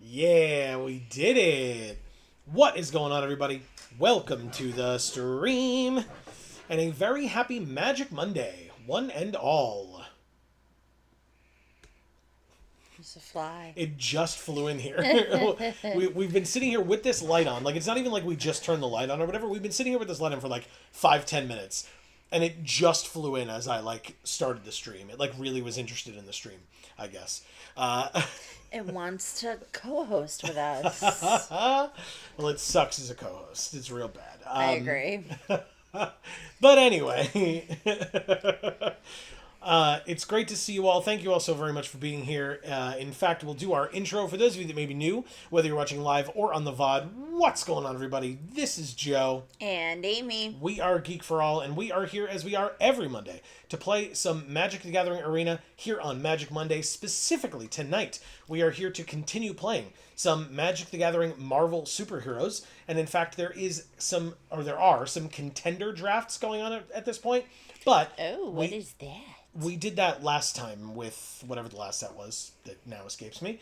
Yeah, we did it! What is going on, everybody? Welcome to the stream, and a very happy Magic Monday, one and all. It's a fly. It just flew in here. We've been sitting here with this light on. Like, it's not even like we just turned the light on or whatever. We've been sitting here with this light on for like 5-10 minutes. And it just flew in as I, like, started the stream. It, like, really was interested in the stream, I guess. It wants to co-host with us. Well, it sucks as a co-host. It's real bad. I agree. But anyway... it's great to see you all. Thank you all so very much for being here. In fact, we'll do our intro for those of you that may be new, whether you're watching live or on the VOD. What's going on, everybody? This is Joe. And Amy. We are Geek for All, and we are here as we are every Monday to play some Magic the Gathering Arena here on Magic Monday. Specifically tonight, we are here to continue playing some Magic the Gathering Marvel superheroes. And in fact, there are some contender drafts going on at this point. But what is that? We did that last time with whatever the last set was that now escapes me.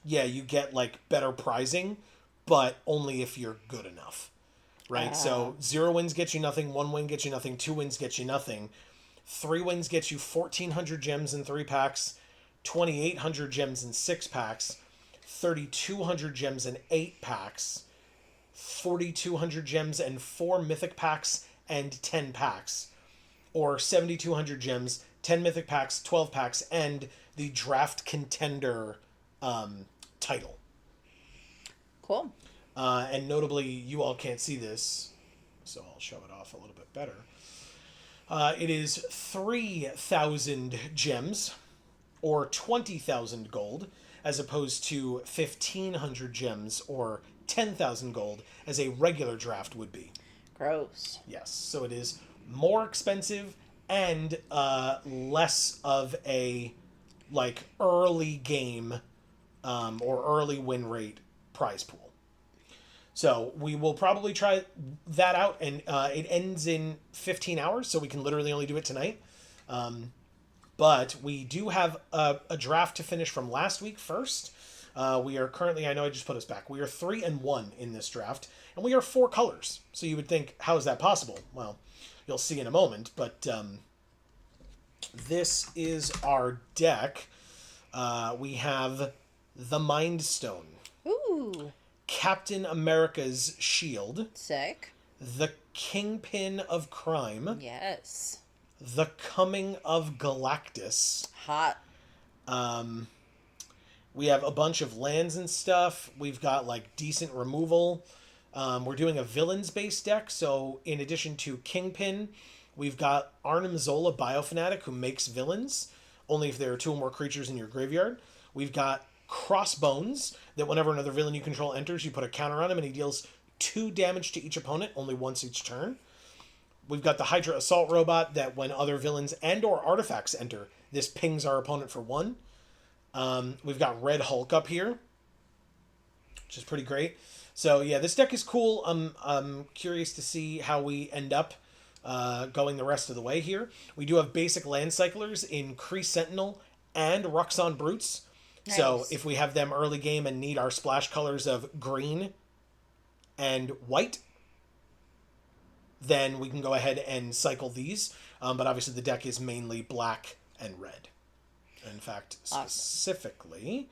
Yeah, you get like better prizing, but only if you're good enough, right? So 0 wins get you nothing, 1 win gets you nothing, 2 wins get you nothing, 3 wins get you 1,400 gems in 3 packs, 2,800 gems in 6 packs, 3,200 gems in 8 packs, 4,200 gems and 4 mythic packs and 10 packs, or 7,200 gems, 10 mythic packs, 12 packs, and the draft contender title. Cool. And notably, you all can't see this, so I'll show it off a little bit better. It is 3,000 gems, or 20,000 gold, as opposed to 1,500 gems, or 10,000 gold, as a regular draft would be. Gross. Yes, so it is more expensive and less of a like early game or early win rate prize pool. So we will probably try that out, and it ends in 15 hours, so we can literally only do it tonight. But we do have a draft to finish from last week first. We are currently, I know I just put us back, we are 3-1 in this draft, and we are 4 colors. So you would think, how is that possible? Well, you'll see in a moment, but this is our deck. We have the Mind Stone. Ooh. Captain America's Shield. Sick. The Kingpin of Crime. Yes. The Coming of Galactus. Hot. We have a bunch of lands and stuff. We've got like decent removal. We're doing a villains-based deck, so in addition to Kingpin, we've got Arnim Zola Biofanatic, who makes villains, only if there are 2 or more creatures in your graveyard. We've got Crossbones, that whenever another villain you control enters, you put a counter on him, and he deals 2 damage to each opponent, only once each turn. We've got the Hydra Assault Robot, that when other villains and or artifacts enter, this pings our opponent for 1. We've got Red Hulk up here, which is pretty great. So yeah, this deck is cool. I'm curious to see how we end up going the rest of the way here. We do have basic land cyclers in Kree Sentinel and Ruxon Brutes. Nice. So if we have them early game and need our splash colors of green and white, then we can go ahead and cycle these. But obviously the deck is mainly black and red. In fact, specifically,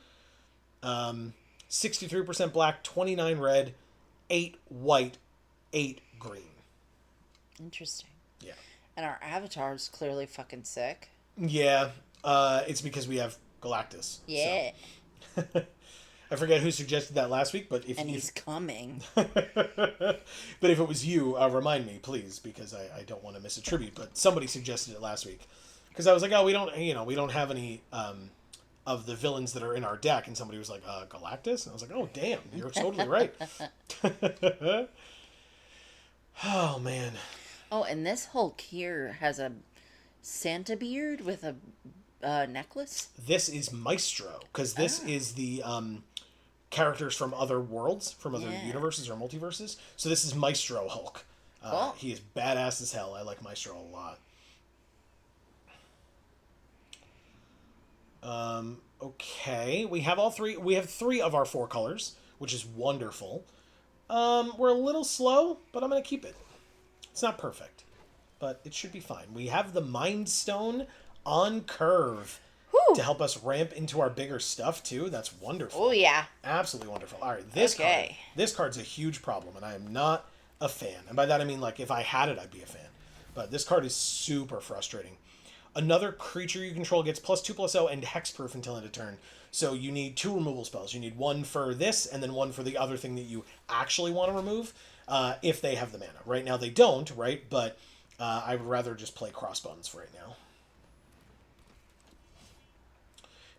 63% black, 29 red, 8 white, 8 green. Interesting. Yeah. And our avatar's clearly fucking sick. Yeah. It's because we have Galactus. Yeah. So. I forget who suggested that last week, but if he's coming. but if it was you, remind me, please, because I don't want to miss a tribute. But somebody suggested it last week, because I was like, oh, we don't have any of the villains that are in our deck, and somebody was like, Galactus, and I was like, oh, damn, you're totally right. Oh man. Oh, and this Hulk here has a Santa beard with a necklace. This is Maestro, because this is the characters from other worlds, from other universes or multiverses. So this is Maestro Hulk. Cool. He is badass as hell. I like Maestro a lot. Okay, we have all three. We have 3 of our 4 colors, which is wonderful. We're a little slow, but I'm gonna keep it. It's not perfect, but it should be fine. We have the Mind Stone on curve. Whew. To help us ramp into our bigger stuff too. That's wonderful. Oh yeah, absolutely wonderful. All right, this card. This card's a huge problem, and I am not a fan. And by that I mean, like, if I had it, I'd be a fan. But this card is super frustrating. Another creature you control gets +2/+0 and hexproof until end of turn. So you need 2 removal spells. You need 1 for this, and then 1 for the other thing that you actually want to remove, if they have the mana. Right now they don't, right? But I would rather just play Crossbones for right now.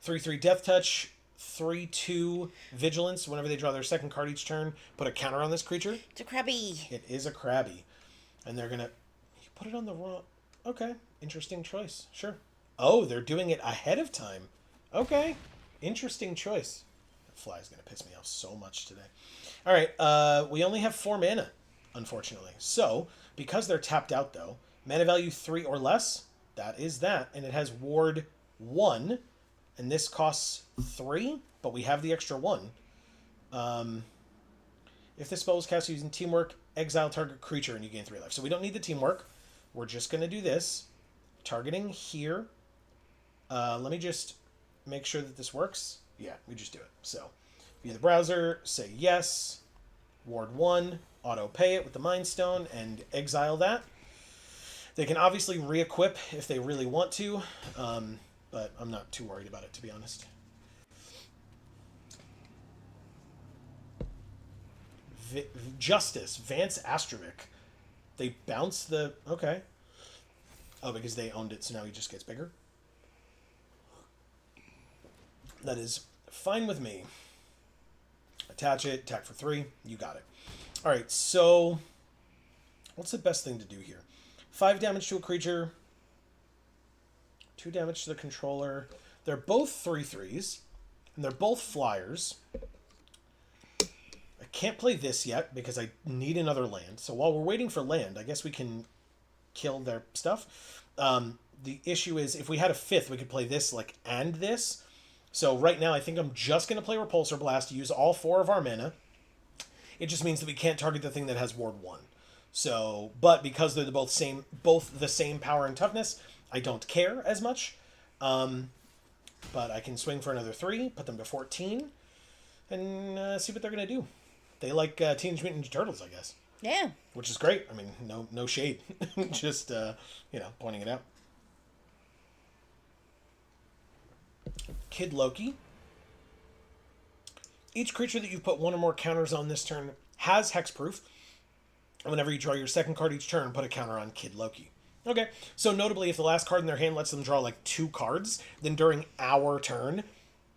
3/3 Death Touch, 3/2 Vigilance. Whenever they draw their second card each turn, put a counter on this creature. It's a Krabby. It is a Krabby. And they're gonna... You put it on the wrong... Okay, interesting choice. Sure. Oh, they're doing it ahead of time. Okay, interesting choice. That fly's gonna piss me off so much today. Alright, we only have 4 mana, unfortunately. So, because they're tapped out though, mana value 3 or less, that is that. And it has Ward 1... And this costs 3, but we have the extra 1. If this spell is cast using teamwork, exile target creature and you gain 3 life. So we don't need the teamwork. We're just going to do this. Targeting here. Let me just make sure that this works. Yeah, we just do it. So, via the browser, say yes. Ward 1, auto pay it with the Mind Stone, and exile that. They can obviously re-equip if they really want to. But I'm not too worried about it, to be honest. Justice, Vance Astrovic. They bounce the... Okay. Oh, because they owned it, so now he just gets bigger? That is fine with me. Attach it, attack for 3. You got it. Alright, so... What's the best thing to do here? 5 damage to a creature... 2 damage to the controller. They're both 3/3s, and they're both flyers. I can't play this yet because I need another land. So while we're waiting for land, I guess we can kill their stuff. The issue is if we had a 5th, we could play this and this. So right now I think I'm just going to play Repulsor Blast to use all 4 of our mana. It just means that we can't target the thing that has Ward 1. So, but because they're both the same power and toughness, I don't care as much, but I can swing for another 3, put them to 14, and see what they're going to do. They like Teenage Mutant Ninja Turtles, I guess. Yeah. Which is great. I mean, no shade. Just, pointing it out. Kid Loki. Each creature that you've put 1 or more counters on this turn has hexproof. And whenever you draw your second card each turn, put a counter on Kid Loki. Okay, so notably, if the last card in their hand lets them draw 2 cards, then during our turn,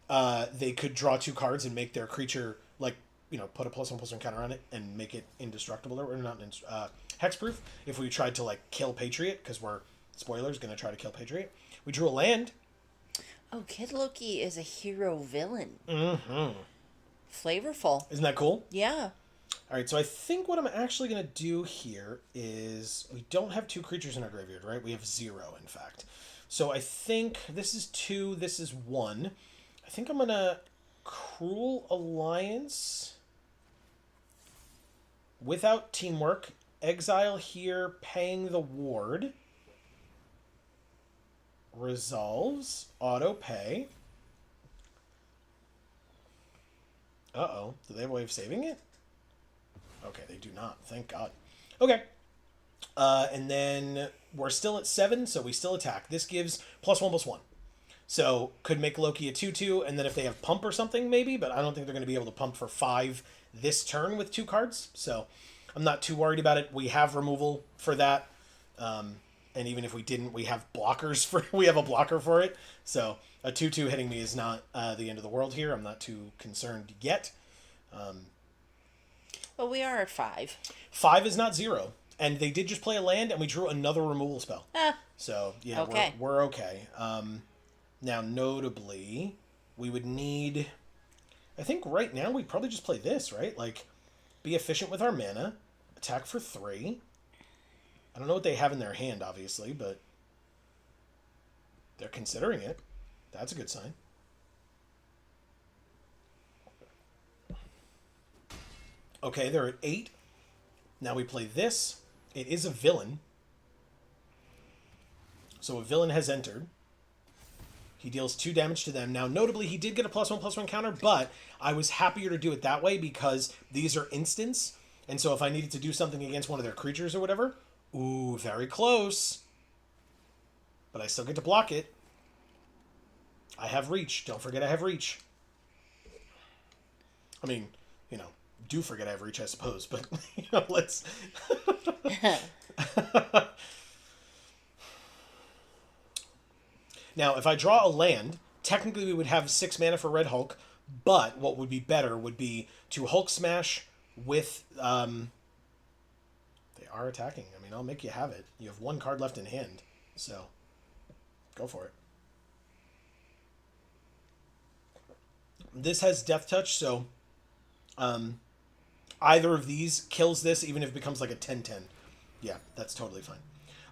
they could draw 2 cards and make their creature, put a +1/+1 counter on it and make it indestructible, or not, hexproof, if we tried to, kill Patriot, because we're, spoilers, going to try to kill Patriot. We drew a land. Oh, Kid Loki is a hero villain. Mm-hmm. Flavorful. Isn't that cool? Yeah. All right, so I think what I'm actually going to do here is we don't have 2 creatures in our graveyard, right? We have 0, in fact. So I think this is 2, this is 1. I think I'm going to Cruel Alliance without teamwork. Exile here, paying the ward. Resolves, auto pay. Uh-oh, do they have a way of saving it? Okay, they do not. Thank God. Okay. And then we're still at 7, so we still attack. This gives +1/+1. So could make Loki a 2/2, and then if they have pump or something, maybe, but I don't think they're going to be able to pump for 5 this turn with 2 cards. So I'm not too worried about it. We have removal for that. And even if we didn't, we have blockers for we have a blocker for it. So a 2/2 hitting me is not the end of the world here. I'm not too concerned yet. Well, we are at 5. 5 is not 0. And they did just play a land, and we drew another removal spell. Ah, So, yeah, okay. we're okay. Now, notably, we would need... I think right now we'd probably just play this, right? Like, be efficient with our mana, attack for 3. I don't know what they have in their hand, obviously, but they're considering it. That's a good sign. Okay, they're at 8. Now we play this. It is a villain. So a villain has entered. He deals 2 damage to them. Now, notably, he did get a +1/+1 counter, but I was happier to do it that way because these are instants. And so if I needed to do something against one of their creatures or whatever, ooh, very close. But I still get to block it. I have reach. Don't forget I have reach. I mean, do forget I have reach, I suppose, but, let's... Now, if I draw a land, technically we would have 6 mana for Red Hulk, but what would be better would be to Hulk Smash with... They are attacking. I mean, I'll make you have it. You have 1 card left in hand, so go for it. This has Death Touch, so either of these kills this, even if it becomes like a 10/10. Yeah, that's totally fine.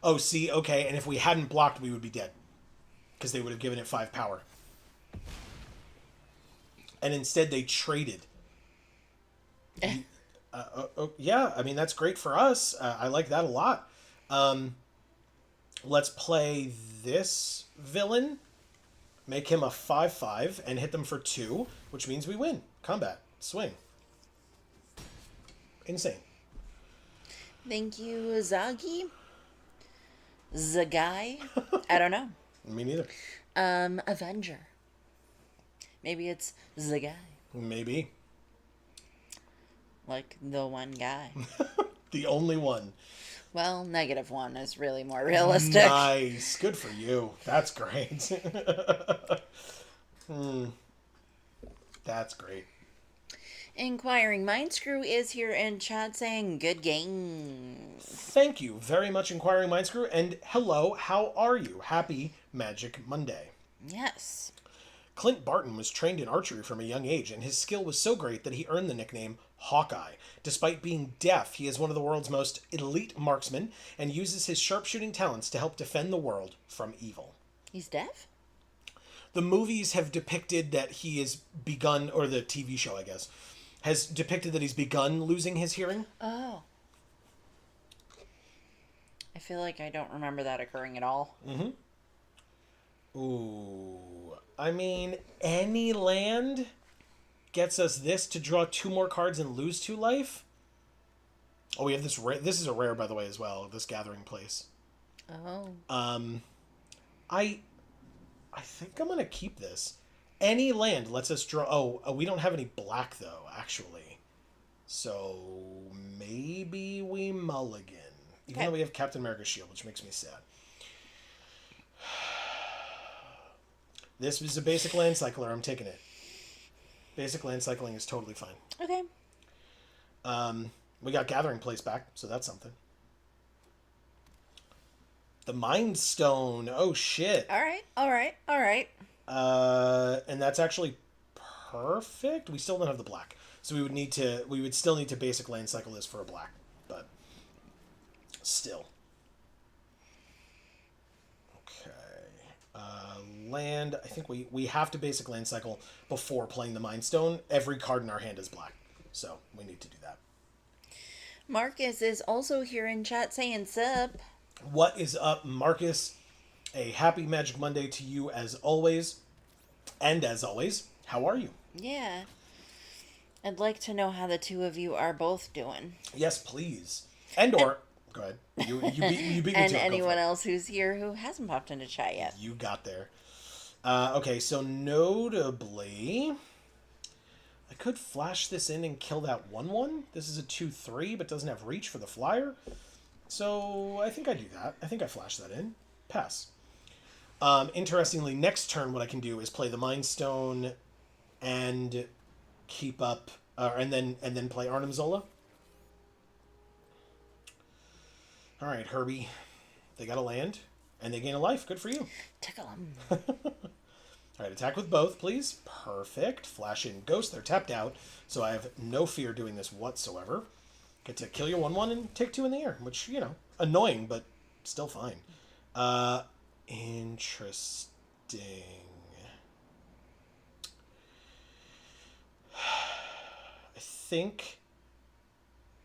Oh, see, okay, and if we hadn't blocked, we would be dead. Because they would have given it 5 power. And instead they traded. Yeah, I mean, that's great for us. I like that a lot. Let's play this villain. Make him a 5/5 and hit them for 2, which means we win. Combat. Swing. Insane. Thank you, Zagi. Zagai? I don't know. Me neither. Avenger. Maybe it's Zagai. Maybe. Like the one guy. The only one. Well, -1 is really more realistic. Nice. Good for you. That's great. That's great. Inquiring Mind Screw is here in chat saying, good game. Thank you very much, Inquiring Mind Screw, and hello, how are you? Happy Magic Monday. Yes. Clint Barton was trained in archery from a young age, and his skill was so great that he earned the nickname Hawkeye. Despite being deaf, he is one of the world's most elite marksmen and uses his sharpshooting talents to help defend the world from evil. He's deaf? The movies have depicted that he has begun, or the TV show, I guess, has depicted that he's begun losing his hearing. Oh. I feel like I don't remember that occurring at all. Mm-hmm. Ooh. I mean, any land gets us this to draw 2 more cards and lose 2 life. Oh, we have this rare. This is a rare, by the way, as well. This Gathering Place. Oh. I think I'm gonna keep this. Any land lets us draw... Oh, we don't have any black, though, actually. So, maybe we mulligan. Even though we have Captain America's shield, which makes me sad. This is a basic land cycler. I'm taking it. Basic land cycling is totally fine. Okay. We got Gathering Place back, so that's something. The Mind Stone. Oh, shit. All right. And that's actually perfect. We still don't have the black. So we would still need to basic land cycle this for a black. But still. Okay. Land. I think we have to basic land cycle before playing the Mind Stone. Every card in our hand is black. So we need to do that. Marcus is also here in chat saying sup. What is up, Marcus? A happy Magic Monday to you as always. And as always, how are you? Yeah. I'd like to know how the two of you are both doing. Yes, please. Go ahead. You beat me And to it. anyone else who's here who hasn't popped into chat yet. You got there. Okay, so notably, I could flash this in and kill that 1/1. This is a 2/3, but doesn't have reach for the flyer. So I think I do that. I think I flash that in. Pass. Interestingly, next turn, what I can do is play the Mind Stone and keep up, and then play Arnim Zola. All right, Herbie. They got a land, and they gain a life. Good for you. Tickle 'em. All right, attack with both, please. Perfect. Flash in Ghost. They're tapped out, so I have no fear doing this whatsoever. Get to kill your 1/1 and take 2 in the air, which, annoying, but still fine. Interesting. I think...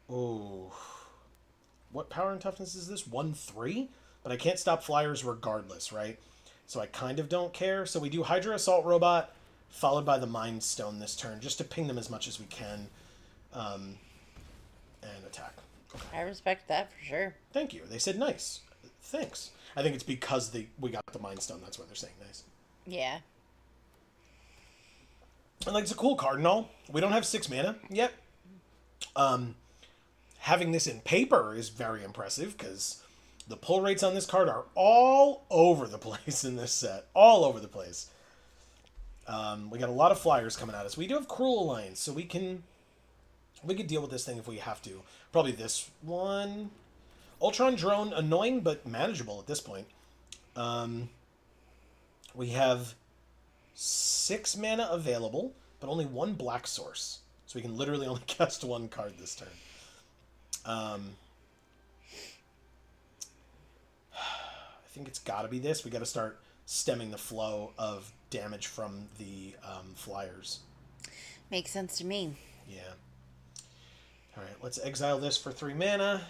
Oh... What power and toughness is this? 1/3? But I can't stop flyers regardless, right? So I kind of don't care. So we do Hydra Assault Robot, followed by the Mind Stone this turn, just to ping them as much as we can. And attack. Okay. I respect that for sure. Thank you. They said nice. Thanks. I think it's because we got the Mind Stone. That's why they're saying nice. Yeah. And it's a cool card and all. We don't have 6 mana yet. Having this in paper is very impressive because the pull rates on this card are all over the place in this set. All over the place. We got a lot of flyers coming at us. We do have Cruel Alliance, so we could deal with this thing if we have to. Probably this one. Ultron Drone, annoying but manageable at this point. We have 6 mana available, but only 1 black source. So we can literally only cast 1 card this turn. I think it's got to be this. We got to start stemming the flow of damage from the flyers. Makes sense to me. Yeah. All right, let's exile this for 3 mana.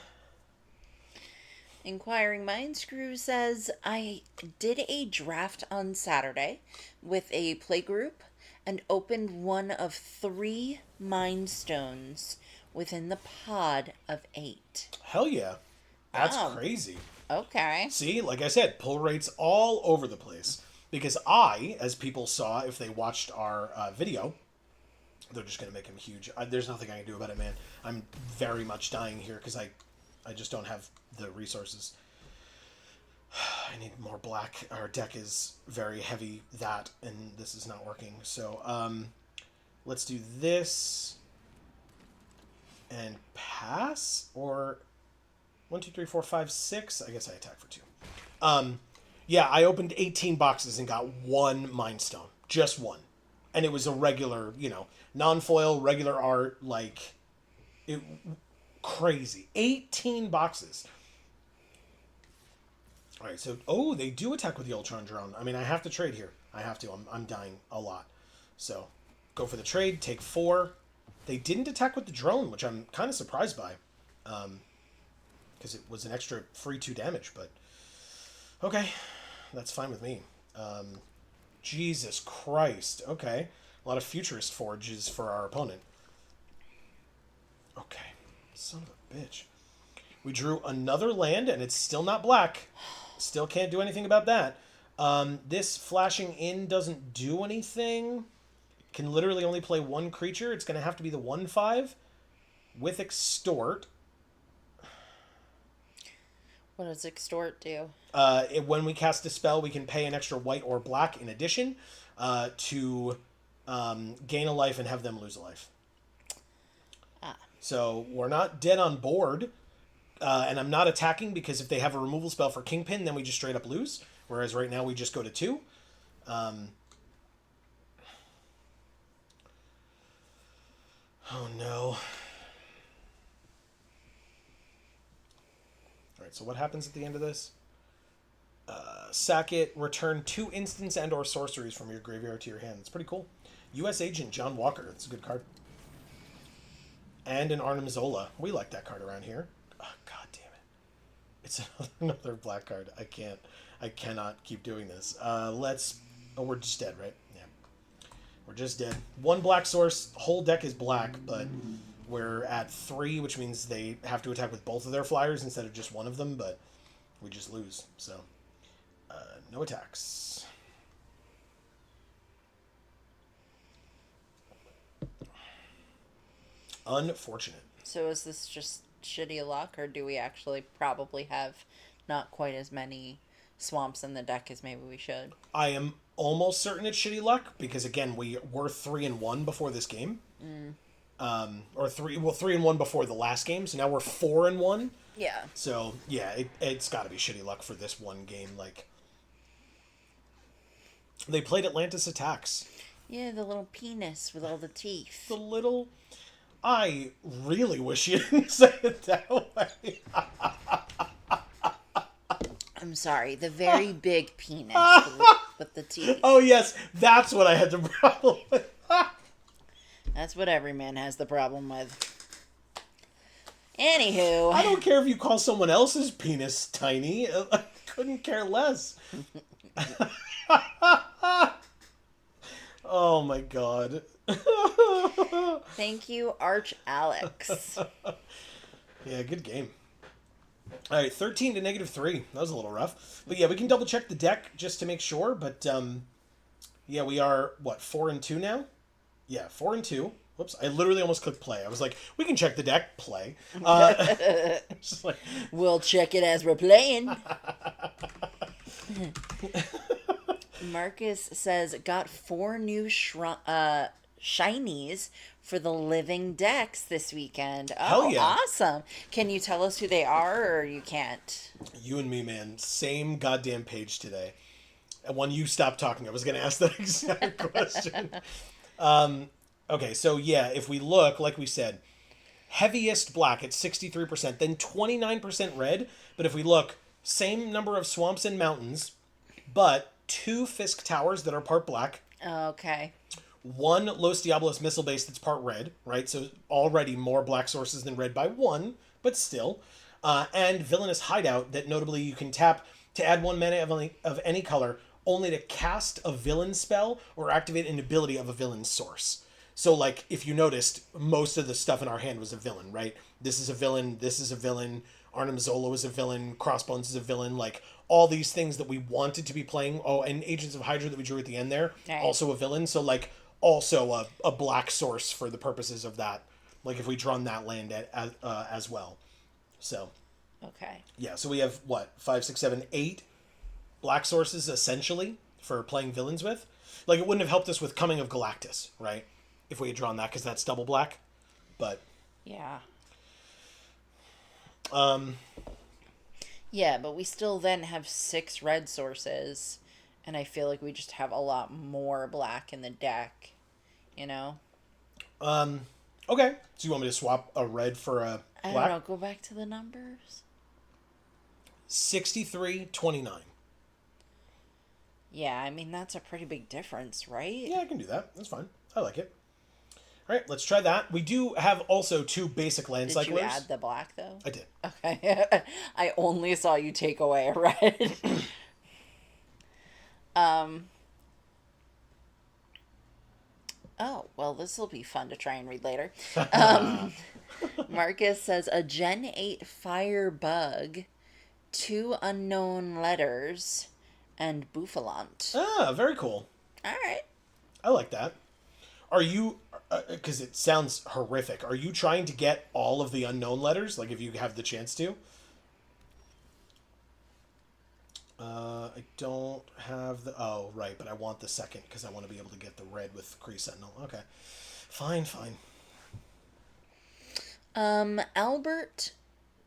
Inquiring Mind Screw says, I did a draft on Saturday with a play group and opened one of 3 Mind Stones within the pod of 8. Hell yeah. That's Wow. crazy. Okay. See, like I said, pull rates all over the place. Because I, as people saw if they watched our video, they're just going to make him huge. There's nothing I can do about it, man. I'm very much dying here because I just don't have the resources. I need more black. Our deck is very heavy that, and this is not working. So, let's do this and pass, or 1, 2, 3, 4, 5, 6. I guess I attack for 2. Yeah, I opened 18 boxes and got 1 Mind Stone. Just 1. And it was a regular, non-foil, regular art, crazy. 18 boxes. All right, so, they do attack with the Ultron Drone. I mean, I have to trade here. I have to. I'm dying a lot. So, go for the trade, take 4. They didn't attack with the drone, which I'm kind of surprised by. Because it was an extra free 2 damage, but... Okay, that's fine with me. Jesus Christ. Okay. A lot of Futurist Forges for our opponent. Okay. Son of a bitch. We drew another land, and it's still not black. Still can't do anything about that. This flashing in doesn't do anything. Can literally only play 1 creature. It's going to have to be the 1/5 with Extort. What does Extort do? When we cast a spell, we can pay an extra white or black in addition to gain a life and have them lose a life. So we're not dead on board. And I'm not attacking because if they have a removal spell for Kingpin, then we just straight up lose. Whereas right now we just go to 2. Oh no. Alright, so what happens at the end of this? Sack it, return 2 instants and or sorceries from your graveyard to your hand. It's pretty cool. U.S. Agent John Walker. That's a good card. And an Arnim Zola. We like that card around here. Oh, god damn it. It's another black card. I cannot keep doing this. Let's... Oh, we're just dead, right? Yeah. We're just dead. 1 black source. Whole deck is black, but we're at 3, which means they have to attack with both of their flyers instead of just one of them, but we just lose. So, no attacks. Unfortunate. So is this just shitty luck, or do we actually probably have not quite as many swamps in the deck as maybe we should? I am almost certain it's shitty luck because again we were 3-1 before this game, or 3-1 before the last game. So now we're 4-1. Yeah. So yeah, it's got to be shitty luck for this one game. Like they played Atlantis Attacks. Yeah, the little penis with all the teeth. The little. I really wish you didn't say it that way. I'm sorry, the very big penis with the teeth. Oh yes, that's what I had the problem with. That's what every man has the problem with. Anywho. I don't care if you call someone else's penis tiny. I couldn't care less. Oh my god. Thank you, Arch Alex. Yeah, good game. All right, 13 to -3. That was a little rough. But yeah, we can double check the deck just to make sure. But yeah, we are, what, 4-2 now? Yeah, 4-2. Whoops, I literally almost clicked play. I was like, we can check the deck, play. Just like, We'll check it as we're playing. Marcus says, got 4 new shinies for the living decks this weekend. Oh, Hell yeah. Awesome. Can you tell us who they are, or you can't? you and me, man, same goddamn page today. And when you stopped talking, I was going to ask that exact question. Okay, so yeah, if we look, like we said, heaviest black at 63%, then 29% red. But if we look, same number of swamps and mountains, but 2 Fisk towers that are part black. Okay. 1 Los Diablos missile base that's part red, right? So already more black sources than red by 1, but still. And Villainous Hideout that notably you can tap to add 1 mana of any color, only to cast a villain spell or activate an ability of a villain source. So, like, if you noticed, most of the stuff in our hand was a villain, right? This is a villain, this is a villain, Arnim Zola is a villain, Crossbones is a villain, like, all these things that we wanted to be playing. Oh, and Agents of Hydra that we drew at the end there, right. Also a villain. So, like, also a black source for the purposes of that. Like, if we drawn that land as well. So, Okay. yeah, so we have, what, 5, 6, 7, 8 black sources, essentially, for playing villains with. Like, it wouldn't have helped us with Coming of Galactus, right? If we had drawn that, because that's double black. But, Yeah. Yeah, but we still then have 6 red sources, and I feel like we just have a lot more black in the deck, you know? okay. So you want me to swap a red for a I black? don't know, go back to the numbers. 63-29. Yeah, I mean, that's a pretty big difference, right? Yeah, I can do that. That's fine. I like it. All right, let's try that. We do have also 2 basic land Did cyclers. you add the black, though? I did. Okay. I only saw you take away a red. Oh, well, this will be fun to try and read later. Marcus says, a Gen 8 fire bug, 2 unknown letters, and Bouffalante. Ah, very cool. All right. I like that. Are you, because it sounds horrific, are you trying to get all of the unknown letters? Like, if you have the chance to? I don't have the, oh, right, but I want the second, because I want to be able to get the red with Kree Sentinel. Okay. Fine. Albert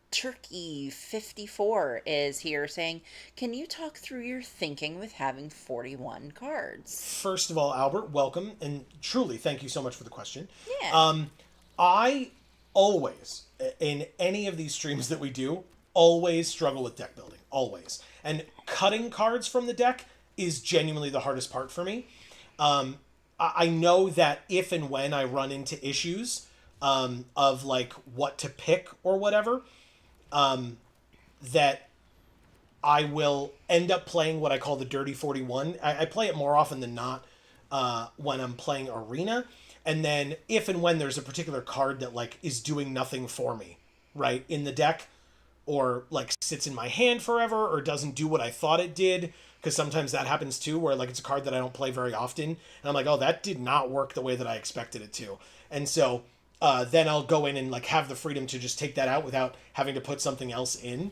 Turkey 54 is here saying, can you talk through your thinking with having 41 cards? First of all, Albert, welcome, and truly thank you so much for the question. Yeah. I always, in any of these streams that we do, always struggle with deck building. Always. And cutting cards from the deck is genuinely the hardest part for me. I know that if and when I run into issues of, like, what to pick or whatever, that I will end up playing what I call the Dirty 41. I play it more often than not when I'm playing Arena. And then if and when there's a particular card that, like, is doing nothing for me, right, in the deck, or, like, sits in my hand forever, or doesn't do what I thought it did, because sometimes that happens too, where, like, it's a card that I don't play very often, and I'm like, oh, that did not work the way that I expected it to. And so then I'll go in and like have the freedom to just take that out without having to put something else in.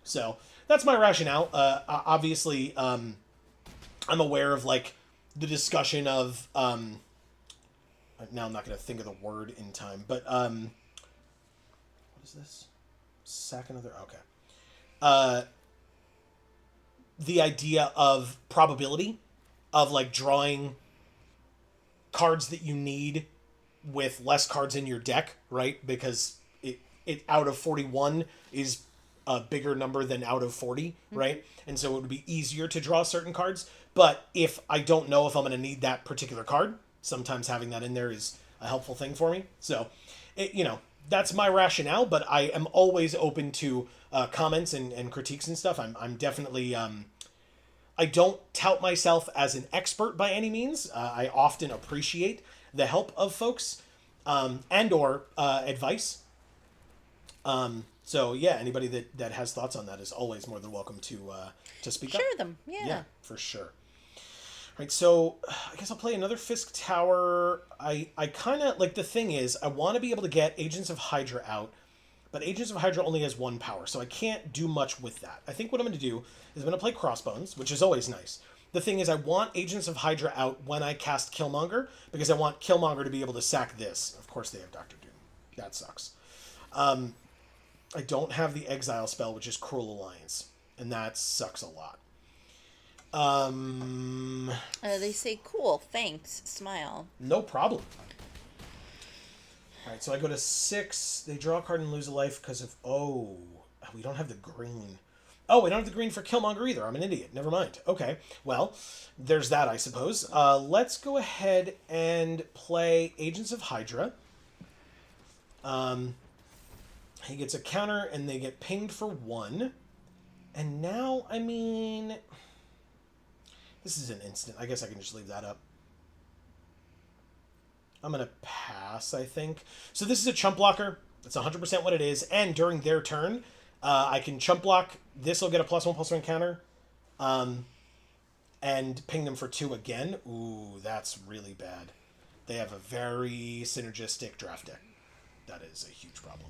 So that's my rationale. Obviously, I'm aware of like the discussion of now I'm not going to think of the word in time, but what is this? Sack another. Okay. The idea of probability of like drawing cards that you need with less cards in your deck, right? Because it out of 41 is a bigger number than out of 40, right? And so it would be easier to draw certain cards. But if I don't know if I'm going to need that particular card, sometimes having that in there is a helpful thing for me. So, that's my rationale, but I am always open to comments and critiques and stuff. I'm definitely... I don't tout myself as an expert by any means. I often appreciate the help of folks and or advice. So yeah, anybody that has thoughts on that is always more than welcome to speak up. Share them, yeah. Yeah, for sure. All right, so I guess I'll play another Fisk Tower. I kind of, like, the thing is, I want to be able to get Agents of Hydra out, but Agents of Hydra only has 1 power, so I can't do much with that. I think what I'm going to do is I'm going to play Crossbones, which is always nice. The thing is, I want Agents of Hydra out when I cast Killmonger, because I want Killmonger to be able to sack this. Of course, they have Doctor Doom. That sucks. I don't have the Exile spell, which is Cruel Alliance, and that sucks a lot. They say, cool, thanks, smile. No problem. Alright, so I go to 6. They draw a card and lose a life because of... Oh, we don't have the green. Oh, we don't have the green for Killmonger either. I'm an idiot. Never mind. Okay, well, there's that, I suppose. Let's go ahead and play Agents of Hydra. He gets a counter, and they get pinged for 1. And now, I mean... This is an instant. I guess I can just leave that up. I'm going to pass, I think. So this is a chump blocker. That's 100% what it is. And during their turn, I can chump block. This will get a +1/+1 counter. And ping them for 2 again. Ooh, that's really bad. They have a very synergistic draft deck. That is a huge problem.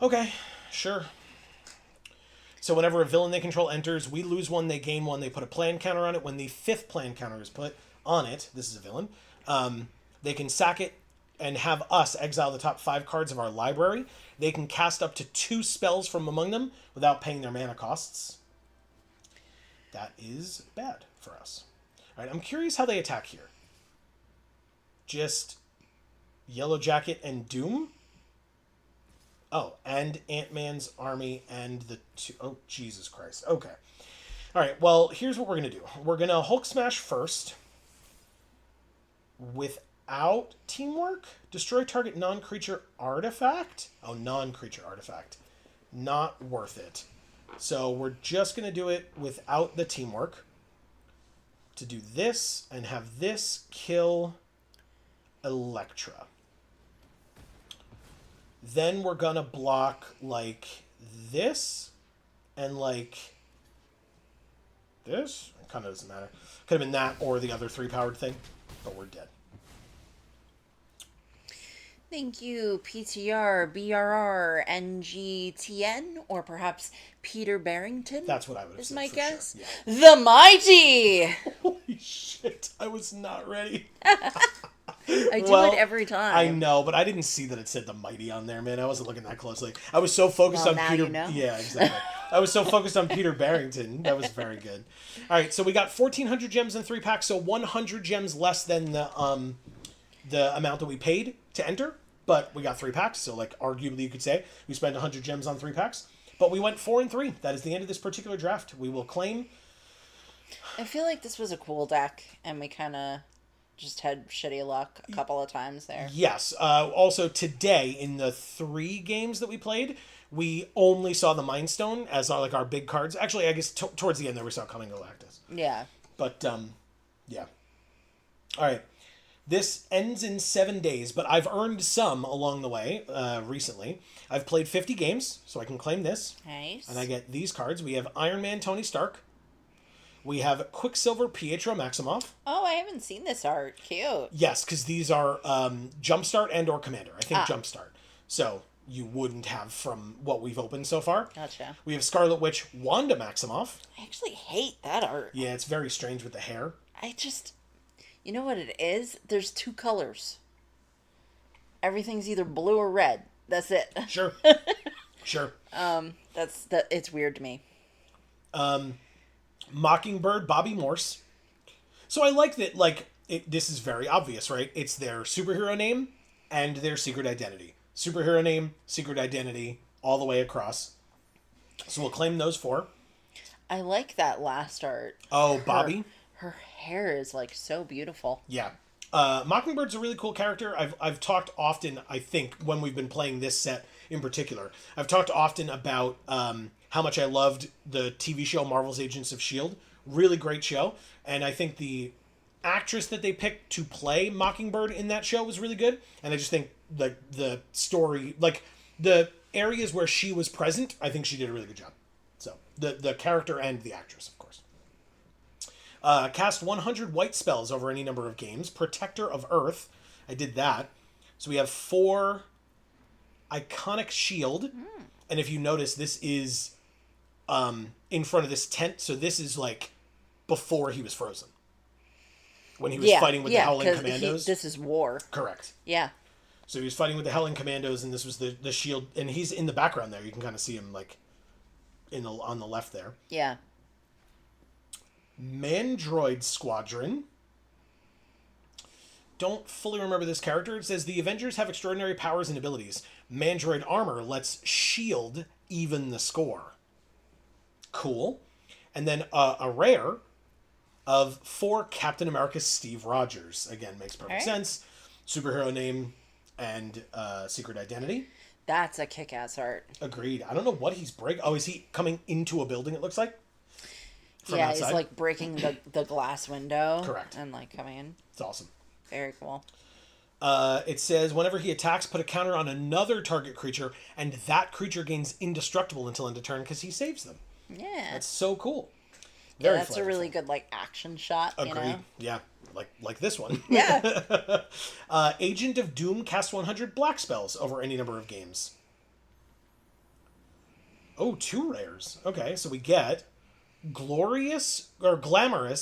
Okay, sure. So whenever a villain they control enters, we lose 1, they gain 1, they put a plan counter on it. When the 5th plan counter is put on it, this is a villain, they can sack it and have us exile the top 5 cards of our library. They can cast up to 2 spells from among them without paying their mana costs. That is bad for us. All right, I'm curious how they attack here. Just Yellow Jacket and Doom? Oh, and Ant-Man's army and the 2... Oh, Jesus Christ. Okay. All right, well, here's what we're going to do. We're going to Hulk Smash first. Without teamwork? Destroy target non-creature artifact? Oh, non-creature artifact. Not worth it. So we're just going to do it without the teamwork. To do this and have this kill Elektra. Then we're gonna block, like, this, and, like, this. It kind of doesn't matter. Could have been that or the other 3-powered thing, but we're dead. Thank you, PTR, BRR, NGTN, or perhaps Peter Barrington. That's what I would have is said, my for guess. Sure. Yeah. The Mighty! Holy shit, I was not ready. I do it every time. I know, but I didn't see that it said the Mighty on there, man. I wasn't looking that closely. I was so focused on now Peter. You know. Yeah, exactly. I was so focused on Peter Barrington. That was very good. All right, so we got 1,400 gems in 3 packs, so 100 gems less than the amount that we paid to enter. But we got 3 packs, so like arguably you could say we spent 100 gems on 3 packs. But we went 4-3. That is the end of this particular draft. We will claim. I feel like this was a cool deck, and we kind of just had shitty luck a couple of times there. Yes. Also, today, in the 3 games that we played, we only saw the Mind Stone as our big cards. Actually, I guess towards the end there we saw Coming Galactus. Yeah. But, yeah. All right. This ends in 7 days, but I've earned some along the way recently. I've played 50 games, so I can claim this. Nice. And I get these cards. We have Iron Man Tony Stark. We have Quicksilver Pietro Maximoff. Oh, I haven't seen this art. Cute. Yes, because these are Jumpstart and or Commander. I think Ah. Jumpstart. So you wouldn't have from what we've opened so far. Gotcha. We have Scarlet Witch Wanda Maximoff. I actually hate that art. Yeah, it's very strange with the hair. I just, you know what it is? There's two colors. Everything's either blue or red. That's it. Sure. Sure. It's weird to me. Mockingbird Bobby Morse. So I like that, like, this is very obvious, right? It's their superhero name and their secret identity. Superhero name, secret identity, all the way across. So we'll claim those 4. I like that last art. Oh, Bobby? Her hair is like so beautiful. Yeah. Mockingbird's a really cool character. I've talked often, I think, when we've been playing this set in particular, I've talked often about how much I loved the TV show Marvel's Agents of S.H.I.E.L.D. Really great show. And I think the actress that they picked to play Mockingbird in that show was really good. And I just think the story, like the areas where she was present, I think she did a really good job. So the character and the actress, of course. Cast 100 white spells over any number of games. Protector of Earth. I did that. So we have 4 iconic shield. And if you notice, this is in front of this tent. So this is like before he was frozen. When he was fighting with the Howling Commandos. This is war. Correct. Yeah. So he was fighting with the Howling Commandos, and this was the shield. And he's in the background there. You can kind of see him like on the left there. Yeah. Mandroid Squadron. Don't fully remember this character. It says the Avengers have extraordinary powers and abilities. Mandroid armor lets shield even the score. Cool. And then a rare of 4 Captain America Steve Rogers. Again, makes perfect sense. Superhero name and secret identity. That's a kick-ass art. Agreed. I don't know what he's breaking. Oh, is he coming into a building, it looks like? From outside? He's like breaking the glass window. Correct. And like coming in. It's awesome. Very cool. It says, whenever he attacks, put a counter on another target creature, and that creature gains indestructible until end of turn because he saves them. Yeah. That's so cool. Yeah, that's a really good like action shot. Agreed. You know? Yeah, like this one. Yeah. Agent of Doom cast 100 black spells over any number of games. Oh, 2 rares. Okay, so we get glamorous, grapplers.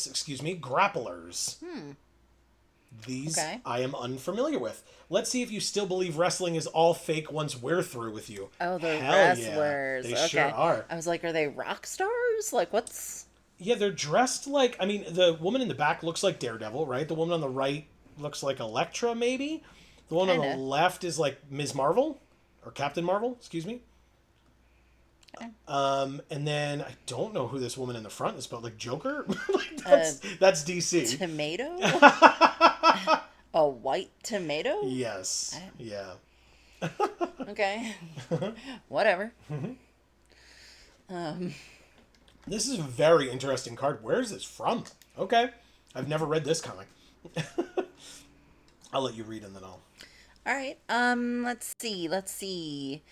These I am unfamiliar with. Let's see if you still believe wrestling is all fake once we're through with you. Oh, the Hell wrestlers. Yeah. They sure are. I was like, are they rock stars? Like, what's... Yeah, they're dressed like... I mean, the woman in the back looks like Daredevil, right? The woman on the right looks like Elektra, maybe? The one on the left is like Ms. Marvel. Or Captain Marvel, excuse me. And then I don't know who this woman in the front is, but like Joker? Like that's DC. Tomato? A white tomato? Yes. Yeah. Okay. Whatever. This is a very interesting card. Where is this from? Okay. I've never read this comic. I'll let you read and then I'll... All right. Let's see.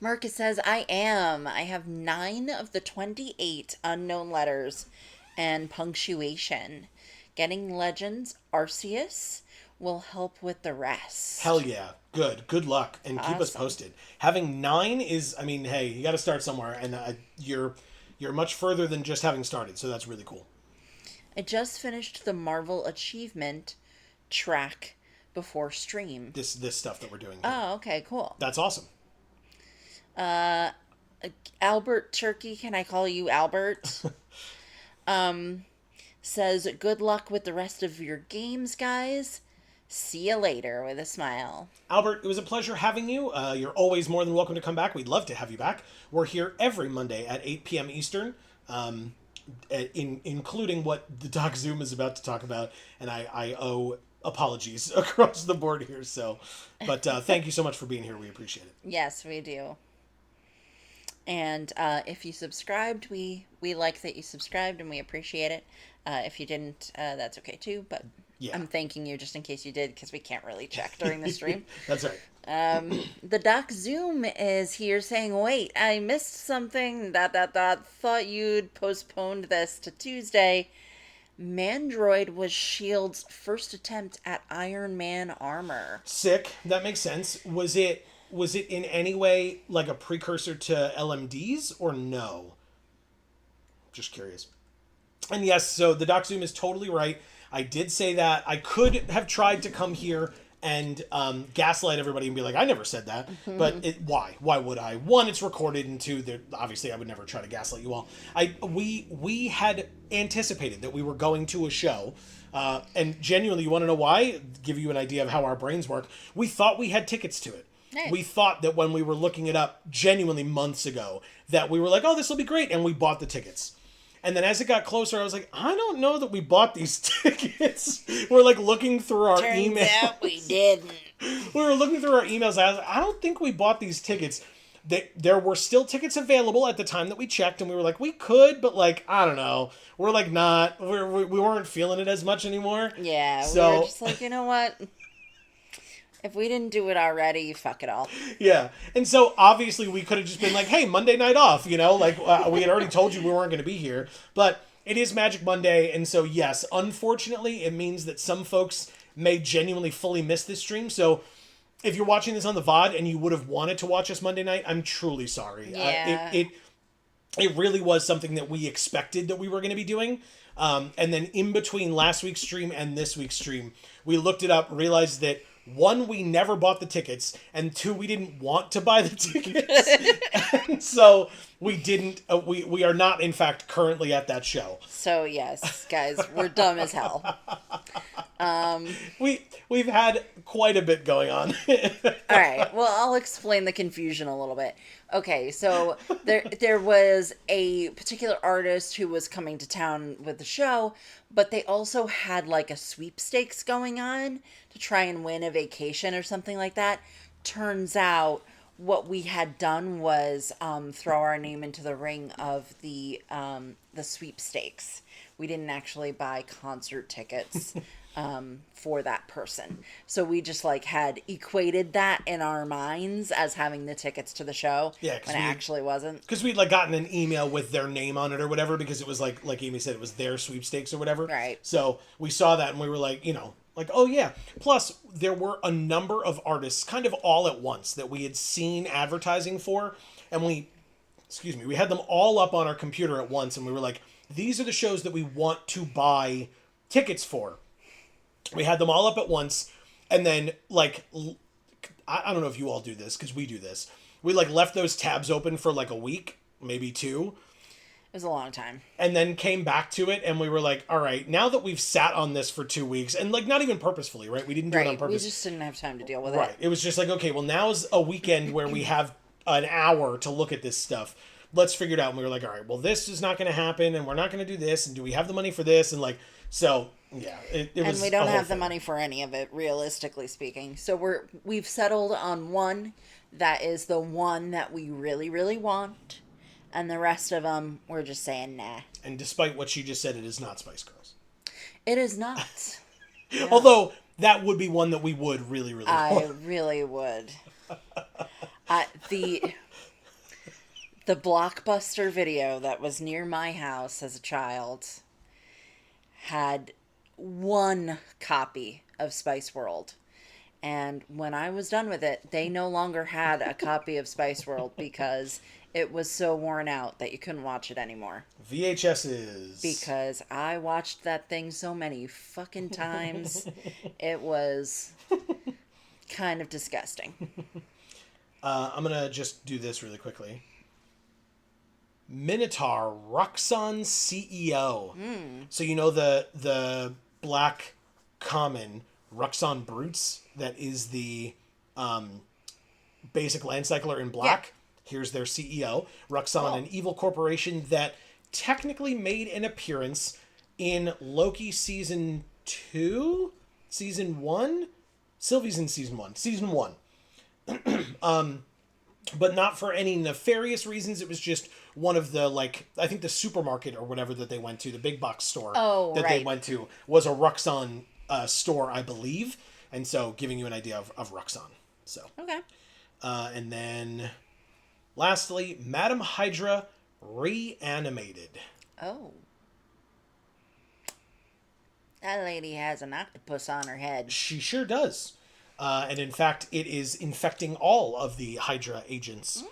Marcus says, I have 9 of the 28 unknown letters and punctuation. Getting legends, Arceus, will help with the rest. Hell yeah. Good luck. And keep us posted. Having 9 is, I mean, hey, you got to start somewhere. And you're much further than just having started. So that's really cool. I just finished the Marvel Achievement track before stream. This stuff that we're doing here. Oh, okay, cool. That's awesome. Albert Turkey, can I call you Albert? Says, good luck with the rest of your games, guys. See you later, with a smile. Albert, it was a pleasure having you. You're always more than welcome to come back. We'd love to have you back. We're here every Monday at 8 p.m. Eastern, including what the Doc Zoom is about to talk about, and I owe apologies across the board here. So, but thank you so much for being here. We appreciate it. Yes, we do. And if you subscribed, we like that you subscribed, and we appreciate it. If you didn't, that's okay too, but Yeah. I'm thanking you just in case you did, because we can't really check during the stream. That's right. The Doc Zoom is here saying, wait, I missed something. Thought you'd postponed this to Tuesday. Mandroid was S.H.I.E.L.D.'s first attempt at Iron Man armor. Sick. That makes sense. Was it in any way like a precursor to LMDs or no? Just curious. And yes, so the Doc Zoom is totally right. I did say that. I could have tried to come here and gaslight everybody and be like, I never said that. But why? Why would I? One, it's recorded, and two, obviously I would never try to gaslight you all. We had anticipated that we were going to a show. And genuinely, you want to know why? Give you an idea of how our brains work. We thought we had tickets to it. Nice. We thought that when we were looking it up genuinely months ago, that we were like, oh, this will be great. And we bought the tickets. And then as it got closer, I was like, I don't know that we bought these tickets. We're like looking through our emails. Turns out we didn't. We were looking through our emails. I was like, I don't think we bought these tickets. There were still tickets available at the time that we checked, and we were like, we could, but like, I don't know. We're like not. We weren't feeling it as much anymore. Yeah, so, we were just like, you know what? If we didn't do it already, fuck it all. Yeah. And so obviously we could have just been like, hey, Monday night off, you know, like we had already told you we weren't going to be here. But it is Magic Monday. And so, yes, unfortunately, it means that some folks may genuinely fully miss this stream. So if you're watching this on the VOD and you would have wanted to watch us Monday night, I'm truly sorry. Yeah. It really was something that we expected that we were going to be doing. And then in between last week's stream and this week's stream, we looked it up, realized that one, we never bought the tickets, and two, we didn't want to buy the tickets. And so we didn't, we are not, in fact, currently at that show. So, yes, guys, we're dumb as hell. We've had quite a bit going on. All right. Well, I'll explain the confusion a little bit. Okay, so there was a particular artist who was coming to town with the show, but they also had like a sweepstakes going on to try and win a vacation or something like that. Turns out what we had done was throw our name into the ring of the sweepstakes. We didn't actually buy concert tickets for that person. So we just like had equated that in our minds as having the tickets to the show. Yeah, when it actually wasn't. Because we'd like gotten an email with their name on it or whatever, because it was like Amy said, it was their sweepstakes or whatever. Right. So we saw that and we were like, you know, like, oh yeah. Plus there were a number of artists kind of all at once that we had seen advertising for, and we had them all up on our computer at once, and we were like, these are the shows that we want to buy tickets for. We had them all up at once, and then, like, I don't know if you all do this, because we do this. We, like, left those tabs open for, like, a week, maybe two. It was a long time. And then came back to it, and we were like, all right, now that we've sat on this for 2 weeks, and, like, not even purposefully, right? We didn't do it on purpose. We just didn't have time to deal with it. Right. It was just like, okay, well, now's a weekend where we have an hour to look at this stuff. Let's figure it out. And we were like, all right, well, this is not going to happen, and we're not going to do this, and do we have the money for this? And, like, so... Yeah, it was. And we don't have the money for any of it, realistically speaking. So we've settled on one that is the one that we really, really want, and the rest of them we're just saying nah. And despite what she just said, it is not Spice Girls. It is not. No. Although that would be one that we would really, really want. I really would. The Blockbuster video that was near my house as a child had one copy of Spice World. And when I was done with it, they no longer had a copy of Spice World because it was so worn out that you couldn't watch it anymore. VHSs. Because I watched that thing so many fucking times. It was kind of disgusting. I'm going to just do this really quickly. Minotaur, Roxxon's CEO. So you know the black common Roxxon Brutes that is the basic land cycler in black. Yeah. Here's their CEO. Roxxon, an evil corporation that technically made an appearance in Loki season 2? Season 1? Sylvie's in season 1. Season 1. But not for any nefarious reasons. It was just one of the, like, I think the supermarket or whatever that they went to, the big box store they went to, was a Roxxon store, I believe. And so giving you an idea of Ruxon. So. Okay. And then lastly, Madam Hydra reanimated. Oh. That lady has an octopus on her head. She sure does. And in fact, it is infecting all of the Hydra agents.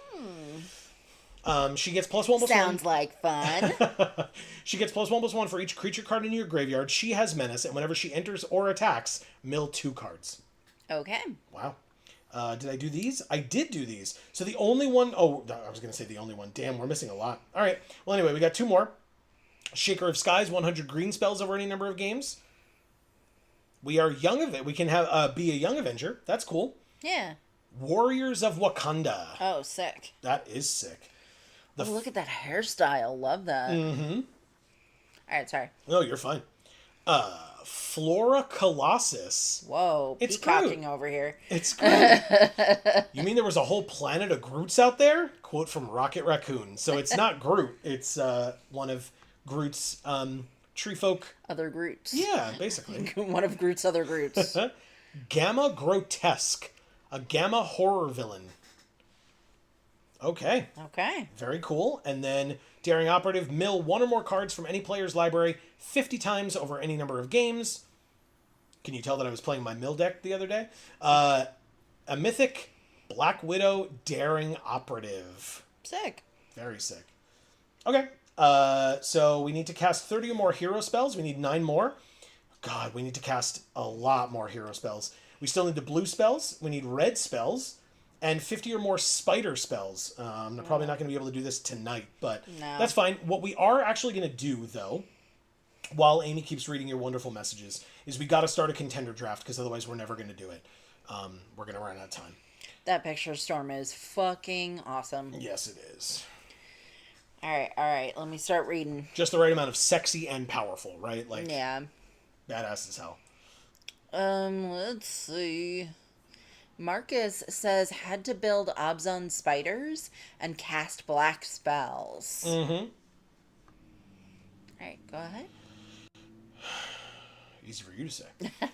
She gets +1/+1. Sounds like fun. She gets +1/+1 for each creature card in your graveyard. She has Menace, and whenever she enters or attacks, mill 2 cards. Okay. Wow. Did I do these? I did do these. So the only one... Oh, I was going to say the only one. Damn, we're missing a lot. All right. Well, anyway, we got 2 more. Shaker of Skies, 100 green spells over any number of games. We are Young of it. We can have be a Young Avenger. That's cool. Yeah. Warriors of Wakanda. Oh, sick. That is sick. Look at that hairstyle. Love that. Mm-hmm. All right, sorry. No, you're fine. Flora Colossus. Whoa, It's peacocking Groot. over here. It's Groot. You mean there was a whole planet of Groots out there? Quote from Rocket Raccoon. So it's not Groot. It's one of Groot's tree folk. Other Groots. Yeah, basically. One of Groot's other Groots. Gamma Grotesque. A Gamma horror villain. Okay. Okay. Very cool. And then Daring Operative, mill 1 or more cards from any player's library 50 times over any number of games. Can you tell that I was playing my mill deck the other day? A Mythic Black Widow Daring Operative. Sick. Very sick. Okay. So we need to cast 30 or more hero spells. We need 9 more. God, we need to cast a lot more hero spells. We still need the blue spells. We need red spells. And 50 or more spider spells. I'm probably not going to be able to do this tonight, but that's fine. What we are actually going to do, though, while Amy keeps reading your wonderful messages, is we got to start a contender draft, because otherwise we're never going to do it. We're going to run out of time. That picture storm is fucking awesome. Yes, it is. All right. Let me start reading. Just the right amount of sexy and powerful, right? Like, yeah. Badass as hell. Let's see. Marcus says had to build Obzon spiders and cast black spells. Mm-hmm. Alright, go ahead. Easy for you to say.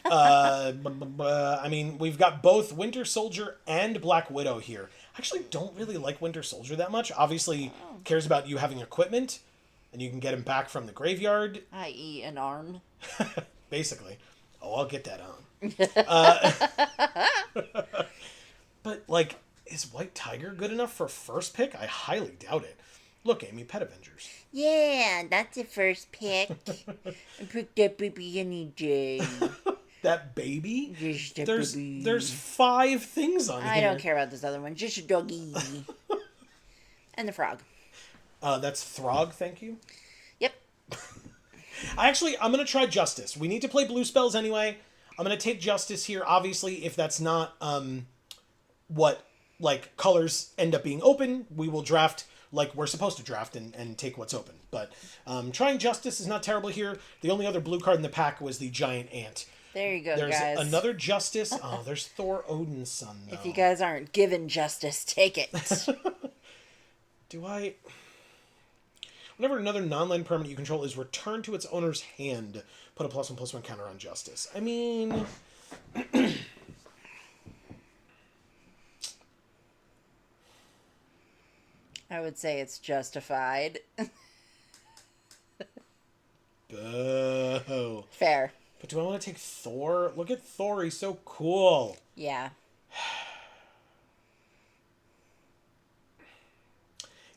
I mean, we've got both Winter Soldier and Black Widow here. I actually don't really like Winter Soldier that much. Obviously, cares about you having equipment, and you can get him back from the graveyard. I.e. an arm. Basically. Oh, I'll get that on. But, like, is White Tiger good enough for first pick? I highly doubt it. Look, Amy, Pet Avengers. Yeah, that's the first pick. I picked that baby any day. That baby? Just a There's baby. there's 5 things on here. I don't care about this other one. Just a doggy. And the frog. That's Throg, thank you. Yep. I'm going to try Justice. We need to play blue spells anyway. I'm going to take Justice here. Obviously, if that's not what, like, colors end up being open, we will draft like we're supposed to draft and take what's open. But trying Justice is not terrible here. The only other blue card in the pack was the Giant Ant. There you go, There's guys. another Justice. Oh, there's Thor Odin's son, though. If you guys aren't given justice, take it. Do I... Whenever another non-land permanent you control is returned to its owner's hand, put a +1/+1 counter on Justice. I mean... I would say it's justified. Boo. Fair. But do I want to take Thor? Look at Thor, he's so cool. Yeah.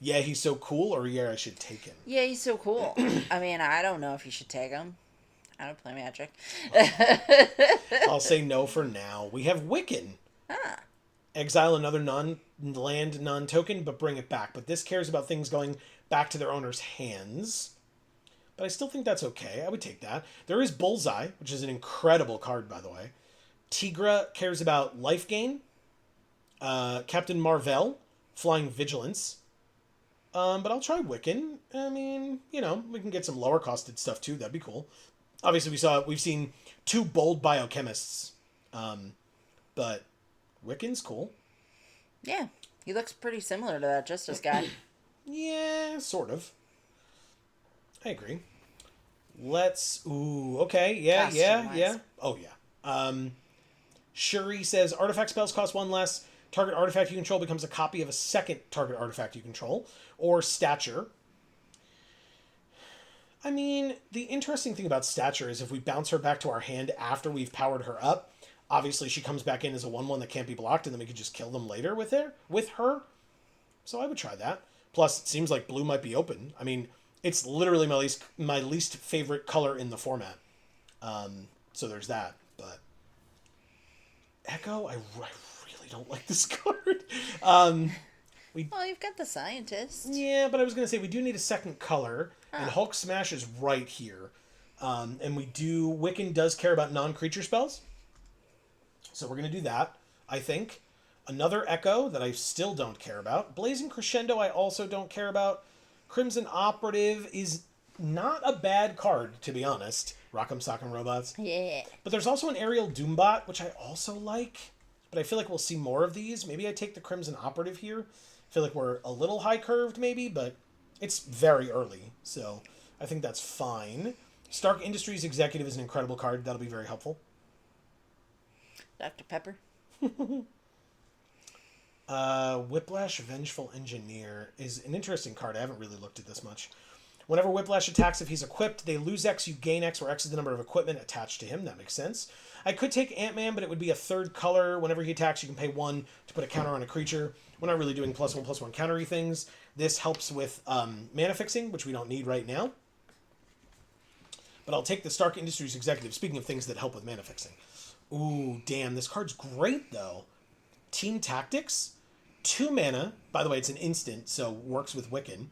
Yeah, he's so cool, or yeah, I should take him. Yeah, he's so cool. I mean, I don't know if you should take him. I don't play Magic. I'll say no for now. We have Wiccan. Huh. Exile another non-land, non-token, but bring it back. But this cares about things going back to their owner's hands. But I still think that's okay. I would take that. There is Bullseye, which is an incredible card, by the way. Tigra cares about life gain. Captain Marvel, Flying Vigilance. But I'll try Wiccan. I mean, you know, we can get some lower costed stuff too. That'd be cool. Obviously, we've seen 2 bold biochemists. But Wiccan's cool. Yeah, he looks pretty similar to that Justice guy. Yeah, sort of. I agree. Ooh, okay. Yeah, yeah, Costume-wise. yeah. Oh, yeah. Shuri says artifact spells cost one less. Target artifact you control becomes a copy of a second target artifact you control. Or stature. I mean, the interesting thing about stature is if we bounce her back to our hand after we've powered her up, obviously she comes back in as a 1/1 that can't be blocked, and then we could just kill them later with her. So I would try that. Plus, it seems like blue might be open. I mean, it's literally my least favorite color in the format. So there's that. But Echo, I really don't like this card. Well, you've got the scientist. Yeah, but I was going to say we do need a second color, and Hulk Smash is right here. And Wiccan does care about non-creature spells. So we're going to do that, I think. Another Echo that I still don't care about. Blazing Crescendo I also don't care about. Crimson Operative is not a bad card, to be honest. Rock'em Sock'em Robots. Yeah. But there's also an Aerial Doombot, which I also like. But I feel like we'll see more of these. Maybe I take the Crimson Operative here. I feel like we're a little high curved, maybe, but it's very early. So I think that's fine. Stark Industries Executive is an incredible card. That'll be very helpful. Dr. Pepper. Whiplash Vengeful Engineer is an interesting card. I haven't really looked at this much. Whenever Whiplash attacks, if he's equipped, they lose X, you gain X, where X is the number of equipment attached to him. That makes sense. I could take Ant-Man, but it would be a third color. Whenever he attacks, you can pay 1 to put a counter on a creature. We're not really doing +1/+1 countery things. This helps with mana fixing, which we don't need right now. But I'll take the Stark Industries Executive, speaking of things that help with mana fixing. Ooh, damn, this card's great, though. Team Tactics, 2 mana. By the way, it's an instant, so works with Wiccan.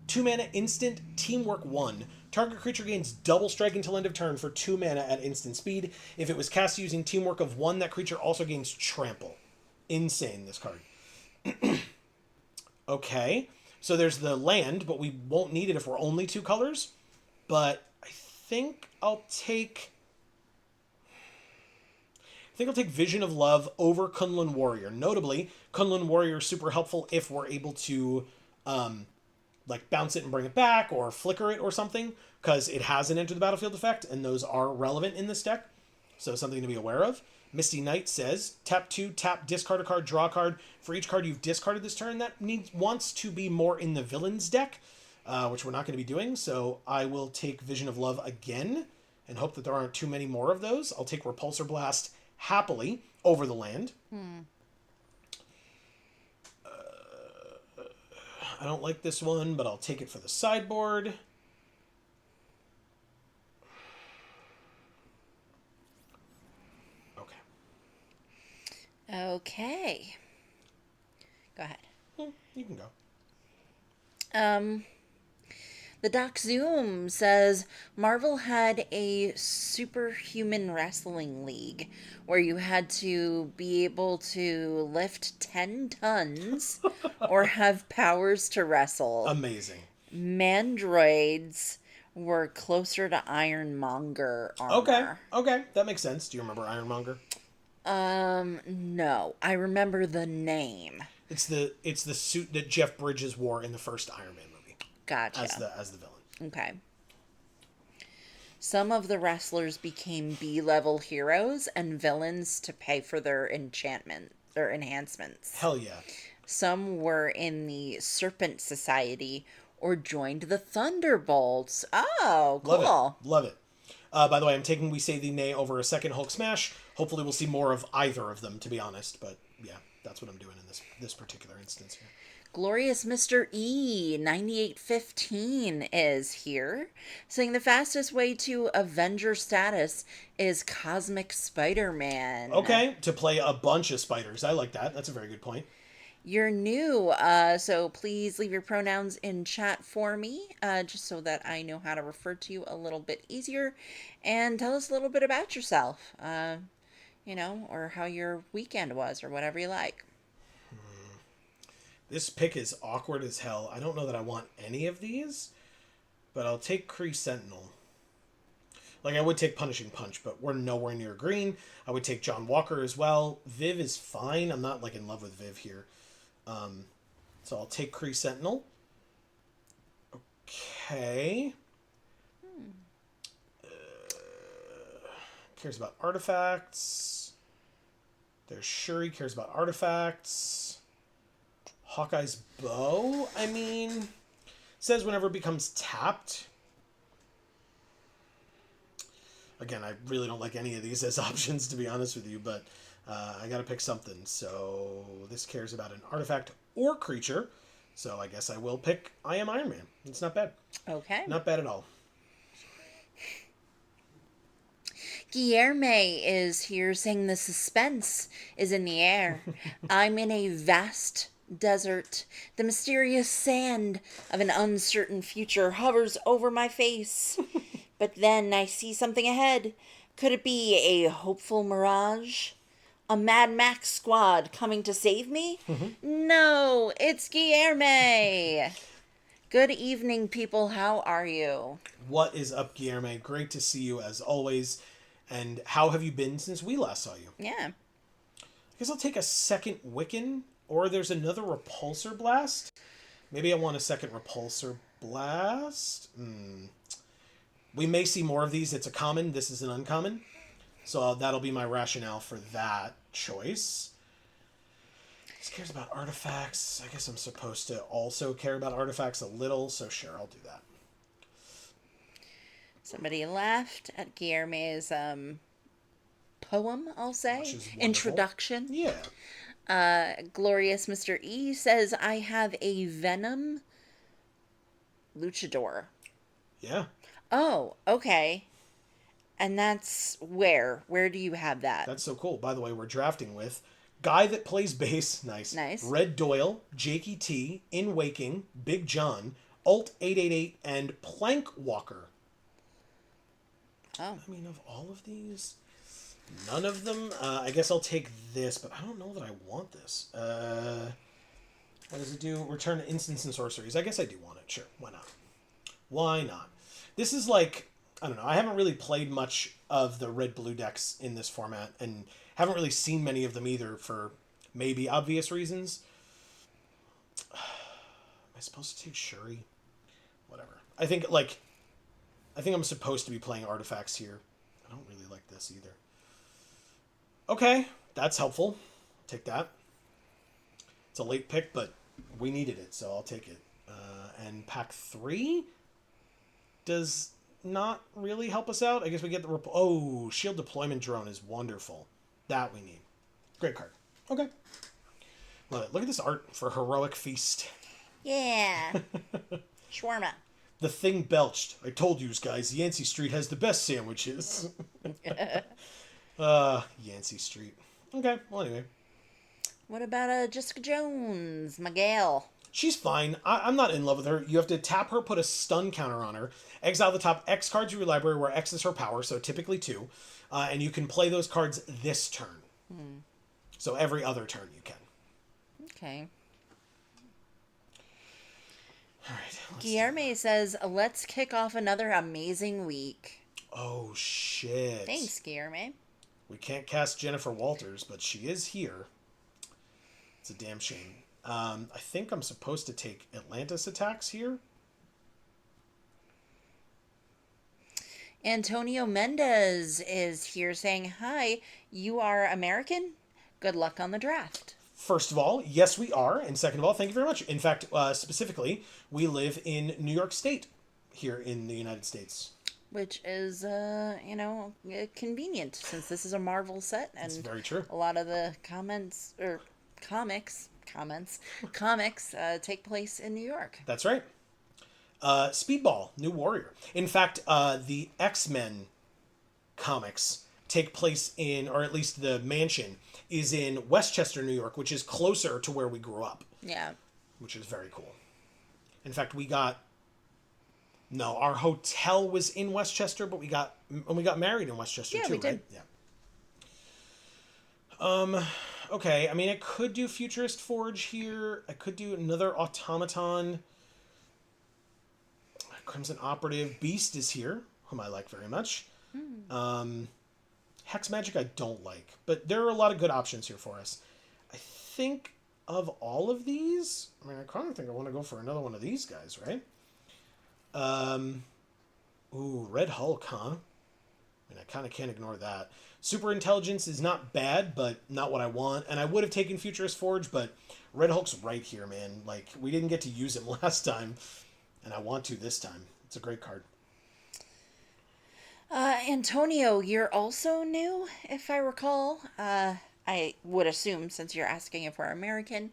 2 mana, instant, teamwork 1. Target creature gains double strike until end of turn for 2 mana at instant speed. If it was cast using teamwork of 1, that creature also gains trample. Insane, this card. Okay, so there's the land, but we won't need it if we're only 2 colors. But I think I'll take Vision of Love over Kunlun Warrior. Notably, Kunlun Warrior is super helpful if we're able to bounce it and bring it back, or flicker it or something, because it has an enter the battlefield effect, and those are relevant in this deck. So something to be aware of. Misty Knight says, tap 2, tap, discard a card, draw a card. For each card you've discarded this turn, that wants to be more in the villains deck, which we're not going to be doing. So I will take Vision of Love again, and hope that there aren't too many more of those. I'll take Repulsor Blast happily over the land. I don't like this one, but I'll take it for the sideboard. Okay. Okay. Go ahead. You can go. The Doc Zoom says Marvel had a superhuman wrestling league where you had to be able to lift 10 tons or have powers to wrestle. Amazing. Mandroids were closer to Ironmonger armor. Okay, that makes sense. Do you remember Ironmonger? No. I remember the name. It's the suit that Jeff Bridges wore in the first Iron Man movie. Gotcha. As the villain. Okay. Some of the wrestlers became B-level heroes and villains to pay for their enchantment or enhancements. Hell yeah. Some were in the Serpent Society or joined the Thunderbolts. Oh, cool. Love it. By the way, I'm taking We Say Thee Nay over a second Hulk Smash. Hopefully we'll see more of either of them, to be honest. But yeah, that's what I'm doing in this particular instance here. Glorious Mr. E 9815 is here, saying the fastest way to Avenger status is Cosmic Spider-Man. Okay, to play a bunch of spiders. I like that. That's a very good point. You're new, so please leave your pronouns in chat for me, just so that I know how to refer to you a little bit easier. And tell us a little bit about yourself, or how your weekend was, or whatever you like. This pick is awkward as hell. I don't know that I want any of these, but I'll take Kree Sentinel. I would take Punishing Punch, but we're nowhere near green. I would take John Walker as well. Viv is fine. I'm not, in love with Viv here. So I'll take Kree Sentinel. Okay. cares about artifacts. There's Shuri, cares about artifacts. Hawkeye's bow, I mean, says whenever it becomes tapped. Again, I really don't like any of these as options, to be honest with you, but I gotta pick something. So this cares about an artifact or creature. So I guess I will pick I Am Iron Man. It's not bad. Okay. Not bad at all. Guillerme is here saying the suspense is in the air. I'm in a vast desert. The mysterious sand of an uncertain future hovers over my face. But then I see something ahead. Could it be a hopeful mirage? A Mad Max squad coming to save me? No, it's Guillerme. Good evening, people. How are you? What is up, Guillermo? Great to see you as always. And how have you been since we last saw you? Yeah. I guess I'll take a second Wiccan, or there's another Repulsor Blast. Maybe I want a second Repulsor Blast. We may see more of these. It's a common. This is an uncommon. So that'll be my rationale for that choice. This cares about artifacts. I guess I'm supposed to also care about artifacts a little, so sure, I'll do that. Somebody laughed at Guillerme's poem, I'll say. Which is wonderful. Introduction. Yeah. Glorious Mr. E says, I have a Venom Luchador. Yeah. Oh, okay. And that's where? Where do you have that? That's so cool. By the way, we're drafting with guy that plays bass. Nice. Nice. Red Doyle, Jakey T, In Waking, Big John, Alt 888, and Plank Walker. Oh. I mean, of all of these, none of them. I guess I'll take this, but I don't know that I want this. What does it do? Return instants and sorceries. I guess I do want it. Sure. Why not? Why not? This is like, I don't know. I haven't really played much of the red-blue decks in this format, and haven't really seen many of them either for maybe obvious reasons. Am I supposed to take Shuri? Whatever. I think I'm supposed to be playing artifacts here. I don't really like this either. Okay, that's helpful. Take that. It's a late pick, but we needed it, so I'll take it. And pack 3 does not really help us out. I guess we get the... Shield Deployment Drone is wonderful. That we need. Great card. Okay. Love it. Look at this art for Heroic Feast. Yeah. Shawarma. The Thing belched. I told you guys, Yancey Street has the best sandwiches. Yancey Street. Okay, well anyway. What about Jessica Jones, Miguel? She's fine. I'm not in love with her. You have to tap her, put a stun counter on her, exile the top X cards of your library where X is her power, so typically 2. And you can play those cards this turn. So every other turn you can. Okay. All right. Guillerme says, let's kick off another amazing week. Oh, shit. Thanks, Guillerme. We can't cast Jennifer Walters, but she is here. It's a damn shame. I think I'm supposed to take Atlantis attacks here. Antonio Mendez is here saying, hi, you are American? Good luck on the draft. First of all, yes, we are. And second of all, thank you very much. In fact, specifically, we live in New York State here in the United States. Which is, convenient since this is a Marvel set. And That's very true. A lot of the comics take place in New York. That's right. Speedball, New Warrior. In fact, the X-Men comics take place in, or at least the mansion, is in Westchester, New York, which is closer to where we grew up. Yeah. Which is very cool. In fact, our hotel was in Westchester, but we got married in Westchester too, we did. right? Yeah. Okay, I mean, I could do Futurist Forge here. I could do another Automaton. Crimson Operative. Beast is here, whom I like very much. Hex Magic I don't like, but there are a lot of good options here for us. I think of all of these, I mean, I kind of think I want to go for another one of these guys, right? Red Hulk, huh? I mean, I kind of can't ignore that. Super Intelligence is not bad, but not what I want. And I would have taken Futurist Forge, but Red Hulk's right here, man. Like, we didn't get to use him last time, and I want to this time. It's a great card. Antonio, you're also new, if I recall. I would assume, since you're asking if we're American.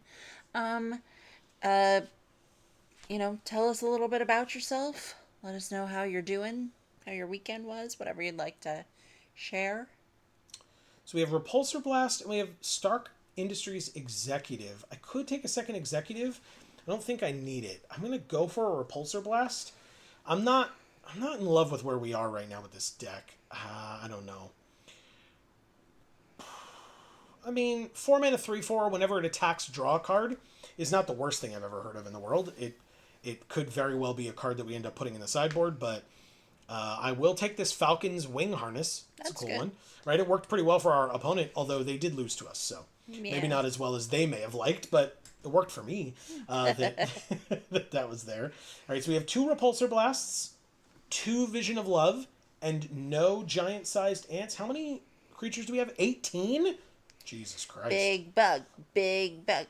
Um, uh, tell us a little bit about yourself. Let us know how you're doing, how your weekend was, whatever you'd like to share. So we have Repulsor Blast, and we have Stark Industries Executive. I could take a second Executive. I don't think I need it. I'm going to go for a Repulsor Blast. I'm not in love with where we are right now with this deck. I don't know. I mean, 4 mana 3/4, whenever it attacks, draw a card, is not the worst thing I've ever heard of in the world. It could very well be a card that we end up putting in the sideboard, but I will take this Falcon's Wing Harness. It's a cool one. Right? It worked pretty well for our opponent, although they did lose to us, so maybe not as well as they may have liked, but it worked for me that was there. All right, so we have 2 Repulsor Blasts, 2 Vision of Love, and no giant-sized ants. How many creatures do we have? 18? Jesus Christ. Big bug. Big bug.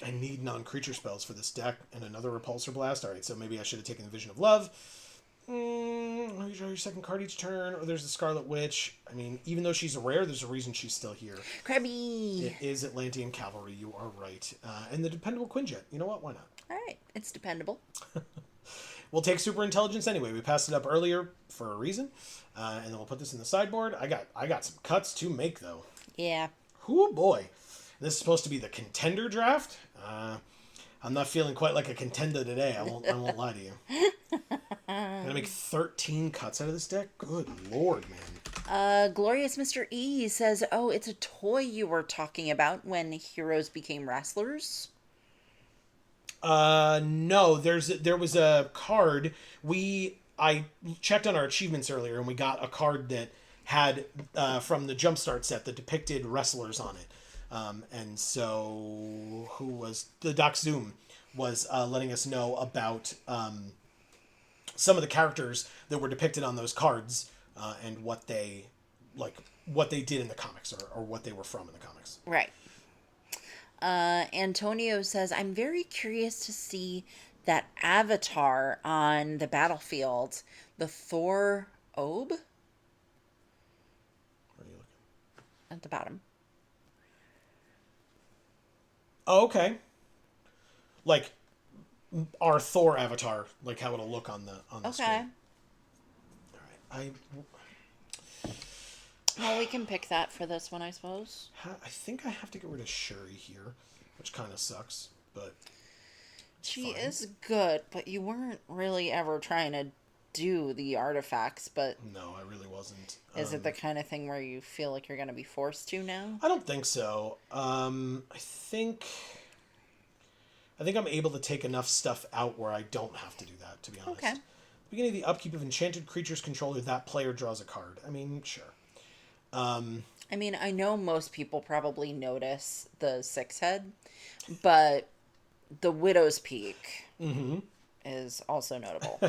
I need non-creature spells for this deck and another Repulsor Blast. All right, so maybe I should have taken the Vision of Love. You draw your second card each turn, or there's the Scarlet Witch. I mean, even though she's a rare, there's a reason she's still here. Krabby. It is Atlantean Cavalry, you are right. And the Dependable Quinjet. You know what? Why not? All right, it's dependable. We'll take Super Intelligence anyway. We passed it up earlier for a reason. And then we'll put this in the sideboard. I got some cuts to make, though. Yeah. Ooh, boy. This is supposed to be the contender draft. I'm not feeling quite like a contender today. I won't lie to you. I'm gonna make 13 cuts out of this deck. Good lord, man. Glorious Mr. E says, "Oh, it's a toy you were talking about when heroes became wrestlers." No. There was a card. I checked on our achievements earlier, and we got a card that had from the Jumpstart set that depicted wrestlers on it. And so the Doc Zoom was letting us know about some of the characters that were depicted on those cards and what they did in the comics or what they were from in the comics. Right. Antonio says, "I'm very curious to see that avatar on the battlefield, the Thor Obe." Where are you looking? At the bottom. Oh, okay. Like our Thor avatar, like how it'll look on the screen. All right. Well, we can pick that for this one, I suppose. I think I have to get rid of Shuri here, which kind of sucks, but she is good, but you weren't really ever trying to do the artifacts, but no, I really wasn't. Is it the kind of thing where you feel like you're going to be forced to now? I don't think so. I think I'm able to take enough stuff out where I don't have to do that, to be honest. Okay. Beginning of the upkeep of enchanted creatures controller, that player draws a card. I mean, sure. I mean, I know most people probably notice the 6-head, but the Widow's Peak is also notable.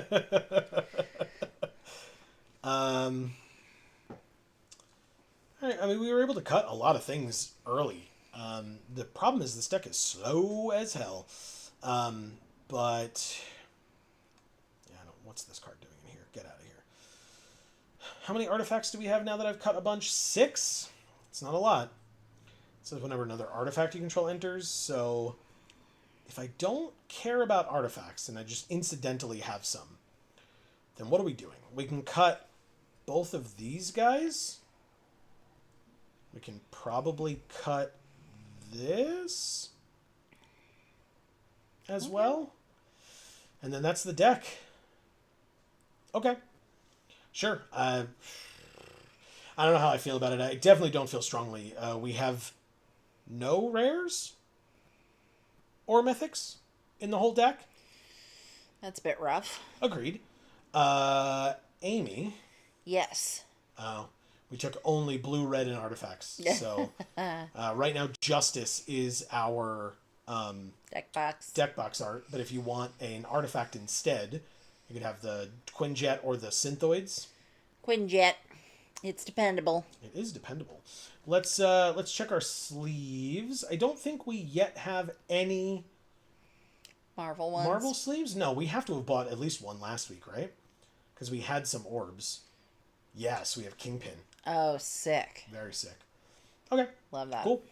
I mean, we were able to cut a lot of things early. The problem is this deck is slow as hell. But yeah, what's this card doing in here? Get out of here. How many artifacts do we have now that I've cut a bunch? 6? It's not a lot. It says whenever another artifact you control enters. So if I don't care about artifacts and I just incidentally have some, then what are we doing? We can cut both of these guys. We can probably cut this as well. And then that's the deck. Okay. Sure. I don't know how I feel about it. I definitely don't feel strongly. We have no rares or mythics in the whole deck. That's a bit rough. Agreed. Amy. Yes. We took only blue, red, and artifacts. So right now, Justice is our deck box art. But if you want an artifact instead, you could have the Quinjet or the Synthoids. Quinjet. It's dependable. It is dependable. Let's check our sleeves. I don't think we yet have any Marvel ones. Marvel sleeves. No, we have to have bought at least one last week, right? Because we had some orbs. Yes, we have Kingpin. Oh, sick. Very sick. Okay. Love that. Cool.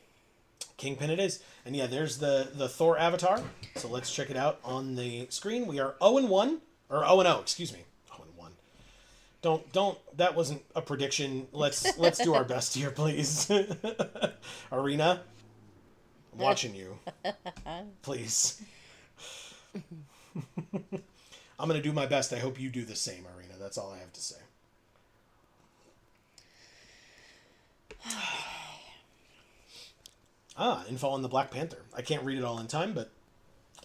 Kingpin it is. And yeah, there's the Thor avatar. So let's check it out on the screen. We are 0-1. Or 0-0, excuse me. 0-1. Don't that wasn't a prediction. Let's do our best here, please. Arena. I'm watching you. Please. I'm gonna do my best. I hope you do the same, Arena. That's all I have to say. Info on the Black Panther. I can't read it all in time, but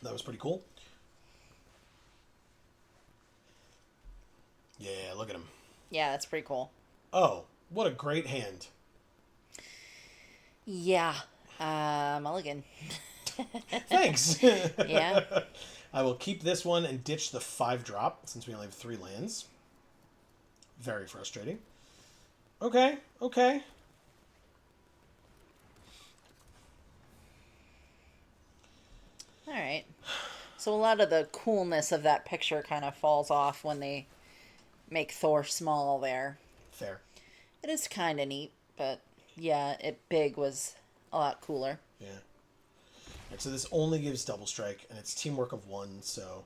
that was pretty cool. Yeah, look at him. Yeah, that's pretty cool. Oh, what a great hand. Yeah. Mulligan. Thanks. Yeah. I will keep this one and ditch the 5-drop, since we only have 3 lands. Very frustrating. Okay. All right. So a lot of the coolness of that picture kind of falls off when they make Thor small there. Fair. It is kind of neat, but yeah, it big was a lot cooler. Yeah. Alright, so this only gives double strike, and it's teamwork of 1, so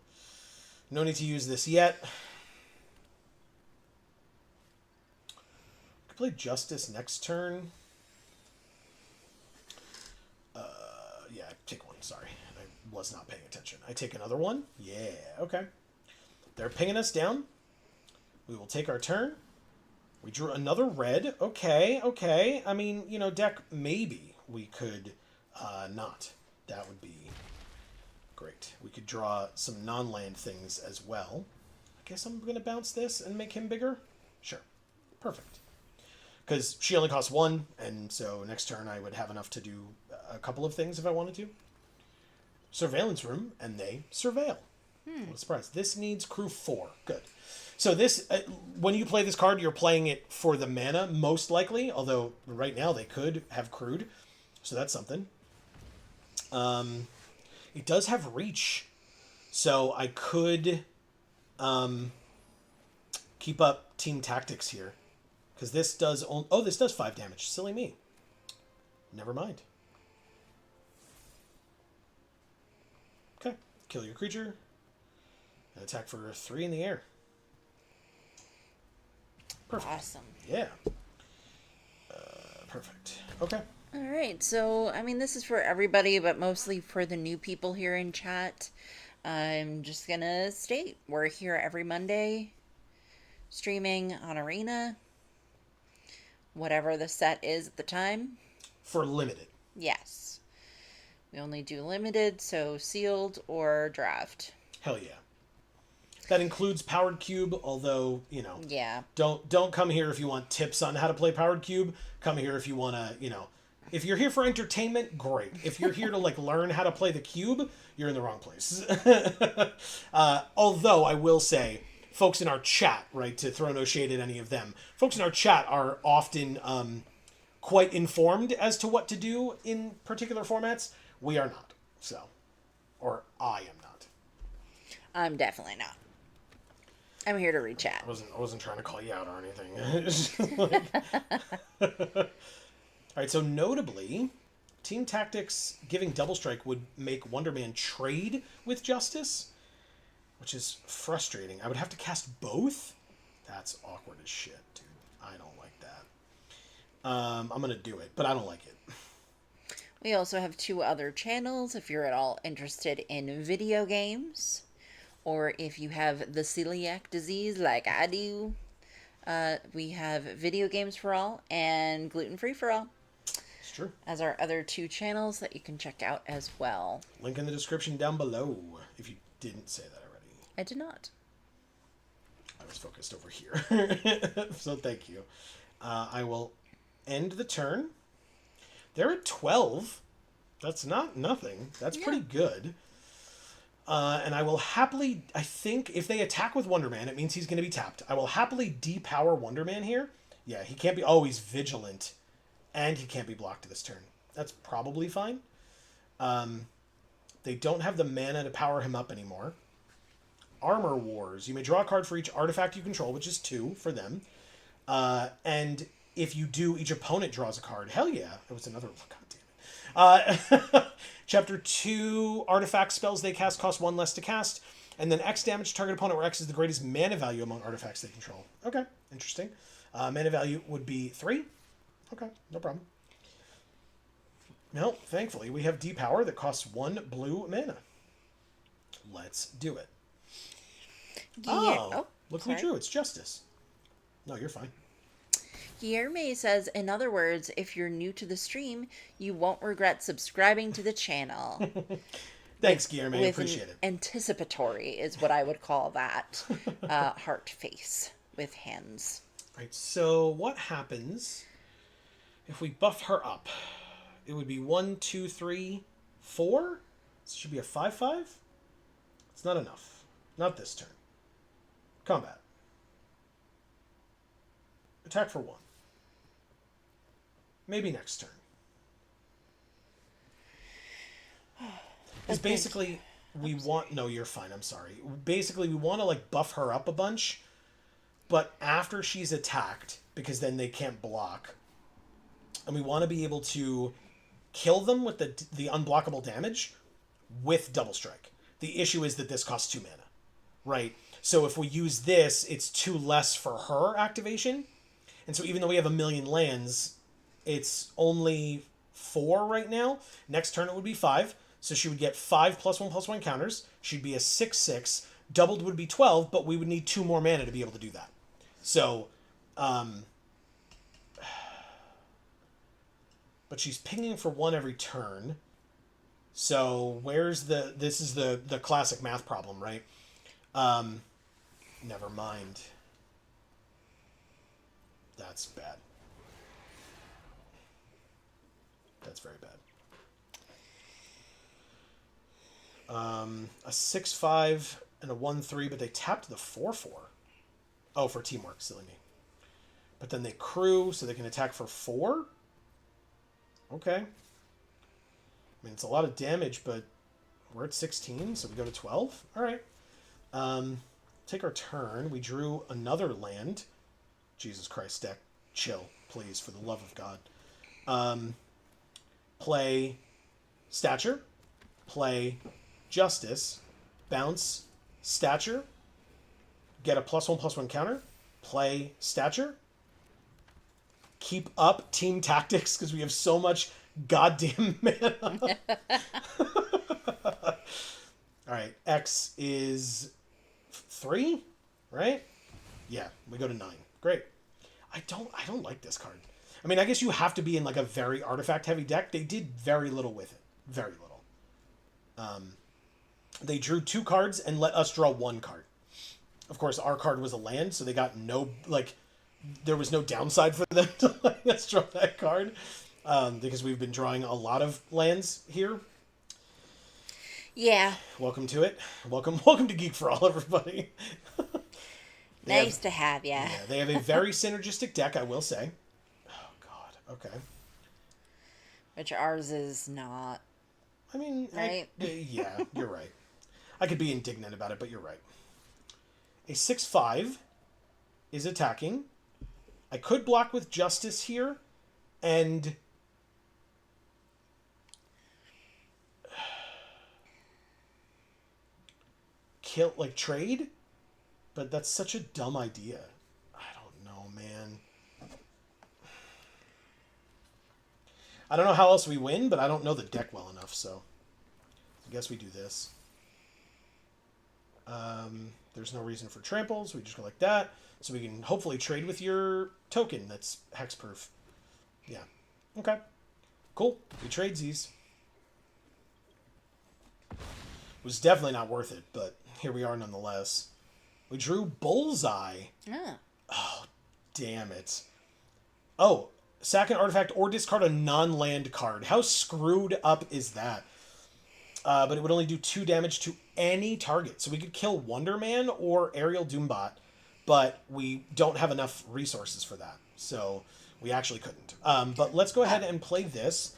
no need to use this yet. Could play Justice next turn. Yeah, take 1, sorry. I was not paying attention. I take another 1. Yeah, okay. They're pinging us down. We will take our turn. We drew another red. Okay. I mean, deck, maybe we could not. That would be great. We could draw some non-land things as well. I guess I'm going to bounce this and make him bigger. Sure. Perfect. Because she only costs 1, and so next turn I would have enough to do a couple of things if I wanted to. Surveillance room, and they surveil. What a surprise. This needs crew 4. Good. So this, when you play this card, you're playing it for the mana, most likely. Although, right now, they could have crewed. So that's something. It does have reach. So I could keep up team tactics here. Because this does... this does 5 damage. Silly me. Never mind. Okay. Kill your creature. And attack for 3 in the air. Perfect. Awesome. Yeah. Perfect. Okay. All right. So, I mean, this is for everybody, but mostly for the new people here in chat. I'm just going to state we're here every Monday streaming on Arena. Whatever the set is at the time. For limited. Yes. We only do limited, so sealed or draft. Hell yeah. That includes Powered Cube, although, Yeah. don't come here if you want tips on how to play Powered Cube. Come here if you want to, if you're here for entertainment, great. If you're here to, learn how to play the cube, you're in the wrong place. Although, I will say, folks in our chat, right, to throw no shade at any of them, folks in our chat are often quite informed as to what to do in particular formats. We are not, so. Or I am not. I'm definitely not. I'm here to read chat. I wasn't trying to call you out or anything. All right, so notably, Team Tactics giving Double Strike would make Wonder Man trade with Justice, which is frustrating. I would have to cast both? That's awkward as shit, dude. I don't like that. I'm going to do it, but I don't like it. We also have 2 other channels if you're at all interested in video games. Or if you have the celiac disease like I do. We have Video Games for All and Gluten Free for All. It's true. As our other 2 channels that you can check out as well. Link in the description down below if you didn't say that already. I did not. I was focused over here. So thank you. I will end the turn. They're at 12. That's not nothing. That's pretty good. And I will happily, I think, if they attack with Wonder Man, it means he's going to be tapped. I will happily depower Wonder Man here. Yeah, he can't be... Oh, he's vigilant. And he can't be blocked this turn. That's probably fine. They don't have the mana to power him up anymore. Armor Wars. You may draw a card for each artifact you control, which is 2 for them. And if you do, each opponent draws a card. Hell yeah. It was another... God damn it. Chapter 2, artifact spells they cast cost 1 less to cast. And then X damage to target opponent, where X is the greatest mana value among artifacts they control. Okay, interesting. Mana value would be 3. Okay, no problem. No, thankfully, we have depower that costs 1 blue mana. Let's do it. Yeah. Look who drew. It's Justice. No, you're fine. Guillerme says, in other words, if you're new to the stream, you won't regret subscribing to the channel. Thanks, Guillerme. I appreciate it. Anticipatory is what I would call that. Heart face with hands. Right, so what happens if we buff her up? It would be 1, 2, 3, 4. This should be a 5/5. It's not enough. Not this turn. Combat. Attack for 1. Maybe next turn. Because basically, we want... No, you're fine. I'm sorry. Basically, we want to, like, buff her up a bunch. But after she's attacked, because then they can't block, and we want to be able to kill them with the unblockable damage with double strike. The issue is that this costs 2 mana, right? So if we use this, it's 2 less for her activation. And so even though we have 1,000,000 lands, it's only 4 right now. Next turn it would be 5. So she would get 5 +1/+1 counters. She'd be a 6/6. Doubled would be 12, but we would need 2 more mana to be able to do that. So, but she's pinging for 1 every turn. So where's this is the classic math problem, right? Never mind. That's bad. That's very bad. A 6/5 and a 1/3, but they tapped the 4/4. Oh, for teamwork, silly me. But then they crew, so they can attack for 4? Okay. I mean, it's a lot of damage, but we're at 16, so we go to 12? Alright. Take our turn. We drew another land. Jesus Christ, deck. Chill, please, for the love of God. Play Stature. Play Justice. Bounce Stature. Get a +1/+1 counter. Play Stature. Keep up Team Tactics, because we have so much goddamn mana. Alright, X is 3, right? Yeah, we go to 9. Great. I don't like this card. I mean, I guess you have to be in like a very artifact-heavy deck. They did very little with it. Very little. They drew 2 cards and let us draw 1 card. Of course, our card was a land, so they got no, like, there was no downside for them to let us draw that card. Because we've been drawing a lot of lands here. Yeah. Welcome to it. Welcome to Geek for All, everybody. Nice to have ya. Yeah, they have a very synergistic deck, I will say. Oh, God. Okay. Which ours is not. I mean, right? Yeah, you're right. I could be indignant about it, but you're right. A 6/5 is attacking. I could block with Justice here, and kill, like, trade, but that's such a dumb idea. I don't know, man. I don't know how else we win, but I don't know the deck well enough, so I guess we do this. There's no reason for tramples. We just go like that. So we can hopefully trade with your token that's hexproof. Yeah. Okay. Cool. We trade these. Was definitely not worth it, but here we are nonetheless. We drew Bullseye. Yeah. Oh, damn it. Oh, sack an artifact or discard a non-land card. How screwed up is that? But it would only do 2 damage to any target. So we could kill Wonder Man or Aerial Doombot, but we don't have enough resources for that. So we actually couldn't. But let's go ahead and play this.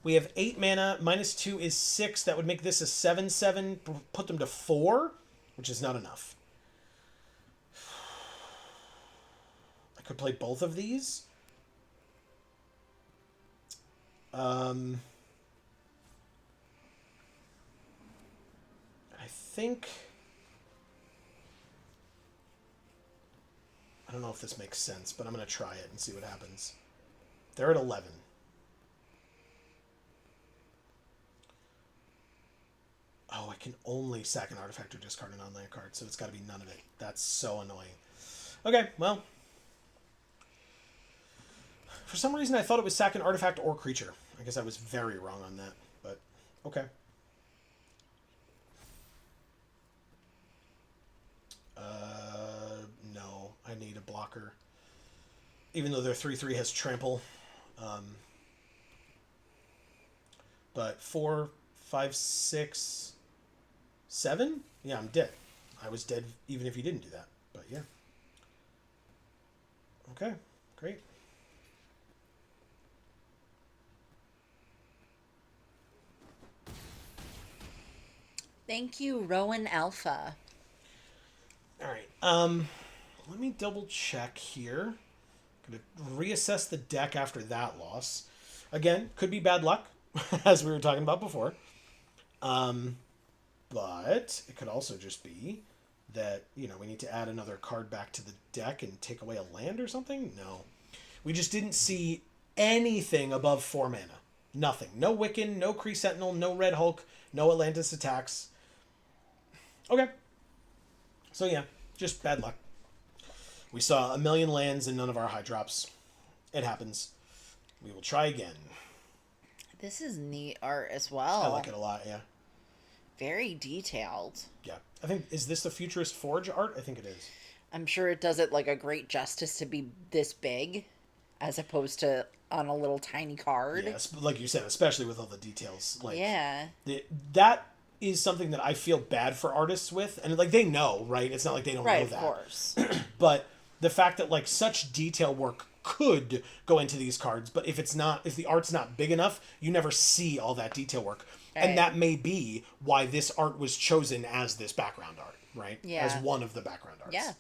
We have 8 mana. -2 is 6. That would make this a 7/7. Put them to 4, which is not enough. I could play both of these. I think... I don't know if this makes sense, but I'm going to try it and see what happens. They're at 11. Oh, I can only sack an artifact or discard an online card, so it's got to be none of it. That's so annoying. Okay, well. For some reason, I thought it was sack an artifact or creature. I guess I was very wrong on that, but okay. No, I need a blocker. Even though their 3/3 has trample. But 4, 5, 6, 7? Yeah, I'm dead. I was dead even if you didn't do that. But yeah. Okay, great. Thank you, Rowan Alpha. All right. Let me double check here. Gonna reassess the deck after that loss. Again, could be bad luck, as we were talking about before. But it could also just be that, we need to add another card back to the deck and take away a land or something? No. We just didn't see anything above 4 mana. Nothing. No Wiccan, no Kree Sentinel, no Red Hulk, no Atlantis attacks. Okay. So yeah, just bad luck. We saw a million lands and none of our high drops. It happens. We will try again. This is neat art as well. I like it a lot, yeah. Very detailed. Yeah. I think, is this the Futurist Forge art? I think it is. I'm sure it does it like a great justice to be this big as opposed to on a little tiny card. Yeah, like you said, especially with all the details. Like, yeah. That is something that I feel bad for artists with. And, they know, right? It's not like they don't know that. Right, of course. But the fact that, such detail work could go into these cards, but if the art's not big enough, you never see all that detail work. Right. And that may be why this art was chosen as this background art, right? Yeah. As one of the background arts. Yeah.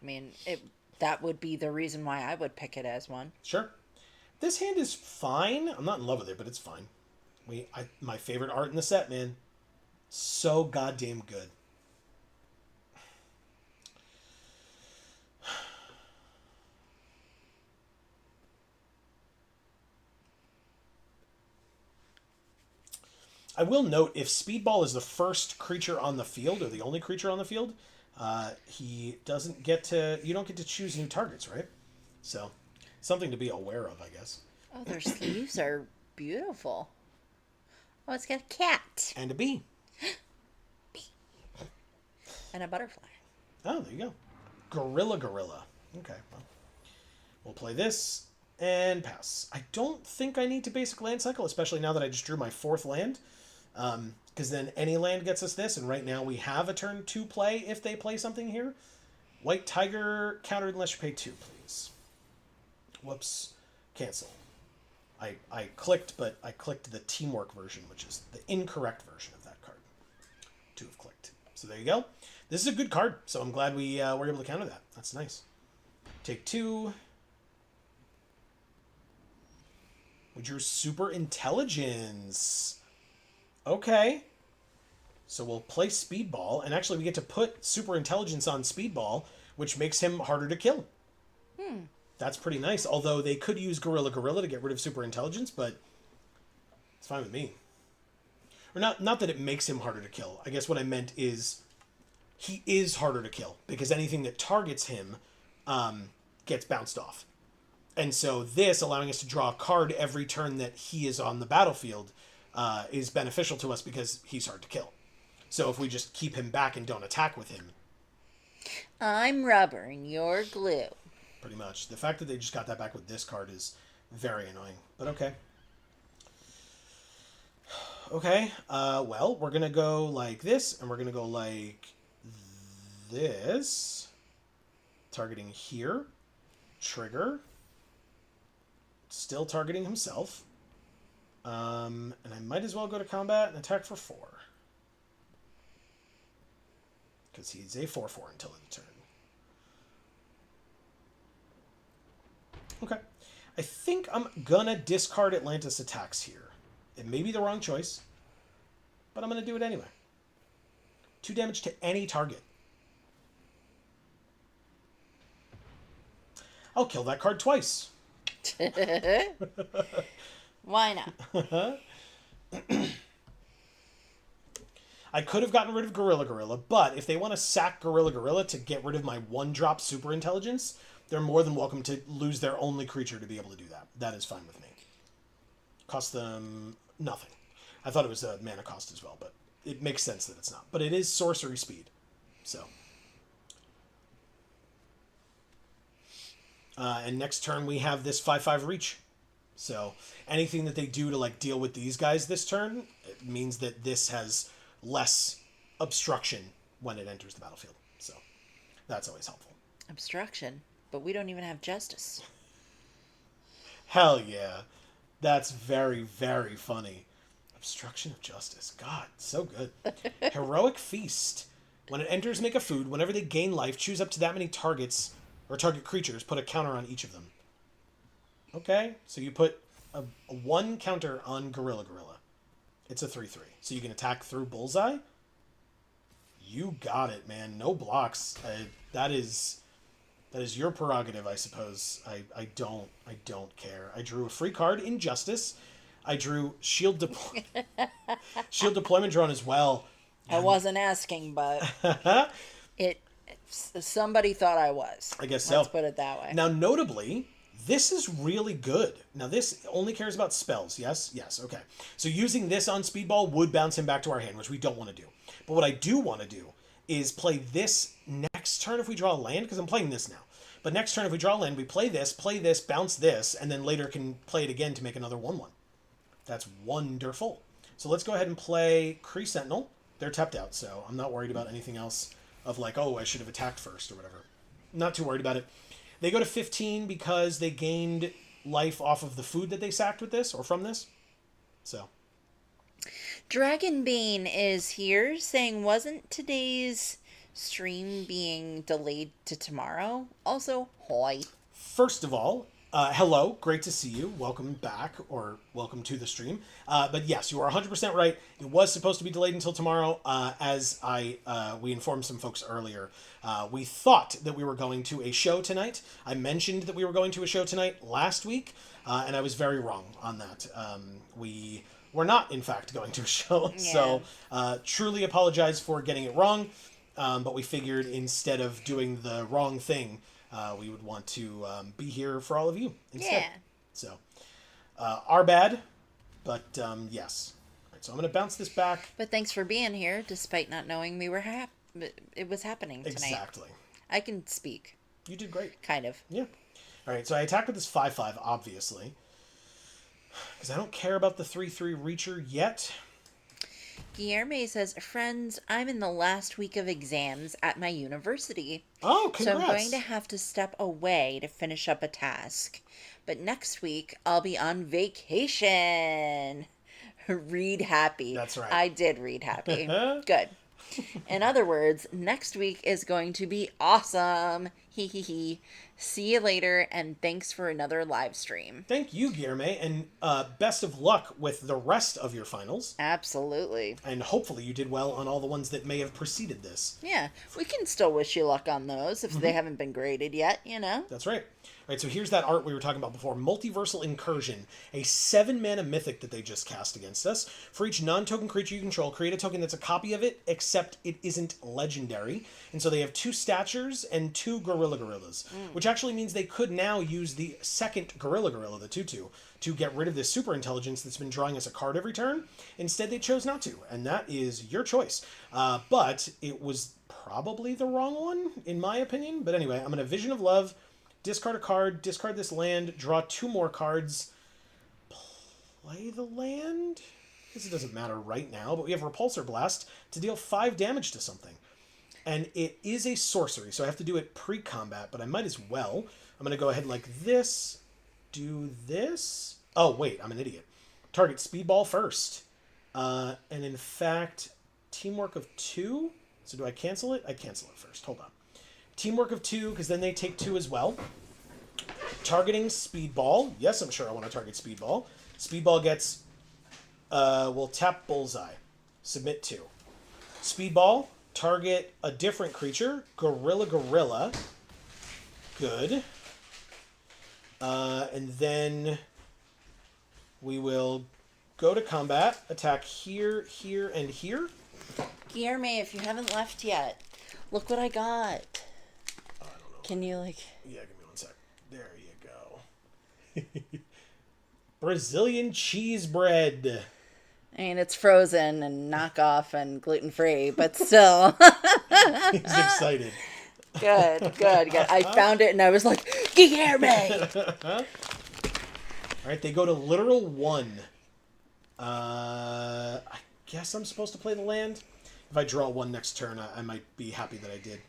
I mean, that would be the reason why I would pick it as one. Sure. This hand is fine. I'm not in love with it, but it's fine. My favorite art in the set, man. So goddamn good. I will note, if Speedball is the first creature on the field, or the only creature on the field, you don't get to choose new targets, right? So, something to be aware of, I guess. Oh, their sleeves are beautiful. Oh, it's got a cat. And a bee. Bee. And a butterfly. Oh, there you go. Gorilla. Okay, well, we'll play this and pass. I don't think I need to basic land cycle, especially now that I just drew my 4th land. Because then any land gets us this, and right now we have a turn 2 play if they play something here. White Tiger, countered unless you pay 2, please. Whoops. Cancel. I clicked, but I clicked the teamwork version, which is the incorrect version of that card. To have clicked. So there you go. This is a good card, so I'm glad we were able to counter that. That's nice. Take 2. We drew Super Intelligence. Okay. So we'll play Speedball, and actually we get to put Super Intelligence on Speedball, which makes him harder to kill. That's pretty nice, although they could use Gorilla to get rid of Super Intelligence, but it's fine with me. Or not that it makes him harder to kill. I guess what I meant is he is harder to kill, because anything that targets him gets bounced off. And so this, allowing us to draw a card every turn that he is on the battlefield, is beneficial to us because he's hard to kill. So if we just keep him back and don't attack with him... I'm rubber and you're glue. Pretty much. The fact that they just got that back with this card is very annoying. But okay. Okay, well, we're going to go like this, and we're going to go like this. Targeting here. trigger. Still targeting himself. And I might as well go to combat and attack for 4. Because he's a 4/4 until end of turn. Okay. I think I'm gonna discard Atlantis attacks here. It may be the wrong choice, but I'm gonna do it anyway. 2 damage to any target. I'll kill that card twice. Why not? I could have gotten rid of Gorilla, but if they want to sack Gorilla to get rid of my 1-drop super intelligence, they're more than welcome to lose their only creature to be able to do that. That is fine with me. Cost them nothing. I thought it was a mana cost as well, but it makes sense that it's not. But it is sorcery speed. So. And next turn we have this 5/5 reach. So anything that they do to like deal with these guys this turn, it means that this has less obstruction when it enters the battlefield. So that's always helpful. Obstruction, but we don't even have justice. Hell yeah. That's very, very funny. Obstruction of justice. God, so good. Heroic Feast. When it enters, make a food. Whenever they gain life, choose up to that many targets or target creatures. Put a counter on each of them. Okay, so you put a 1 counter on Gorilla. It's a 3/3. So you can attack through Bullseye. You got it, man. No blocks. That is your prerogative, I suppose. I don't care. I drew a free card, Injustice. I drew Shield Deployment Drone as well. I wasn't asking, but somebody thought I was. I guess so. Let's put it that way. Now, notably, this is really good. Now, this only cares about spells. Yes? Yes. Okay. So using this on Speedball would bounce him back to our hand, which we don't want to do. But what I do want to do is play this next turn if we draw a land, because I'm playing this now. But next turn if we draw a land, we play this, bounce this, and then later can play it again to make another 1/1. That's wonderful. So let's go ahead and play Kree Sentinel. They're tapped out, so I'm not worried about anything else of like, oh, I should have attacked first or whatever. Not too worried about it. They go to 15 because they gained life off of the food that they sacked with this, or from this. So. Dragonbane is here saying, wasn't today's stream being delayed to tomorrow? Also, hoy. First of all, hello, great to see you. Welcome back, or welcome to the stream. But yes, you are 100% right. It was supposed to be delayed until tomorrow, as we informed some folks earlier. We thought that we were going to a show tonight. I mentioned that we were going to a show tonight last week, and I was very wrong on that. We were not, in fact, going to a show, Yeah. so truly apologize for getting it wrong, but we figured instead of doing the wrong thing, we would want to be here for all of you instead. Yeah. So, our bad, but yes. All right, so I'm going to bounce this back. But thanks for being here, despite not knowing it was happening tonight. Exactly. I can speak. You did great. Kind of. Yeah. All right, so I attack with this 5/5, obviously. Because I don't care about the 3/3 Reacher yet. Guillerme says, friends, I'm in the last week of exams at my university. Oh, congrats. So I'm going to have to step away to finish up a task. But next week, I'll be on vacation. Read happy. That's right. I did read happy. Good. In other words, next week is going to be awesome. Hee hee hee. See you later, and thanks for another live stream. Thank you, Guillerme, and best of luck with the rest of your finals. Absolutely. And hopefully you did well on all the ones that may have preceded this. Yeah, we can still wish you luck on those if they haven't been graded yet, you know? That's right. All right, so here's that art we were talking about before. Multiversal Incursion, a 7-mana mythic that they just cast against us. For each non-token creature you control, create a token that's a copy of it, except it isn't legendary. And so they have 2 statures and 2 gorillas, which actually means they could now use the second gorilla, the 2/2, to get rid of this super intelligence that's been drawing us a card every turn. Instead, they chose not to, and that is your choice. But it was probably the wrong one, in my opinion. But anyway, I'm going to Vision of Love, discard a card, discard this land, draw 2 more cards, play the land? I guess it doesn't matter right now, but we have Repulsor Blast to deal 5 damage to something. And it is a sorcery, so I have to do it pre-combat, but I might as well. I'm going to go ahead like this. Do this. Oh, wait, I'm an idiot. Target Speedball first. And in fact, teamwork of 2. So do I cancel it? I cancel it first. Hold on. Teamwork of 2, because then they take 2 as well. Targeting Speedball. Yes, I'm sure I want to target Speedball. Speedball gets... we'll tap Bullseye. Submit 2. Speedball. Target a different creature. Gorilla. Good. And then we will go to combat. Attack here, here, and here. Guillermo, if you haven't left yet, look what I got. I don't know. Can you, like... Yeah, give me 1 sec. There you go. Brazilian cheese bread. I mean, it's frozen and knockoff and gluten-free, but still. He's excited. Good. I found it and I was like, Guillermo! All right, they go to literal 1. I guess I'm supposed to play the land. If I draw 1 next turn, I might be happy that I did.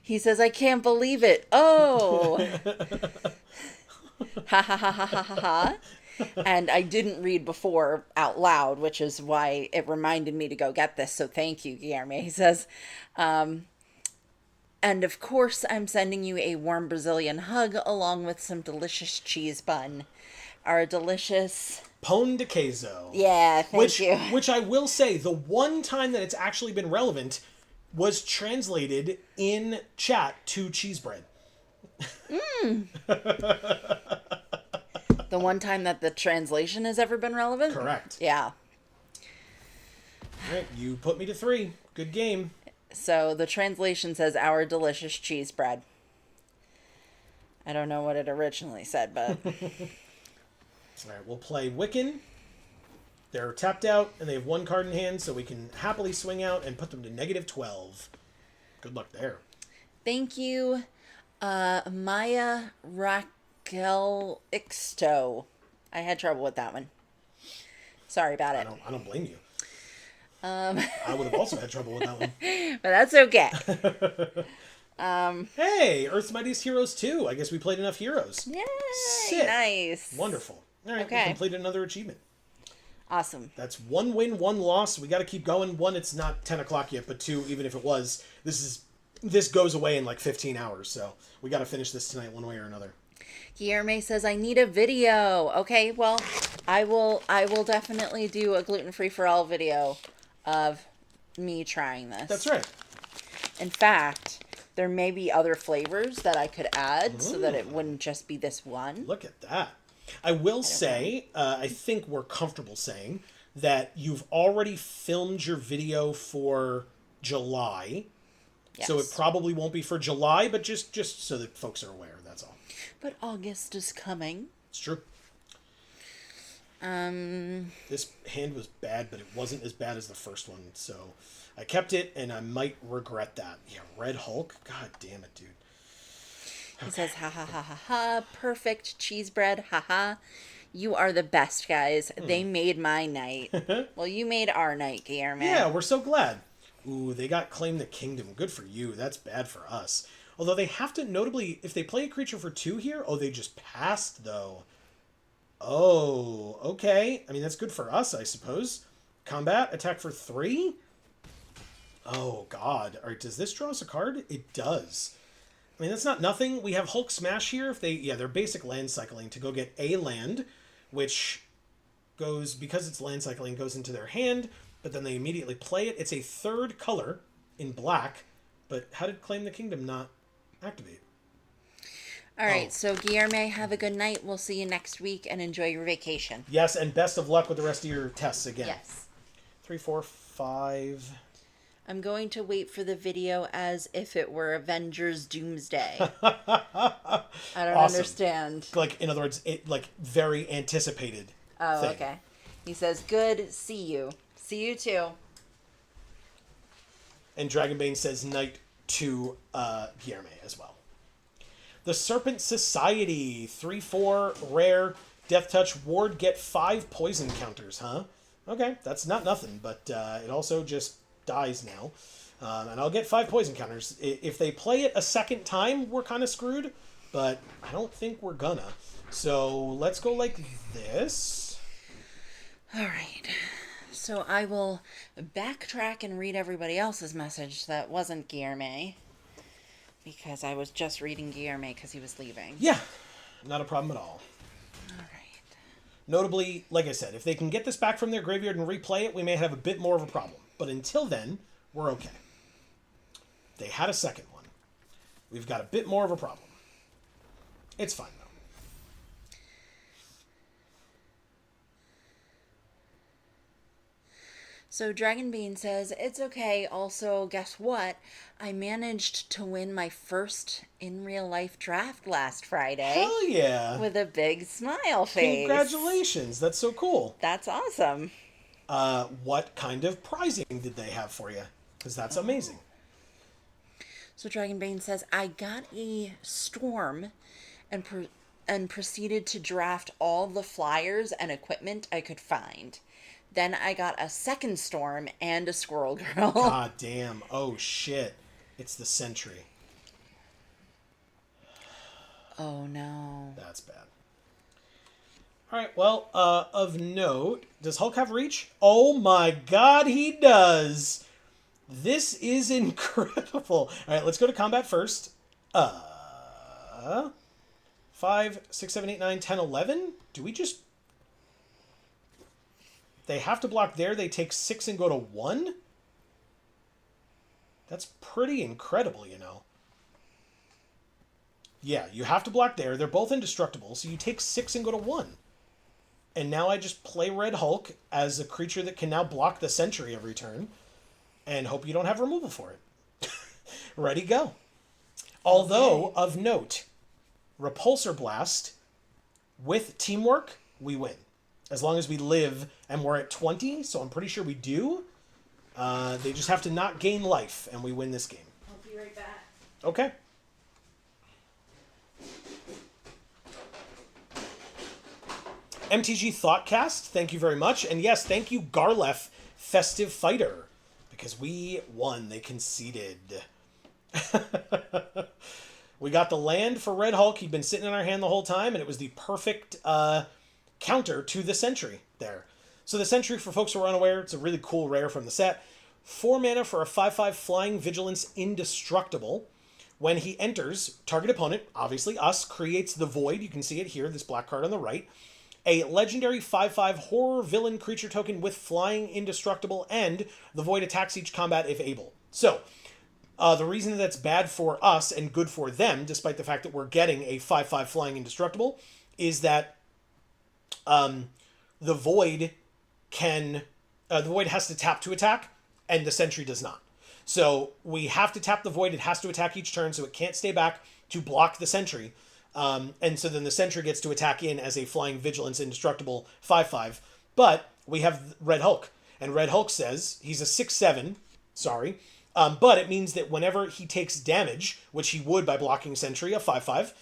He says, I can't believe it. Oh! Ha ha ha ha ha ha ha. And I didn't read before out loud, which is why it reminded me to go get this. So thank you, Guillermo. He says, and of course, I'm sending you a warm Brazilian hug along with some delicious cheese bun. Our delicious... Pão de queso. Yeah, thank you. Which I will say, the one time that it's actually been relevant was translated in chat to cheese bread. The one time that the translation has ever been relevant? Correct. Yeah. All right, you put me to 3. Good game. So the translation says, our delicious cheese bread. I don't know what it originally said, but... All right, we'll play Wiccan. They're tapped out, and they have 1 card in hand, so we can happily swing out and put them to -12. Good luck there. Thank you, Maya Raquel Ixto. I had trouble with that one. Sorry about it. I don't blame you. I would have also had trouble with that one. But that's okay. Hey, Earth's Mightiest Heroes 2. I guess we played enough heroes. Yay! Sick. Nice. Wonderful. All right, Okay. we completed another achievement. Awesome. That's 1 win, 1 loss. We got to keep going. 1, it's not 10 o'clock yet, but 2, even if it was, this goes away in like 15 hours. So we got to finish this tonight one way or another. Guillermo says, I need a video. Okay, well, I will definitely do a gluten-free for all video of me trying this. That's right. In fact, there may be other flavors that I could add so that it wouldn't just be this one. Look at that. I will say, I think we're comfortable saying that you've already filmed your video for July. Yes. So it probably won't be for July, but just so that folks are aware, that's all. But August is coming. It's true. This hand was bad, but it wasn't as bad as the first one, so I kept it, and I might regret that. Yeah, Red Hulk? God damn it, dude. He says, ha ha ha ha ha, perfect cheese bread, ha ha. You are the best, guys. They made my night. Well, you made our night, Guillermo. Yeah, we're so glad. Ooh, they got Claim the Kingdom. Good for you. That's bad for us. Although they have to, notably, if they play a creature for 2 here, oh, they just passed, though. Oh, okay. I mean, that's good for us, I suppose. Combat, attack for 3? Oh, God. All right, does this draw us a card? It does. I mean, that's not nothing. We have Hulk Smash here. If they're basic land cycling to go get a land, which goes, because it's land cycling, goes into their hand, but then they immediately play it. It's a 3rd color in black, but how did Claim the Kingdom not activate? All right, so Guillermo, have a good night. We'll see you next week, and enjoy your vacation. Yes, and best of luck with the rest of your tests again. Yes. 3, 4, 5. I'm going to wait for the video as if it were Avengers Doomsday. I don't understand. Like, in other words, it like very anticipated. Oh, thing. okay. He says, good, see you. See you too. And Dragonbane says night to Guillermo as well. The Serpent Society, 3/4 rare, Death Touch, ward, get 5 poison counters, huh? Okay, that's not nothing, but it also just dies now. And I'll get 5 poison counters. If they play it a second time, we're kind of screwed. but I don't think we're gonna. So let's go like this. All right. So I will backtrack and read everybody else's message that wasn't Guillerme, because I was just reading Guillerme because he was leaving. Yeah, not a problem at all. All right. Notably, like I said, if they can get this back from their graveyard and replay it, we may have a bit more of a problem. But until then, we're okay. They had a second one. We've got a bit more of a problem. It's fine, though. So Dragon Bean says, it's okay. Also, guess what? I managed to win my first in real life draft last Friday. Hell yeah. With a big smile face. Congratulations. That's so cool. That's awesome. What kind of prizing did they have for you? Because that's amazing. So Dragon Bane says, I got a storm and proceeded to draft all the flyers and equipment I could find. Then I got a second storm and a squirrel girl. God damn. Oh, shit. It's the Sentry. Oh, no. That's bad. All right, well, of note, does Hulk have reach? Oh my god, he does! This is incredible. All right, let's go to combat first. 5, 6, 7, 8, 9, 10, 11? Do we just... They have to block there. They take 6 and go to 1? That's pretty incredible, you know. Yeah, you have to block there. They're both indestructible, so you take 6 and go to 1. And now I just play Red Hulk as a creature that can now block the Sentry every turn. And hope you don't have removal for it. Ready, go. Although, of note, Repulsor Blast, with Teamwork, we win. As long as we live, and we're at 20, so I'm pretty sure we do. They just have to not gain life, and we win this game. I'll be right back. Okay. MTG Thoughtcast, thank you very much. And yes, thank you, Garlef Festive Fighter. Because we won. They conceded. We got the land for Red Hulk. He'd been sitting in our hand the whole time, and it was the perfect counter to the Sentry there. So the Sentry, for folks who are unaware, it's a really cool rare from the set. 4 mana for a 5/5 Flying Vigilance Indestructible. When he enters, target opponent, obviously us, creates the Void. You can see it here, this black card on the right. A legendary 5/5 horror villain creature token with flying indestructible, and the Void attacks each combat if able. So, the reason that's bad for us and good for them, despite the fact that we're getting a 5/5 flying indestructible, is that the Void has to tap to attack, and the Sentry does not. So we have to tap the Void. It has to attack each turn, so it can't stay back to block the Sentry. And so then the Sentry gets to attack in as a Flying Vigilance Indestructible 5/5. But we have Red Hulk. And Red Hulk says he's a 6/7. Sorry. But it means that whenever he takes damage, which he would by blocking Sentry, a 5/5,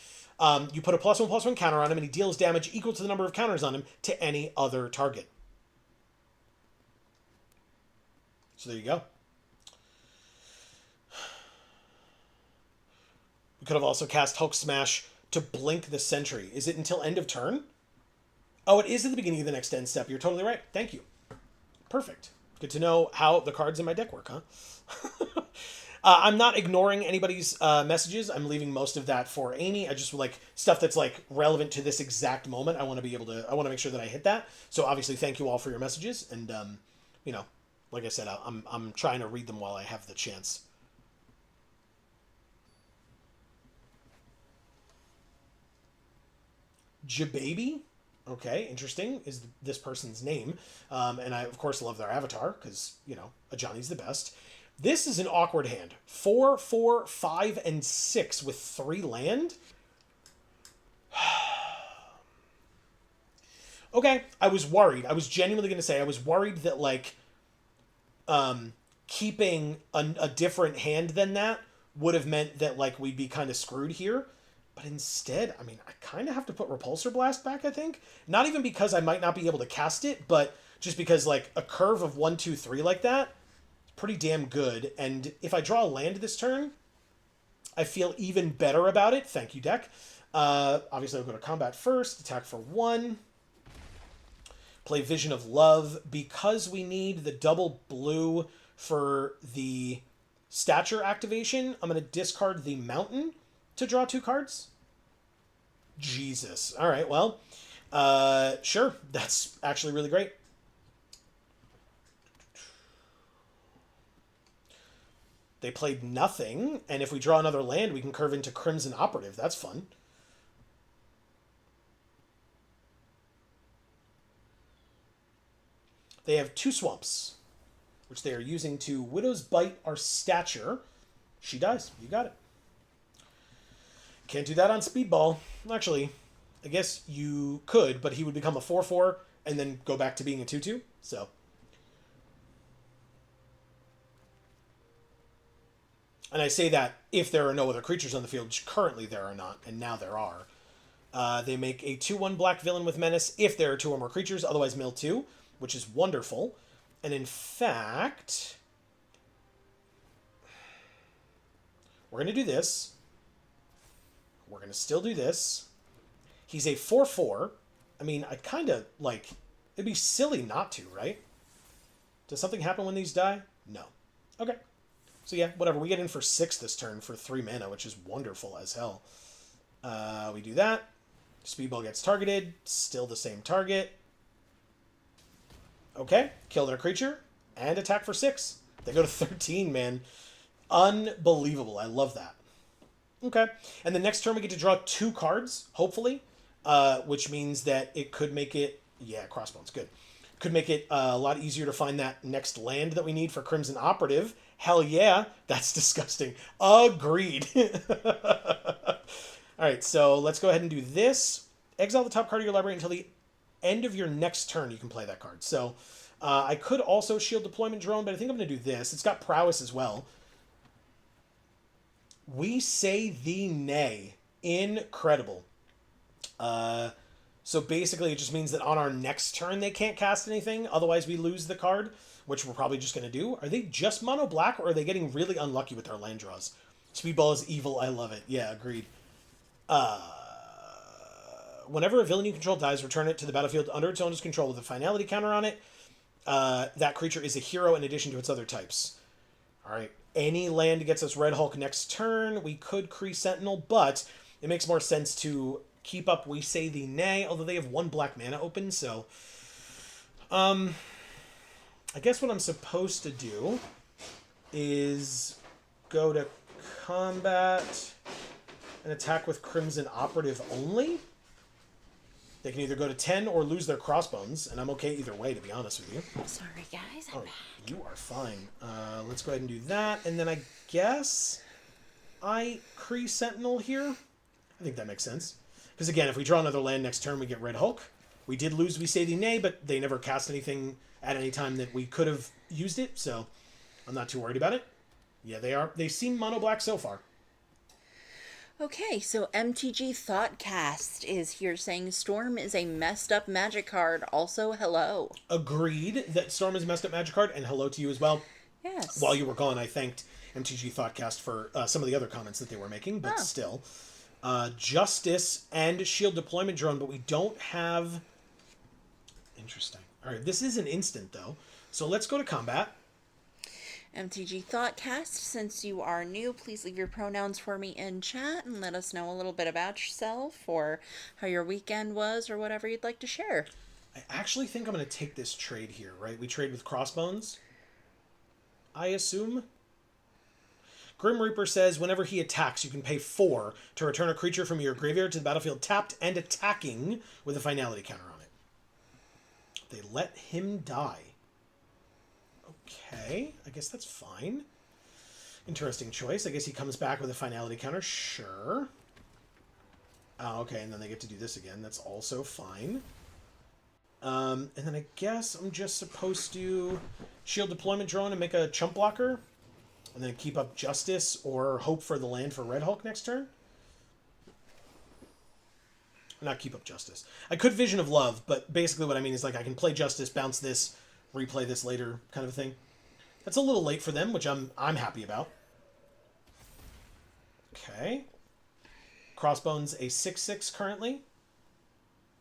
you put a +1/+1 counter on him, and he deals damage equal to the number of counters on him to any other target. So there you go. We could have also cast Hulk Smash to blink the Sentry. Is it until end of turn? Oh, it is at the beginning of the next end step. You're totally right. Thank you. Perfect. Good to know how the cards in my deck work, huh? I'm not ignoring anybody's messages. I'm leaving most of that for Amy. I just like stuff that's like relevant to this exact moment. I want to make sure that I hit that. So obviously, thank you all for your messages. And, you know, like I said, I'm trying to read them while I have the chance. Jababy, okay, interesting, is this person's name. And I, of course, love their avatar, because, you know, a Johnny's the best. This is an awkward hand. 4, 4, 5, and 6 with 3 land. Okay, I was worried. I was genuinely going to say, I was worried that, like, keeping a different hand than that would have meant that, like, we'd be kind of screwed here. But instead, I mean, I kind of have to put Repulsor Blast back, I think. Not even because I might not be able to cast it, but just because, like, a curve of 1, 2, 3 like that is pretty damn good. And if I draw a land this turn, I feel even better about it. Thank you, deck. Obviously, I'll go to combat first. Attack for 1. Play Vision of Love. Because we need the double blue for the stature activation, I'm going to discard the mountain to draw 2 cards. Jesus. All right, well, sure. That's actually really great. They played nothing, and if we draw another land, we can curve into Crimson Operative. That's fun. They have 2 swamps, which they are using to Widow's Bite our stature. She dies. You got it. Can't do that on Speedball. Actually, I guess you could, but he would become a 4/4 and then go back to being a 2/2. So. And I say that if there are no other creatures on the field, which currently there are not, and now there are. They make a 2/1 black villain with menace if there are 2 or more creatures, otherwise mill 2, which is wonderful. And in fact, we're going to do this. We're going to still do this. He's a 4/4. I mean, I kind of, like, it'd be silly not to, right? Does something happen when these die? No. Okay. So yeah, whatever. We get in for 6 this turn for 3 mana, which is wonderful as hell. We do that. Speedball gets targeted. Still the same target. Okay. Kill their creature. And attack for 6. They go to 13, man. Unbelievable. I love that. Okay. And the next turn we get to draw 2 cards, hopefully. Which means that it could make it... Yeah, Crossbones. Good. Could make it a lot easier to find that next land that we need for Crimson Operative. Hell yeah. That's disgusting. Agreed. Alright, so let's go ahead and do this. Exile the top card of your library until the end of your next turn. You can play that card. So I could also Shield Deployment Drone, but I think I'm going to do this. It's got Prowess as well. We Say Thee Nay. Incredible. So basically it just means that on our next turn they can't cast anything, otherwise we lose the card, which we're probably just going to do. Are they just mono black, or are they getting really unlucky with their land draws? Speedball is evil, I love it. Yeah, agreed. Whenever a villain you control dies, return it to the battlefield under its owner's control with a finality counter on it. That creature is a hero in addition to its other types. Alright, any land gets us Red Hulk next turn. We could Kree Sentinel, but it makes more sense to keep up We Say Thee Nay, although they have 1 black mana open, so... I guess what I'm supposed to do is go to combat and attack with Crimson Operative only. They can either go to 10 or lose their Crossbones, and I'm okay either way, to be honest with you. Sorry, guys. I'm back. You are fine. Let's go ahead and do that, and then I guess I Kree Sentinel here. I think that makes sense. Because again, if we draw another land next turn, we get Red Hulk. We did lose We Say Thee Nay, but they never cast anything at any time that we could have used it, so I'm not too worried about it. Yeah, they are. They seem mono black so far. Okay, so MTG Thoughtcast is here saying Storm is a messed up magic card. Also, hello. Agreed that Storm is a messed up magic card, and hello to you as well. Yes. While you were gone, I thanked MTG Thoughtcast for some of the other comments that they were making, but still. Justice and Shield Deployment Drone, but we don't have... Interesting. Alright, this is an instant, though. So let's go to combat. MTG Thoughtcast, since you are new, please leave your pronouns for me in chat and let us know a little bit about yourself or how your weekend was or whatever you'd like to share. I actually think I'm going to take this trade here, right? We trade with Crossbones, I assume. Grim Reaper says, whenever he attacks, you can pay 4 to return a creature from your graveyard to the battlefield tapped and attacking with a finality counter on it. They let him die. Okay, I guess that's fine. Interesting choice. I guess he comes back with a finality counter. Sure. Oh, okay, and then they get to do this again. That's also fine. And then I guess I'm just supposed to Shield Deployment Drone and make a chump blocker. And then keep up Justice or hope for the land for Red Hulk next turn. Not keep up Justice. I could Vision of Love, but basically what I mean is like I can play Justice, bounce this, replay this later kind of thing. That's a little late for them, which I'm happy about. Okay. Crossbones a 6/6 currently,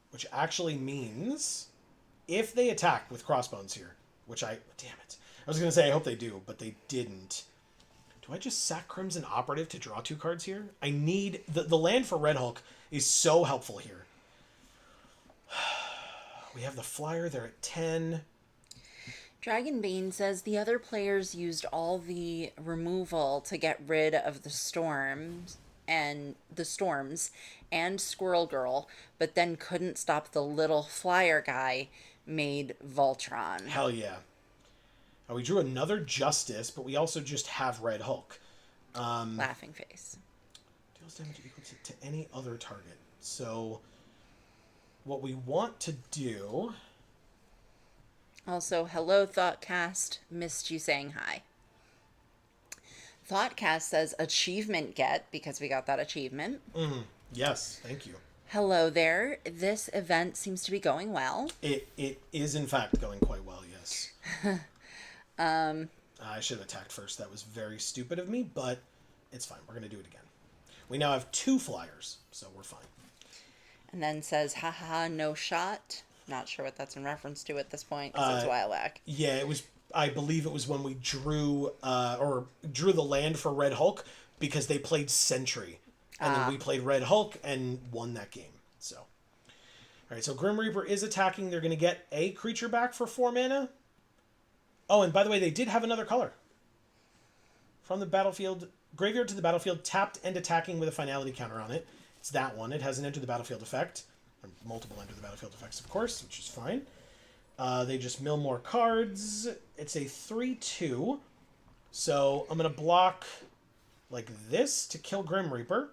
which actually means if they attack with Crossbones here, which damn it. I was going to say I hope they do, but they didn't. Do I just sack Crimson Operative to draw 2 cards here? I need... The land for Red Hulk is so helpful here. We have the flyer. They're at 10. Dragonbane says the other players used all the removal to get rid of the storms and Squirrel Girl, but then couldn't stop the little flyer guy made Voltron. Hell yeah. We drew another Justice, but we also just have Red Hulk. Laughing face. Deals damage equal to any other target. So what we want to do... Also, hello, Thoughtcast. Missed you saying hi. Thoughtcast says achievement get, because we got that achievement. Yes, thank you. Hello there. This event seems to be going well. It is, in fact, going quite well, yes. I should have attacked first. That was very stupid of me, but it's fine. We're going to do it again. We now have 2 flyers, so we're fine. And then says, haha, no shot. Not sure what that's in reference to at this point, because it's Lilac. Yeah, it was... I believe it was when we drew the land for Red Hulk, because they played Sentry. And then we played Red Hulk and won that game. So, all right, so Grim Reaper is attacking. They're going to get a creature back for 4 mana. Oh, and by the way, they did have another color. From the battlefield, graveyard to the battlefield, tapped and attacking with a finality counter on it. It's that one. It has an enter the battlefield effect. Or multiple enter the battlefield effects, of course, which is fine. They just mill more cards. It's a 3/2. So I'm going to block like this to kill Grim Reaper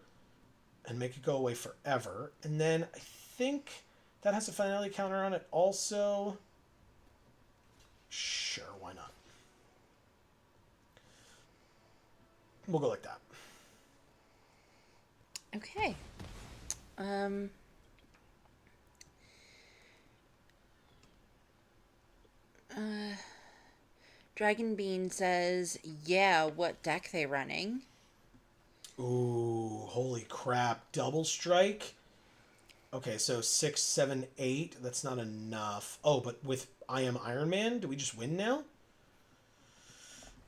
and make it go away forever. And then I think that has a finality counter on it also. Sure, why not? We'll go like that. Okay. Dragonbean says, yeah, what deck they running? Ooh, holy crap. Double strike? Okay, so 6, 7, 8. That's not enough. Oh, but with I Am Iron Man, do we just win now?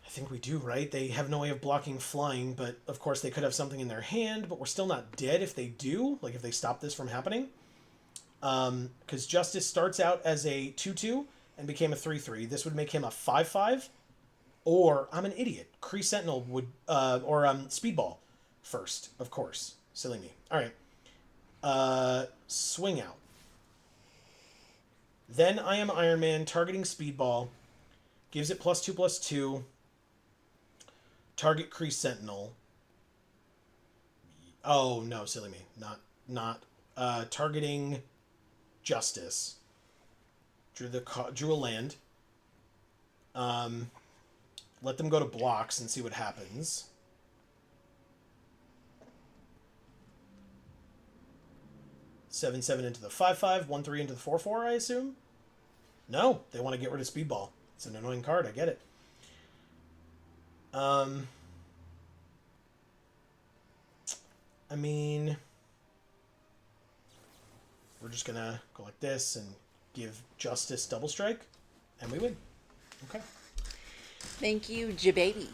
I think we do, right? They have no way of blocking flying, but of course they could have something in their hand, but we're still not dead if they do, like if they stop this from happening. Because Justice starts out as a 2/2 and became a 3/3. This would make him a 5/5. Or, I'm an idiot. Kree Sentinel would, or Speedball first, of course. Silly me. Alright. Swing out. Then I Am Iron Man, targeting Speedball. Gives it +2/+2. Target Kree Sentinel. Oh, no, silly me. Not. Targeting Justice. Drew a land. Let them go to blocks and see what happens. Seven into the 5/5, 1/3 into the 4/4, I assume? No, they want to get rid of Speedball. It's an annoying card, I get it. I mean, we're just gonna go like this and give Justice double strike, and we win. Okay. Thank you, J-Baby.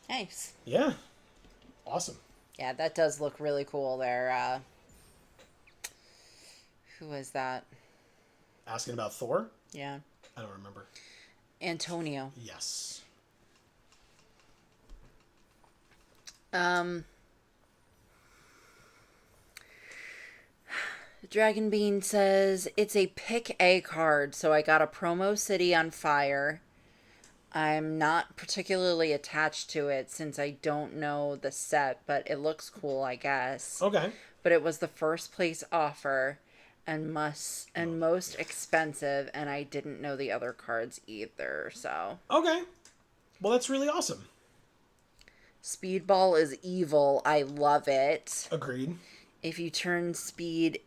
Nice. Yeah. Awesome. Yeah, that does look really cool there. Who is that? Asking about Thor? Yeah. I don't remember. Antonio. Yes. Dragonbean says, it's a pick A card, so I got a promo city on fire. I'm not particularly attached to it since I don't know the set, but it looks cool, I guess. Okay. But it was the first place offer and most expensive, and I didn't know the other cards either, so. Okay. Well, that's really awesome. Speedball is evil. I love it. Agreed. If you turn Speed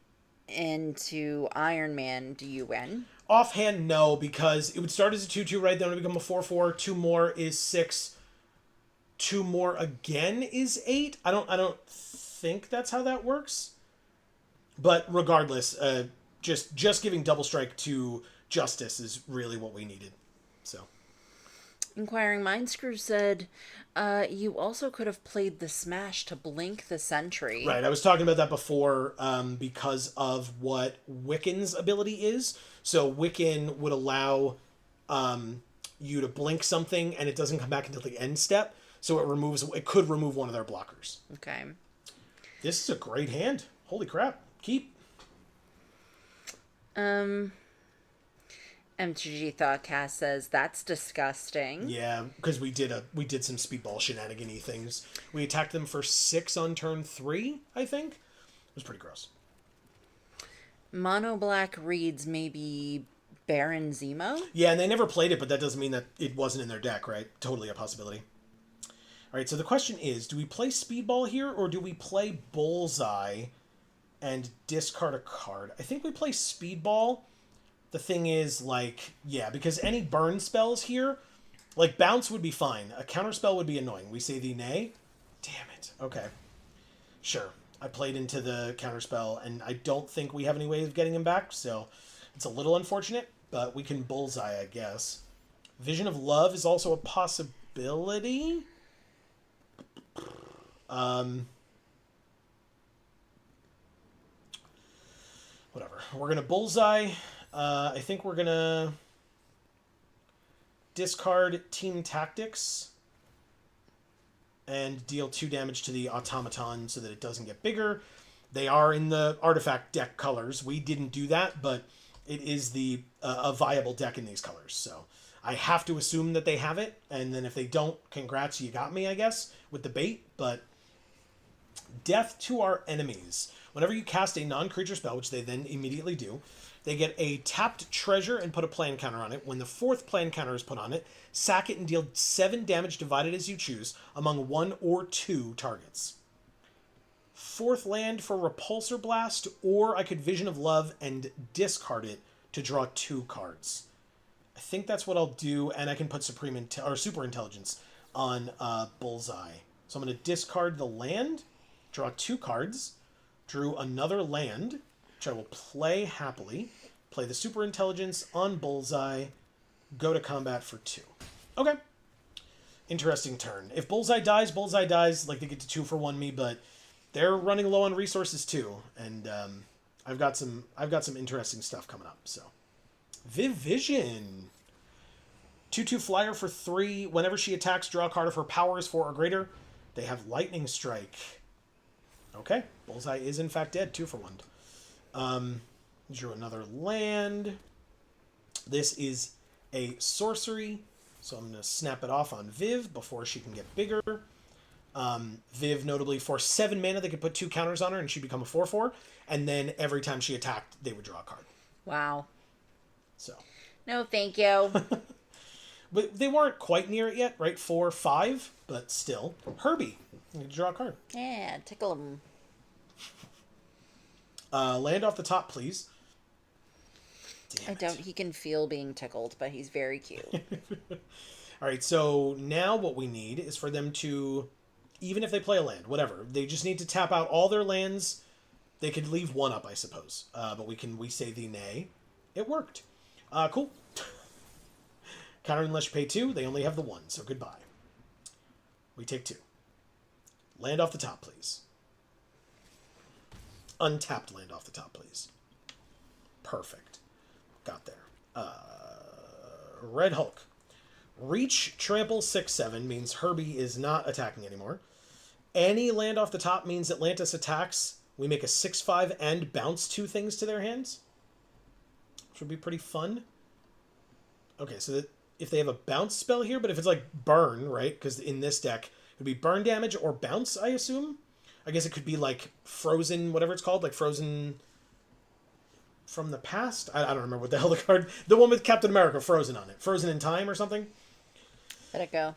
into Iron Man, do you win? Offhand, no, because it would start as a 2/2, right? Then it would become a 4/4. 2 more is 6. 2 more again is 8. I don't think that's how that works. But regardless, just giving double strike to Justice is really what we needed. So. Inquiring Mind Screw said, you also could have played the Smash to blink the Sentry. Right, I was talking about that before because of what Wiccan's ability is. So Wiccan would allow you to blink something and it doesn't come back until the end step. So it could remove one of their blockers. Okay. This is a great hand. Holy crap. Keep. MTG Thoughtcast says that's disgusting. Yeah, because we did some speedball shenanigan-y things. We attacked them for 6 on turn 3, I think. It was pretty gross. Mono Black reads maybe Baron Zemo? Yeah, and they never played it, but that doesn't mean that it wasn't in their deck, right? Totally a possibility. All right, so the question is, do we play speedball here, or do we play bullseye and discard a card? I think we play speedball. The thing is, like, yeah, because any burn spells here, like, bounce would be fine. A counterspell would be annoying. We say the nay? Damn it. Okay. Sure. I played into the counterspell, and I don't think we have any way of getting him back, so it's a little unfortunate, but we can bullseye, I guess. Vision of Love is also a possibility. Whatever. We're going to bullseye. I think we're going to discard Team Tactics and deal 2 damage to the automaton so that it doesn't get bigger. They are in the artifact deck colors. We didn't do that, but it is a viable deck in these colors. So I have to assume that they have it, and then if they don't, congrats, you got me, I guess, with the bait. But death to our enemies. Whenever you cast a non-creature spell, which they then immediately do, they get a tapped treasure and put a plan counter on it. When the 4th plan counter is put on it, sack it and deal 7 damage divided as you choose among 1 or 2 targets. 4th land for Repulsor Blast, or I could Vision of Love and discard it to draw 2 cards. I think that's what I'll do, and I can put Super Intelligence on Bullseye. So I'm going to discard the land, draw 2 cards, drew another land, which I will play happily, play the Super Intelligence on Bullseye, go to combat for 2. Okay. Interesting turn. If Bullseye dies, like they get to 2 for 1 me, but they're running low on resources too, and I've got some interesting stuff coming up. So, Viv Vision, 2/2 flyer for 3. Whenever she attacks, draw a card if her power is 4 or greater. They have Lightning Strike. Okay, Bullseye is in fact dead. 2 for 1. Drew another land. This is a sorcery, so I'm going to snap it off on Viv before she can get bigger. Viv, notably, for 7 mana, they could put 2 counters on her and she'd become a 4/4. And then every time she attacked, they would draw a card. Wow. So. No, thank you. But they weren't quite near it yet, right? 4, 5, but still. Herbie, you can draw a card. Yeah, tickle him. Land off the top, please. I don't. He can feel being tickled, but he's very cute. All right, so now what we need is for them to, even if they play a land, whatever, they just need to tap out all their lands. They could leave 1 up, I suppose. But we say the nay. It worked. Cool. Counter unless you pay 2. They only have the 1, so goodbye. We take 2. Land off the top, please. Untapped land off the top, please. Perfect. Got there. Red Hulk. Reach, trample, 6/7 means Herbie is not attacking anymore. Any land off the top means Atlantis attacks. We make a 6/5 and bounce 2 things to their hands. Which would be pretty fun. Okay, so that if they have a bounce spell here, but if it's like burn, right? Because in this deck, it would be burn damage or bounce, I assume. I guess it could be like frozen, whatever it's called, like frozen from the past. I don't remember what the hell the card, the one with Captain America frozen on it, frozen in time or something. Let it go.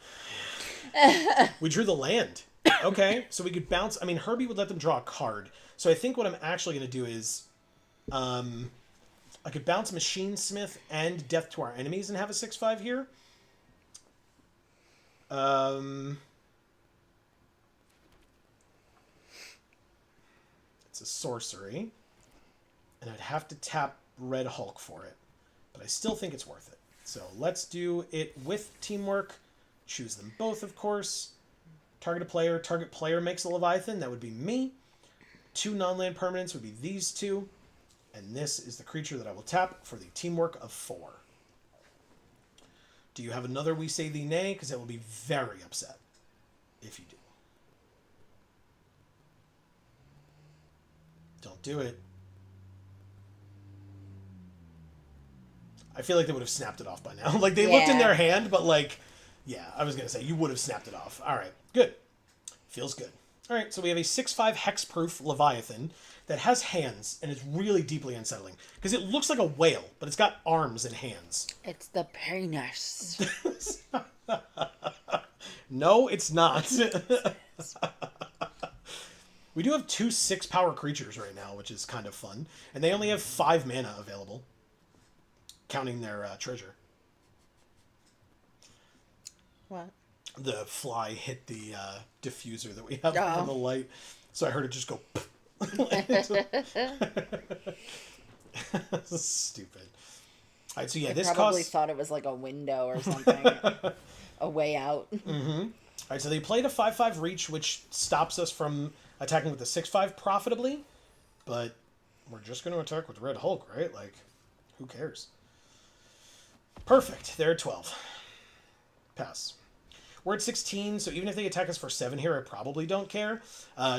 We drew the land. Okay, so we could bounce. I mean, Herbie would let them draw a card. So I think what I'm actually going to do is, I could bounce Machine Smith and Death to Our Enemies and have a 6/5 here. It's a sorcery. And I'd have to tap Red Hulk for it. But I still think it's worth it. So let's do it with teamwork. Choose them both, of course. Target a player. Target player makes a Leviathan. That would be me. 2 non-land permanents would be these 2. And this is the creature that I will tap for the teamwork of 4. Do you have another We Say Thee Nay? Because I will be very upset if you do. Don't do it. I feel like they would have snapped it off by now. Like, they looked in their hand, but, like, yeah, I was going to say, you would have snapped it off. All right, good. Feels good. All right, so we have a 6/5 hexproof Leviathan that has hands and is really deeply unsettling. Because it looks like a whale, but it's got arms and hands. It's the penis. No, it's not. We do have 2 6-power creatures right now, which is kind of fun. And they only have 5 mana available, counting their treasure. What? The fly hit the diffuser that we have for the light. So I heard it just go... Stupid. All right, so yeah, this probably costs... thought it was like a window or something. A way out. Mm-hmm. All right, so they played a 5/5 reach, which stops us from attacking with the 6/5 profitably. But we're just going to attack with Red Hulk, right? Like, who cares? Perfect. They're at 12. Pass. We're at 16, so even if they attack us for 7 here, I probably don't care.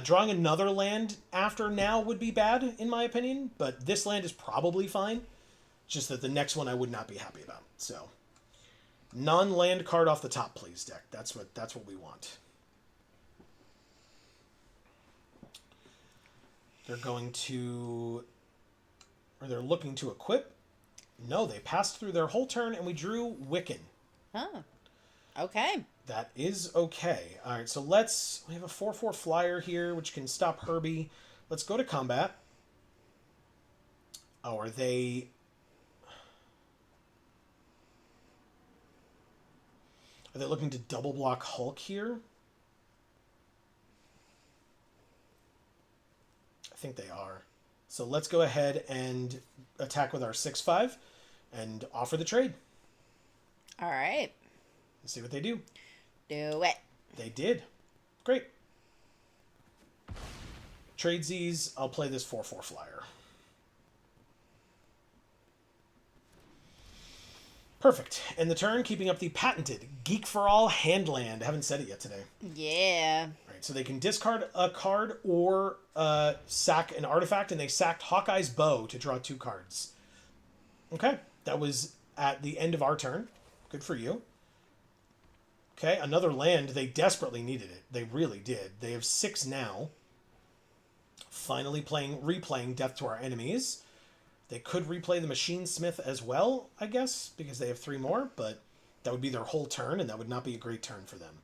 Drawing another land after now would be bad, in my opinion, but this land is probably fine. Just that the next one I would not be happy about. So, non-land card off the top, please, deck. That's what we want. They're going to... Or they're looking to equip. No, they passed through their whole turn, and we drew Wiccan. Oh. Okay. That is okay. All right, so we have a 4/4 flyer here, which can stop Herbie. Let's go to combat. Oh, are they looking to double block Hulk here? I think they are. So let's go ahead and attack with our 6/5 and offer the trade. All right. Let's see what they do. Do it. They did. Great. Tradesies. I'll play this 4/4 flyer. Perfect. And the turn, keeping up the patented Geek for All Handland. I haven't said it yet today. Yeah. Right, so they can discard a card or sack an artifact, and they sacked Hawkeye's Bow to draw 2 cards. Okay. That was at the end of our turn. Good for you. Okay, another land. They desperately needed it. They really did. They have 6 now. Finally replaying Death to Our Enemies. They could replay the Machine Smith as well, I guess, because they have 3 more, but that would be their whole turn, and that would not be a great turn for them.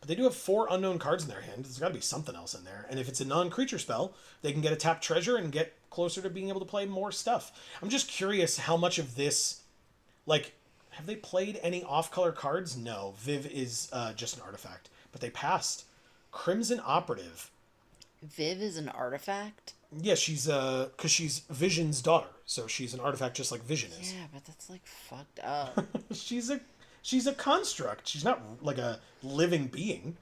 But they do have 4 unknown cards in their hand. There's got to be something else in there. And if it's a non-creature spell, they can get a tapped treasure and get closer to being able to play more stuff. I'm just curious how much of this... Like, have they played any off-color cards? No. Viv is just an artifact. But they passed. Crimson Operative. Viv is an artifact? Yeah, because she's Vision's daughter. So she's an artifact just like Vision is. Yeah, but that's, like, fucked up. She's a construct. She's not, like, a living being.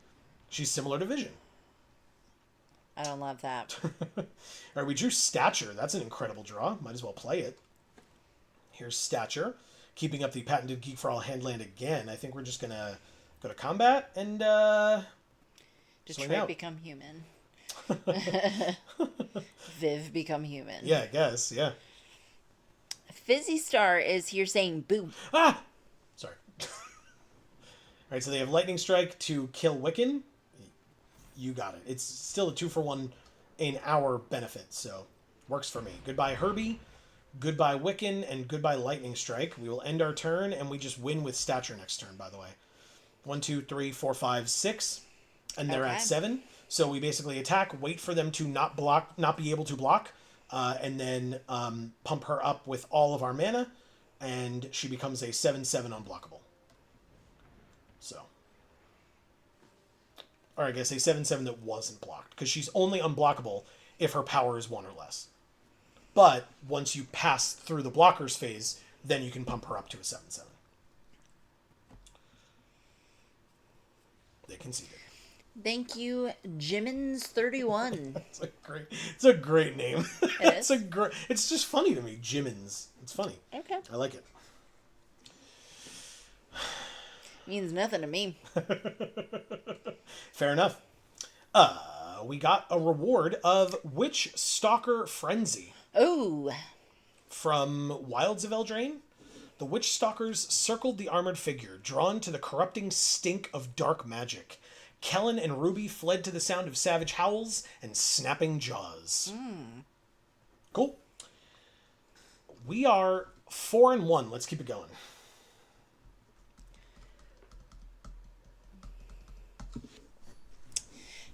She's similar to Vision. I don't love that. All right, we drew Stature. That's an incredible draw. Might as well play it. Here's Stature. Keeping up the patented Geek for All Handland again. I think we're just going to go to combat and Detroit become human. Viv become human. Yeah, I guess, yeah. Fizzy Star is here saying boo. Ah! Sorry. Alright, so they have Lightning Strike to kill Wiccan. You got it. It's still a 2-for-1 in our benefit, so works for me. Goodbye, Herbie. Goodbye, Wiccan, and goodbye, Lightning Strike. We will end our turn, and we just win with Stature next turn, by the way. 1, 2, 3, 4, 5, 6. And they're at 7. So we basically attack, wait for them to not be able to block, and then pump her up with all of our mana, and she becomes a 7/7 unblockable. So. Or I guess a 7/7 that wasn't blocked. Because she's only unblockable if her power is 1 or less. But once you pass through the blockers phase, then you can pump her up to a 7/7. They conceded. Thank you, Jimmins31. It's a great name. It is? It's just funny to me, Jimmins. It's funny. Okay. I like it. Means nothing to me. Fair enough. We got a reward of Witch Stalker Frenzy. Oh. From Wilds of Eldraine. The Witch Stalkers circled the armored figure, drawn to the corrupting stink of dark magic. Kellen and Ruby fled to the sound of savage howls and snapping jaws. Cool. We are 4-1. Let's keep it going.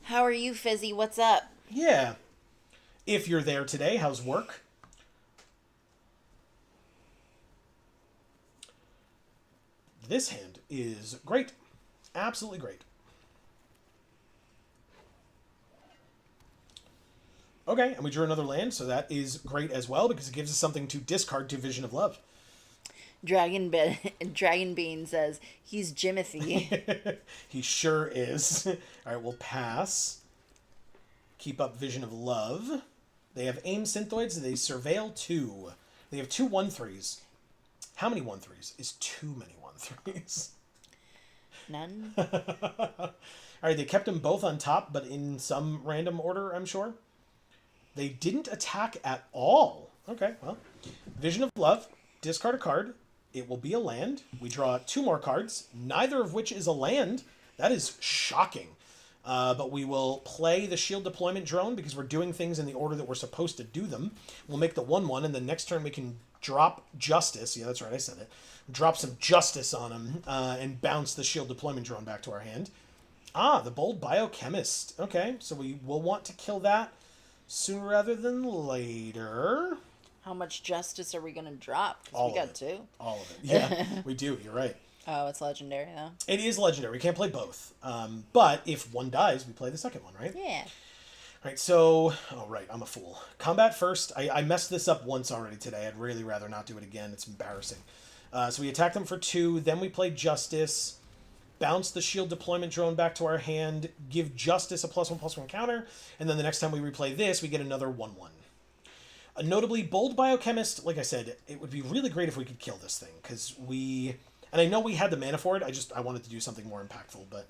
How are you, Fizzy? What's up? Yeah. If you're there today, how's work? This hand is great. Absolutely great. Okay, and we drew another land, so that is great as well because it gives us something to discard to Vision of Love. Dragon Bean says he's Jimothy. He sure is. All right, we'll pass. Keep up Vision of Love. They have AIM Synthoids. They Surveil 2. They have 2 1/3s. How many 1/3s is too many 1/3s? None. All right, they kept them both on top, but in some random order, I'm sure. They didn't attack at all. Okay, well. Vision of Love. Discard a card. It will be a land. We draw 2 more cards, neither of which is a land. That is shocking. But we will play the Shield Deployment Drone because we're doing things in the order that we're supposed to do them. We'll make the 1/1, and then next turn we can drop Justice. Yeah, that's right, I said it. Drop some Justice on him and bounce the Shield Deployment Drone back to our hand. Ah, the Bold Biochemist. Okay, so we will want to kill that sooner rather than later. How much Justice are we going to drop? All we of got it. 2. All of it. Yeah, we do. You're right. Oh, it's legendary, though. It is legendary. We can't play both. But if one dies, we play the second one, right? Yeah. All right, so... Oh, right. I'm a fool. Combat first. I messed this up once already today. I'd really rather not do it again. It's embarrassing. So we attack them for 2. Then we play Justice. Bounce the Shield Deployment Drone back to our hand. Give Justice a +1/+1 counter. And then the next time we replay this, we get another 1/1. Notably, Bold Biochemist, like I said, it would be really great if we could kill this thing. Because we... And I know we had the mana for it. I wanted to do something more impactful. But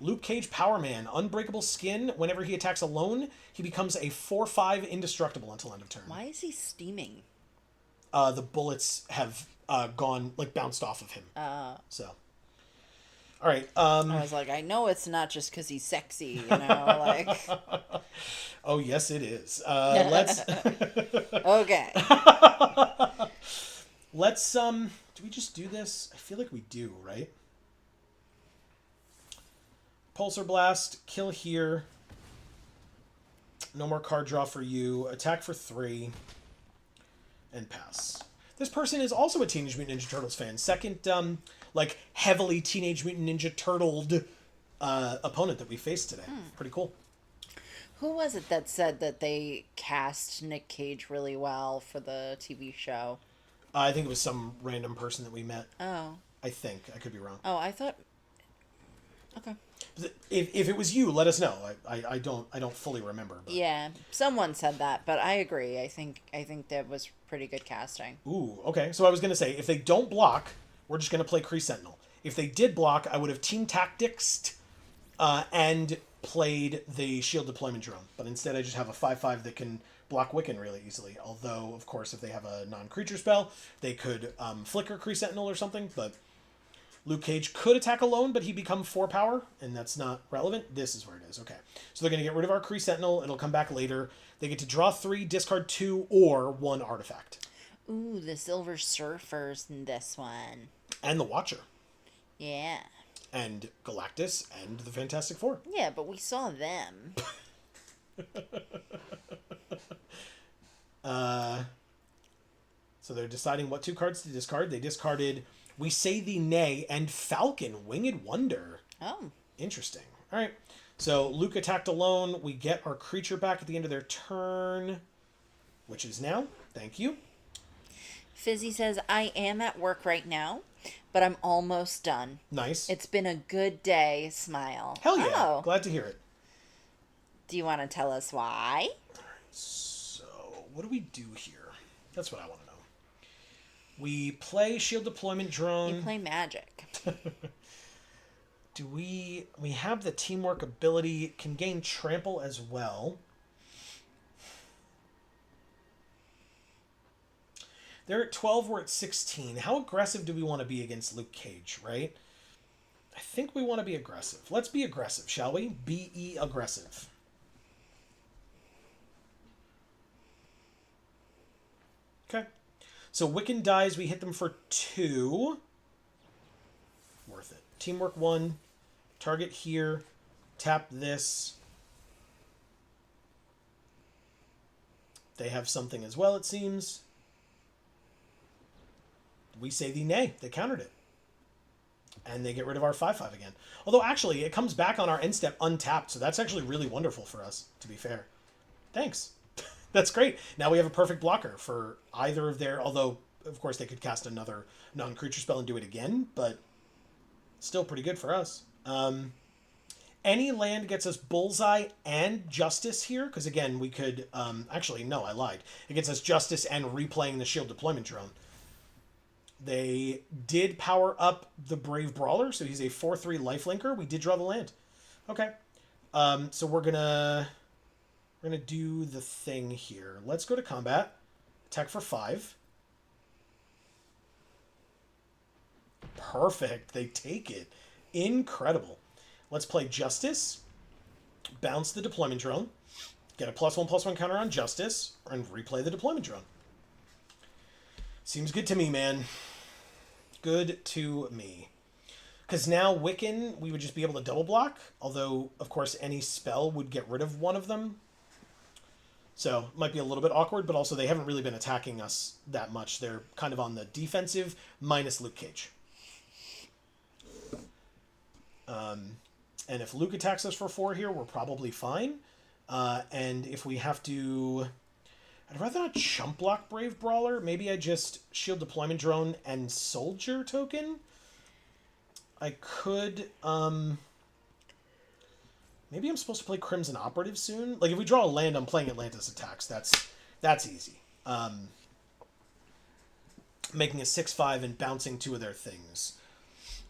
Luke Cage Power Man. Unbreakable Skin. Whenever he attacks alone, he becomes a 4/5 indestructible until end of turn. Why is he steaming? The bullets have gone, like, bounced off of him. So... All right. I was like, I know it's not just because he's sexy, you know, like... Oh, yes, it is. Let's... Okay. Let's, do we just do this? I feel like we do, right? Pulsar Blast, kill here. No more card draw for you. Attack for 3. And pass. This person is also a Teenage Mutant Ninja Turtles fan. Second, like, heavily Teenage Mutant Ninja Turtled opponent that we faced today. Pretty cool. Who was it that said that they cast Nick Cage really well for the TV show? I think it was some random person that we met. Oh. I think. I could be wrong. Oh, I thought... Okay. If it was you, let us know. I don't fully remember. But... Yeah, someone said that, but I agree. I think that was pretty good casting. Ooh, okay. So I was going to say, if they don't block, we're just going to play Kree Sentinel. If they did block, I would have Team Tacticsed and played the Shield Deployment Drone. But instead, I just have a 5/5 that can block Wiccan really easily. Although, of course, if they have a non-creature spell, they could flicker Kree Sentinel or something. But Luke Cage could attack alone, but he become 4 power, and that's not relevant. This is where it is. Okay. So they're going to get rid of our Kree Sentinel. It'll come back later. They get to draw 3, discard 2, or 1 artifact. Ooh, the Silver Surfers in this one. And the Watcher. Yeah. And Galactus and the Fantastic Four. Yeah, but we saw them. So they're deciding what 2 cards to discard. They discarded We Say Thee Nay and Falcon, Winged Wonder. Oh. Interesting. All right. So Luke attacked alone. We get our creature back at the end of their turn, which is now. Thank you. Fizzy says, I am at work right now, but I'm almost done. Nice. It's been a good day. Smile. Hell yeah. Oh. Glad to hear it. Do you want to tell us why? So, what do we do here? That's what I want to know. We play Shield Deployment Drone. You play Magic. Do we have the teamwork ability, can gain trample as well. They're at 12, we're at 16. How aggressive do we want to be against Luke Cage, right? I think we want to be aggressive. Let's be aggressive, shall we? Be aggressive. Okay. So Wiccan dies, we hit them for 2. Worth it. Teamwork 1. Target here. Tap this. They have something as well, it seems. We say the nay. They countered it. And they get rid of our 5/5 again. Although, actually, it comes back on our end step untapped, so that's actually really wonderful for us, to be fair. Thanks. That's great. Now we have a perfect blocker for either of their... Although, of course, they could cast another non-creature spell and do it again, but still pretty good for us. Any land gets us Bullseye and Justice here, because, again, we could... actually, no, I lied. It gets us Justice and replaying the Shield Deployment Drone. They did power up the Brave Brawler, so he's a 4/3 lifelinker. We did draw the land. Okay. So we're gonna do the thing here. Let's go to combat. Attack for 5. Perfect. They take it. Incredible. Let's play Justice. Bounce the Deployment Drone. Get a +1/+1 counter on Justice, and replay the Deployment Drone. Seems good to me, man. Good to me. Because now Wiccan, we would just be able to double block. Although, of course, any spell would get rid of one of them. So, might be a little bit awkward, but also they haven't really been attacking us that much. They're kind of on the defensive, minus Luke Cage. And if Luke attacks us for 4 here, we're probably fine. And if we have to... I'd rather not chump block Brave Brawler. Maybe I just Shield Deployment Drone and Soldier token. I could, maybe I'm supposed to play Crimson Operative soon. Like, if we draw a land, I'm playing Atlantis Attacks. That's easy. Making a 6/5 and bouncing 2 of their things.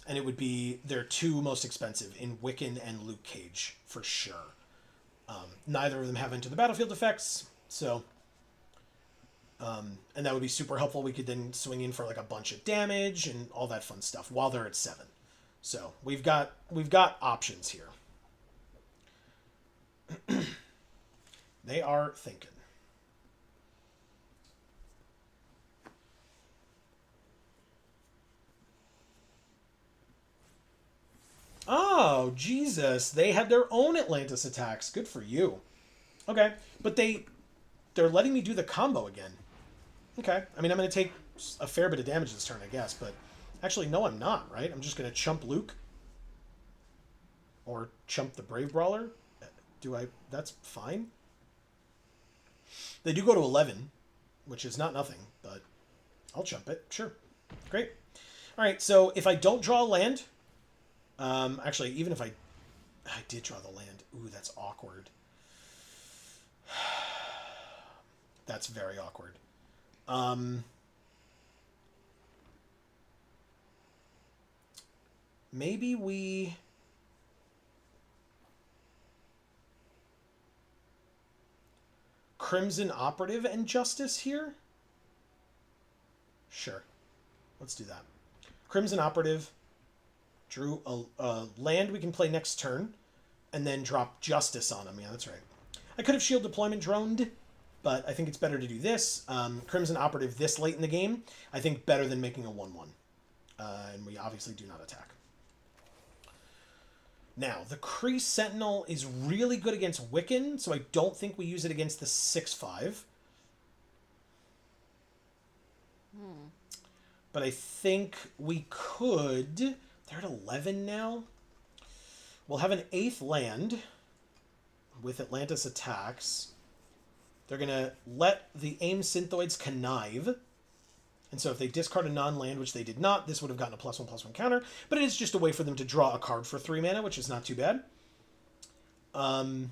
And it would be their 2 most expensive in Wiccan and Luke Cage, for sure. Neither of them have Enter the Battlefield effects, so... and that would be super helpful. We could then swing in for like a bunch of damage and all that fun stuff while they're at 7. So we've got options here. They are thinking. Oh, Jesus. They had their own Atlantis attacks. Good for you. Okay. But they're letting me do the combo again. Okay. I mean, I'm going to take a fair bit of damage this turn, I guess, but actually, no, I'm not, right? I'm just going to chump Luke. Or chump the Brave Brawler. That's fine. They do go to 11, which is not nothing, but I'll chump it. Sure. Great. All right, so if I don't draw a land... actually, even if I did draw the land... Ooh, that's awkward. That's very awkward. Maybe we... Crimson Operative and Justice here? Sure. Let's do that. Crimson Operative. Drew a land we can play next turn. And then drop Justice on him. Yeah, that's right. I could have Shield Deployment Droned, but I think it's better to do this. Crimson Operative this late in the game, I think better than making a 1/1. And we obviously do not attack. Now, the Kree Sentinel is really good against Wiccan, so I don't think we use it against the 6/5. But I think we could... They're at 11 now. We'll have an 8th land. with Atlantis attacks. They're going to let the AIM Synthoids connive. And so if they discard a non-land, which they did not, this would have gotten a +1/+1 counter. But it is just a way for them to draw a card for 3 mana, which is not too bad. I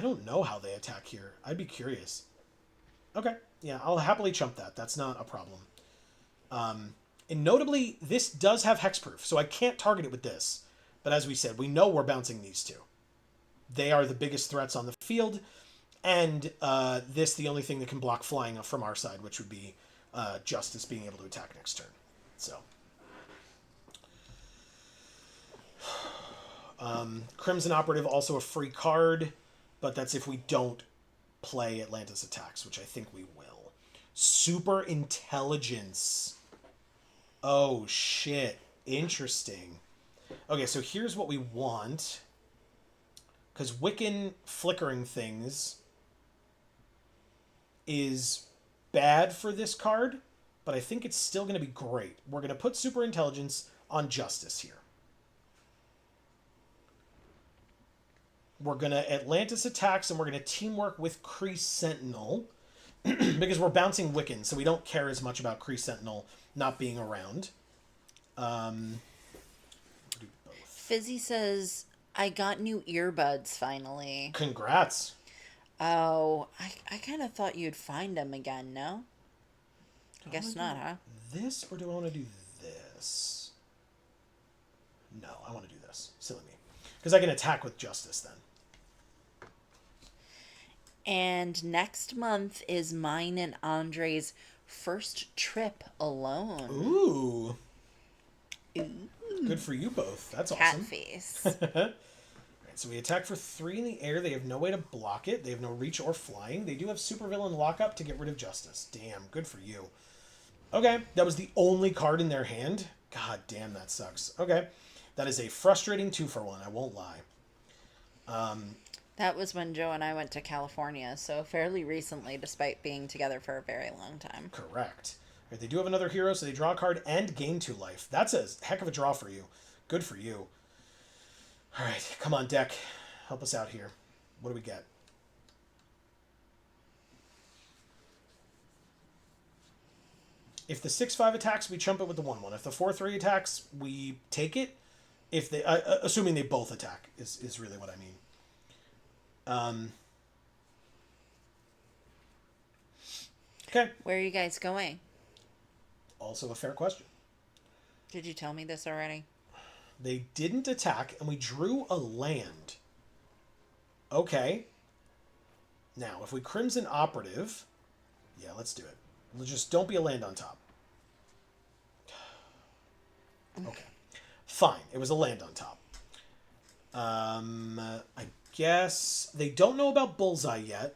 don't know how they attack here. I'd be curious. Okay, yeah, I'll happily chump that. That's not a problem. And notably, this does have hexproof, so I can't target it with this. But as we said, we know we're bouncing these two. They are the biggest threats on the field, and this the only thing that can block flying from our side, which would be Justice being able to attack next turn. So, Crimson Operative, also a free card, but that's if we don't play Atlantis attacks, which I think we will. Super Intelligence. Oh, shit. Interesting. Okay, so here's what we want. Because Wiccan flickering things is bad for this card, but I think it's still going to be great. We're going to put Super Intelligence on Justice here. We're going to Atlantis attacks, and we're going to teamwork with Kree Sentinel, because we're bouncing Wiccan, so we don't care as much about Kree Sentinel not being around. Fizzy says, I got new earbuds finally. Congrats. Oh, I kind of thought you'd find them again, no? I guess not, huh? This, or do I want to do this? No, I want to do this. Silly me. Because I can attack with Justice then. And next month is mine and Andre's first trip alone. Ooh. Ooh. Good for you both. That's Cat awesome. face. Alright, so we attack for 3 in the air. They have no way to block it. They have no reach or flying. They do have supervillain lockup to get rid of Justice. Damn, good for you. Okay, that was the only card in their hand. God damn, that sucks. Okay, that is a frustrating 2-for-1, I won't lie. That was when Joe and I went to California, so fairly recently, despite being together for a very long time. Correct. Right, they do have another hero, so they draw a card and gain 2 life. That's a heck of a draw for you. Good for you. All right, come on, deck. Help us out here. What do we get? If the 6/5 attacks, we chump it with the 1/1. If the 4/3 attacks, we take it. If they, assuming they both attack, is really what I mean. Okay. Where are you guys going? Also a fair question. Did you tell me this already? They didn't attack, and we drew a land. Okay. Now, if we Crimson Operative... Yeah, let's do it. Just don't be a land on top. Okay. Fine. It was a land on top. I guess... They don't know about Bullseye yet.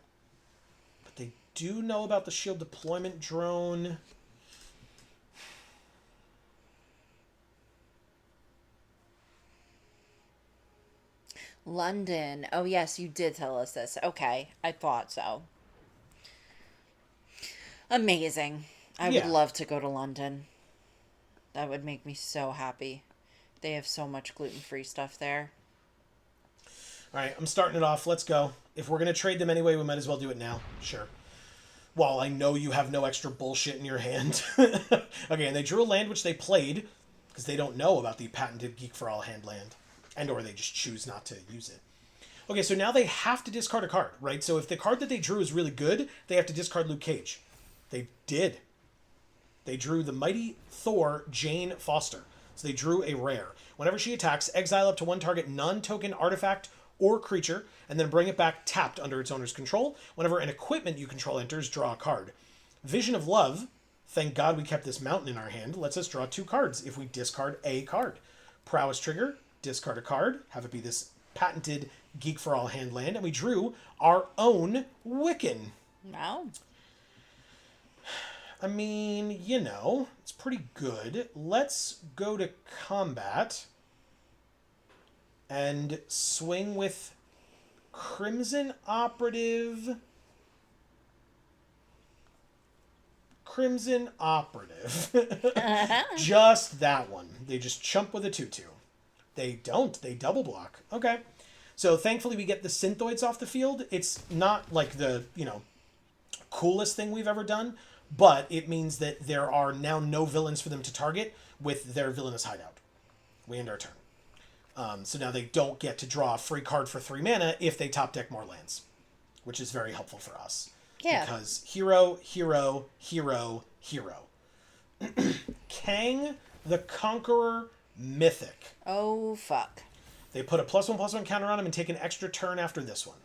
But they do know about the shield deployment drone... London. Oh, yes, you did tell us this. Okay, I thought so. Amazing. I would love to go to London. That would make me so happy. They have so much gluten-free stuff there. All right, I'm starting it off. Let's go. If we're going to trade them anyway, we might as well do it now. Sure. While I know you have no extra bullshit in your hand. Okay, and they drew a land which they played because they don't know about the patented Geek for All hand land. And or they just choose not to use it. Okay, so now they have to discard a card, right? So if the card that they drew is really good, they have to discard Luke Cage. They did. They drew the Mighty Thor Jane Foster. So they drew a rare. Whenever she attacks, exile up to 1 target non-token artifact or creature, and then bring it back tapped under its owner's control. Whenever an equipment you control enters, draw a card. Vision of Love, thank God we kept this mountain in our hand, lets us draw 2 cards if we discard a card. Prowess Trigger, discard a card, have it be this patented Geek for All hand land, and we drew our own Wiccan. Wow. I mean, you know, it's pretty good. Let's go to combat and swing with Crimson Operative. Crimson Operative. Just that one. They just chump with a 2/2. They don't. They double block. Okay. So thankfully we get the Synthoids off the field. It's not like the, coolest thing we've ever done, but it means that there are now no villains for them to target with their villainous hideout. We end our turn. So now they don't get to draw a free card for 3 mana if they top deck more lands, which is very helpful for us. Yeah. Because hero, hero, hero, hero. Kang the Conqueror Mythic. Oh, fuck. They put a +1/+1 counter on him and take an extra turn after this one.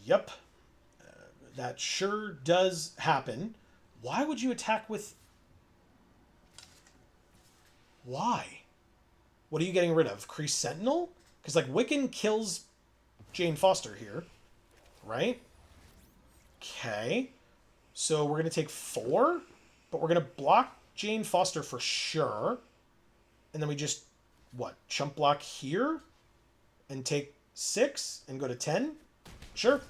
Yep. That sure does happen. Why would you attack with... Why? What are you getting rid of? Kree Sentinel? Because, Wiccan kills Jane Foster here. Right? Okay. So we're going to take 4, but we're going to block Jane Foster for sure. And then we just, chump block here? And take 6 and go to 10? Sure.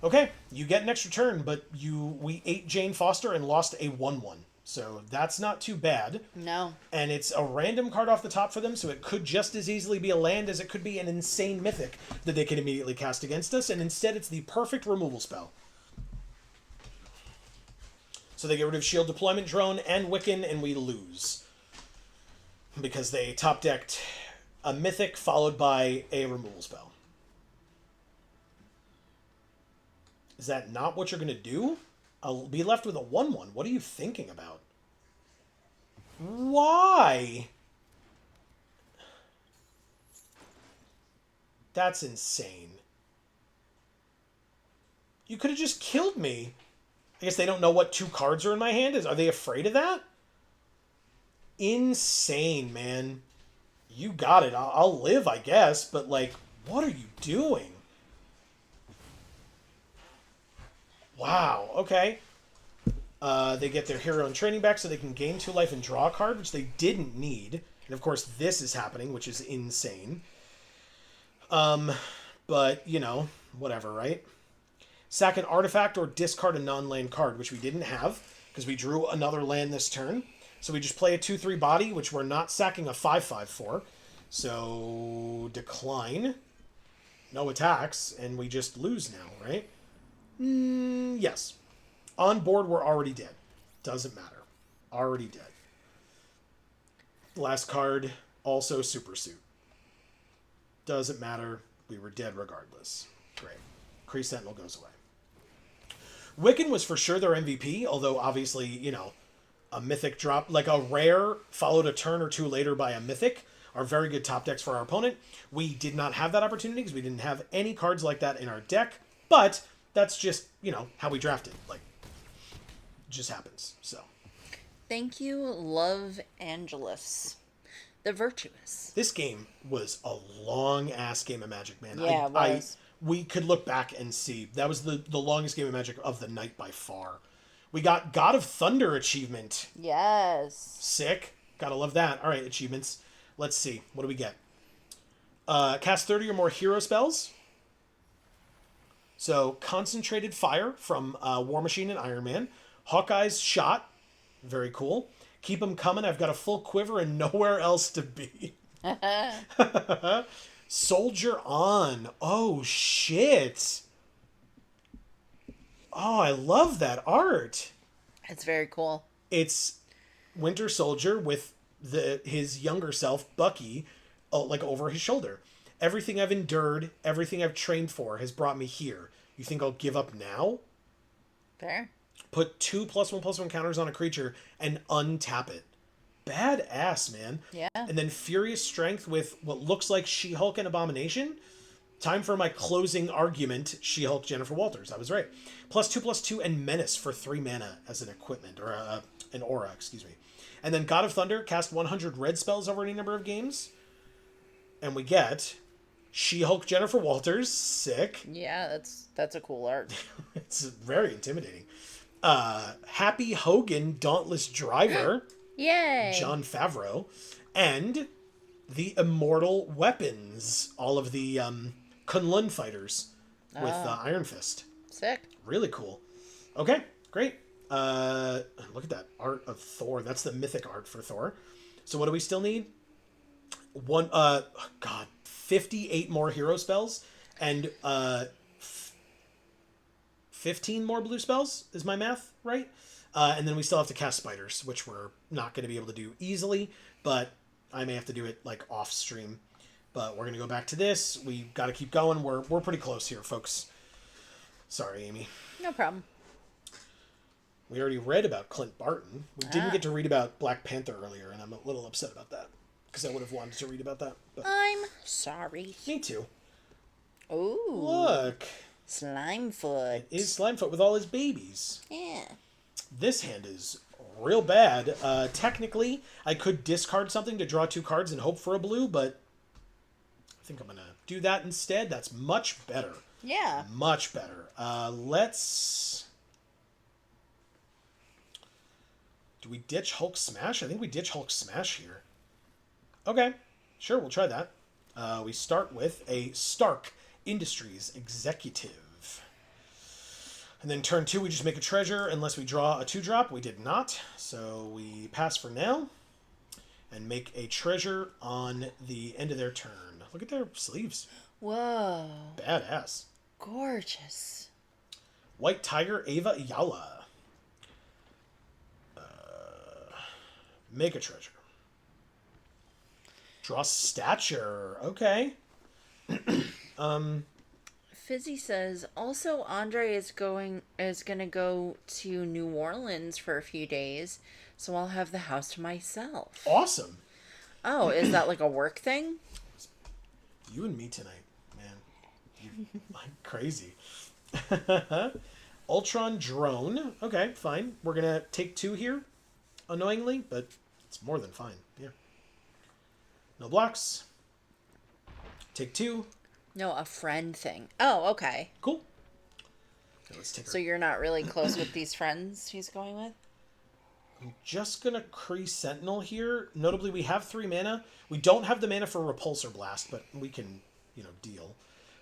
Okay, you get an extra turn, but we ate Jane Foster and lost a 1/1. So that's not too bad. No. And it's a random card off the top for them, so it could just as easily be a land as it could be an insane mythic that they can immediately cast against us, and instead it's the perfect removal spell. So they get rid of Shield Deployment Drone and Wiccan, and we lose. Because they top-decked a mythic followed by a removal spell. Is that not what you're going to do? I'll be left with a 1/1. What are you thinking about? Why? That's insane. You could have just killed me. I guess they don't know what 2 cards are in my hand. Are they afraid of that? Insane, man. You got it. I'll live, I guess. But, what are you doing? Wow, okay. They get their hero and training back so they can gain 2 life and draw a card, which they didn't need. And of course, this is happening, which is insane. But, whatever, right? Sack an artifact or discard a non-land card, which we didn't have, because we drew another land this turn. So we just play a 2/3 body, which we're not sacking a 5/5 for. So, decline. No attacks, and we just lose now, right? Yes. On board, we're already dead. Doesn't matter. Already dead. Last card, also Super Suit. Doesn't matter. We were dead regardless. Great. Kree Sentinel goes away. Wiccan was for sure their MVP, although obviously, a mythic drop, like a rare followed a turn or 2 later by a mythic, are very good top decks for our opponent. We did not have that opportunity because we didn't have any cards like that in our deck, but that's just, how we drafted. Just happens, so. Thank you, Love Angelus. The Virtuous. This game was a long-ass game of Magic, man. Yeah, it was. We could look back and see. That was the longest game of Magic of the night by far. We got God of Thunder achievement. Yes. Sick. Gotta love that. All right, achievements. Let's see. What do we get? Cast 30 or more hero spells. So, Concentrated Fire from War Machine and Iron Man. Hawkeye's Shot. Very cool. Keep them coming. I've got a full quiver and nowhere else to be. Soldier On. Oh, shit. Oh, I love that art. It's very cool. It's Winter Soldier with his younger self, Bucky, over his shoulder. Everything I've endured, everything I've trained for has brought me here. You think I'll give up now? Fair. Put 2 +1/+1 counters on a creature and untap it. Badass, man. Yeah. And then Furious Strength with what looks like She-Hulk and Abomination. Time for my closing argument, She-Hulk Jennifer Walters. I was right. +2/+2 and Menace for 3 mana as an equipment, or an aura, excuse me. And then God of Thunder, cast 100 red spells over any number of games. And we get She-Hulk Jennifer Walters. Sick. Yeah, that's a cool art. It's very intimidating. Happy Hogan Dauntless Driver. Yay! Jon Favreau. And the Immortal Weapons. All of the Kunlun fighters with Iron Fist. Sick. Really cool. Okay, great. Look at that art of Thor. That's the mythic art for Thor. So what do we still need? one, God, 58 more hero spells and 15 more blue spells. Is my math right? And then we still have to cast spiders, which we're not going to be able to do easily, but I may have to do it like off stream. But we're going to go back to this. We got to keep going. We're pretty close here, folks. Sorry, Amy. No problem. We already read about Clint Barton. We didn't get to read about Black Panther earlier, and I'm a little upset about that. Because I would have wanted to read about that. But I'm sorry. me too. Ooh. Look. Slimefoot. It is Slimefoot with all his babies. Yeah. This hand is real bad. Technically, I could discard something to draw 2 cards and hope for a blue, but I think I'm going to do that instead. That's much better. Yeah. Much better. Let's... Do we ditch Hulk Smash? I think we ditch Hulk Smash here. Okay. Sure, we'll try that. We start with a Stark Industries Executive. And then turn 2, we just make a treasure unless we draw a 2-drop. We did not, so we pass for now and make a treasure on the end of their turn. Look at their sleeves. Whoa. Badass. Gorgeous. White Tiger Ava Yala. Make a treasure. Draw stature. Okay. Fizzy says also Andre is gonna go to New Orleans for a few days, so I'll have the house to myself. Awesome. Oh, is that like a work thing? You and me tonight, man. I'm crazy. Ultron Drone. Okay, fine. We're gonna take 2 here, annoyingly, but it's more than fine. Yeah. No blocks. Take 2. No, a friend thing. Oh, okay. Cool. Okay, let's take So you're not really close with these friends he's going with? I'm just going to Kree Sentinel here. Notably, we have 3 mana. We don't have the mana for Repulsor Blast, but we can, deal.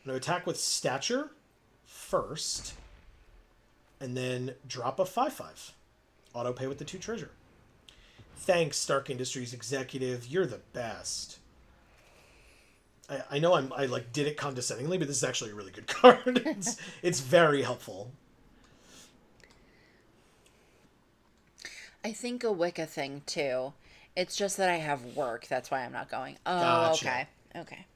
I'm going to attack with Stature first, and then drop a 5/5. Auto pay with the 2 treasure. Thanks, Stark Industries Executive. You're the best. I know I did it condescendingly, but this is actually a really good card. It's very helpful. I think a Wicca thing too. It's just that I have work. That's why I'm not going. Oh, Gotcha. okay. Okay.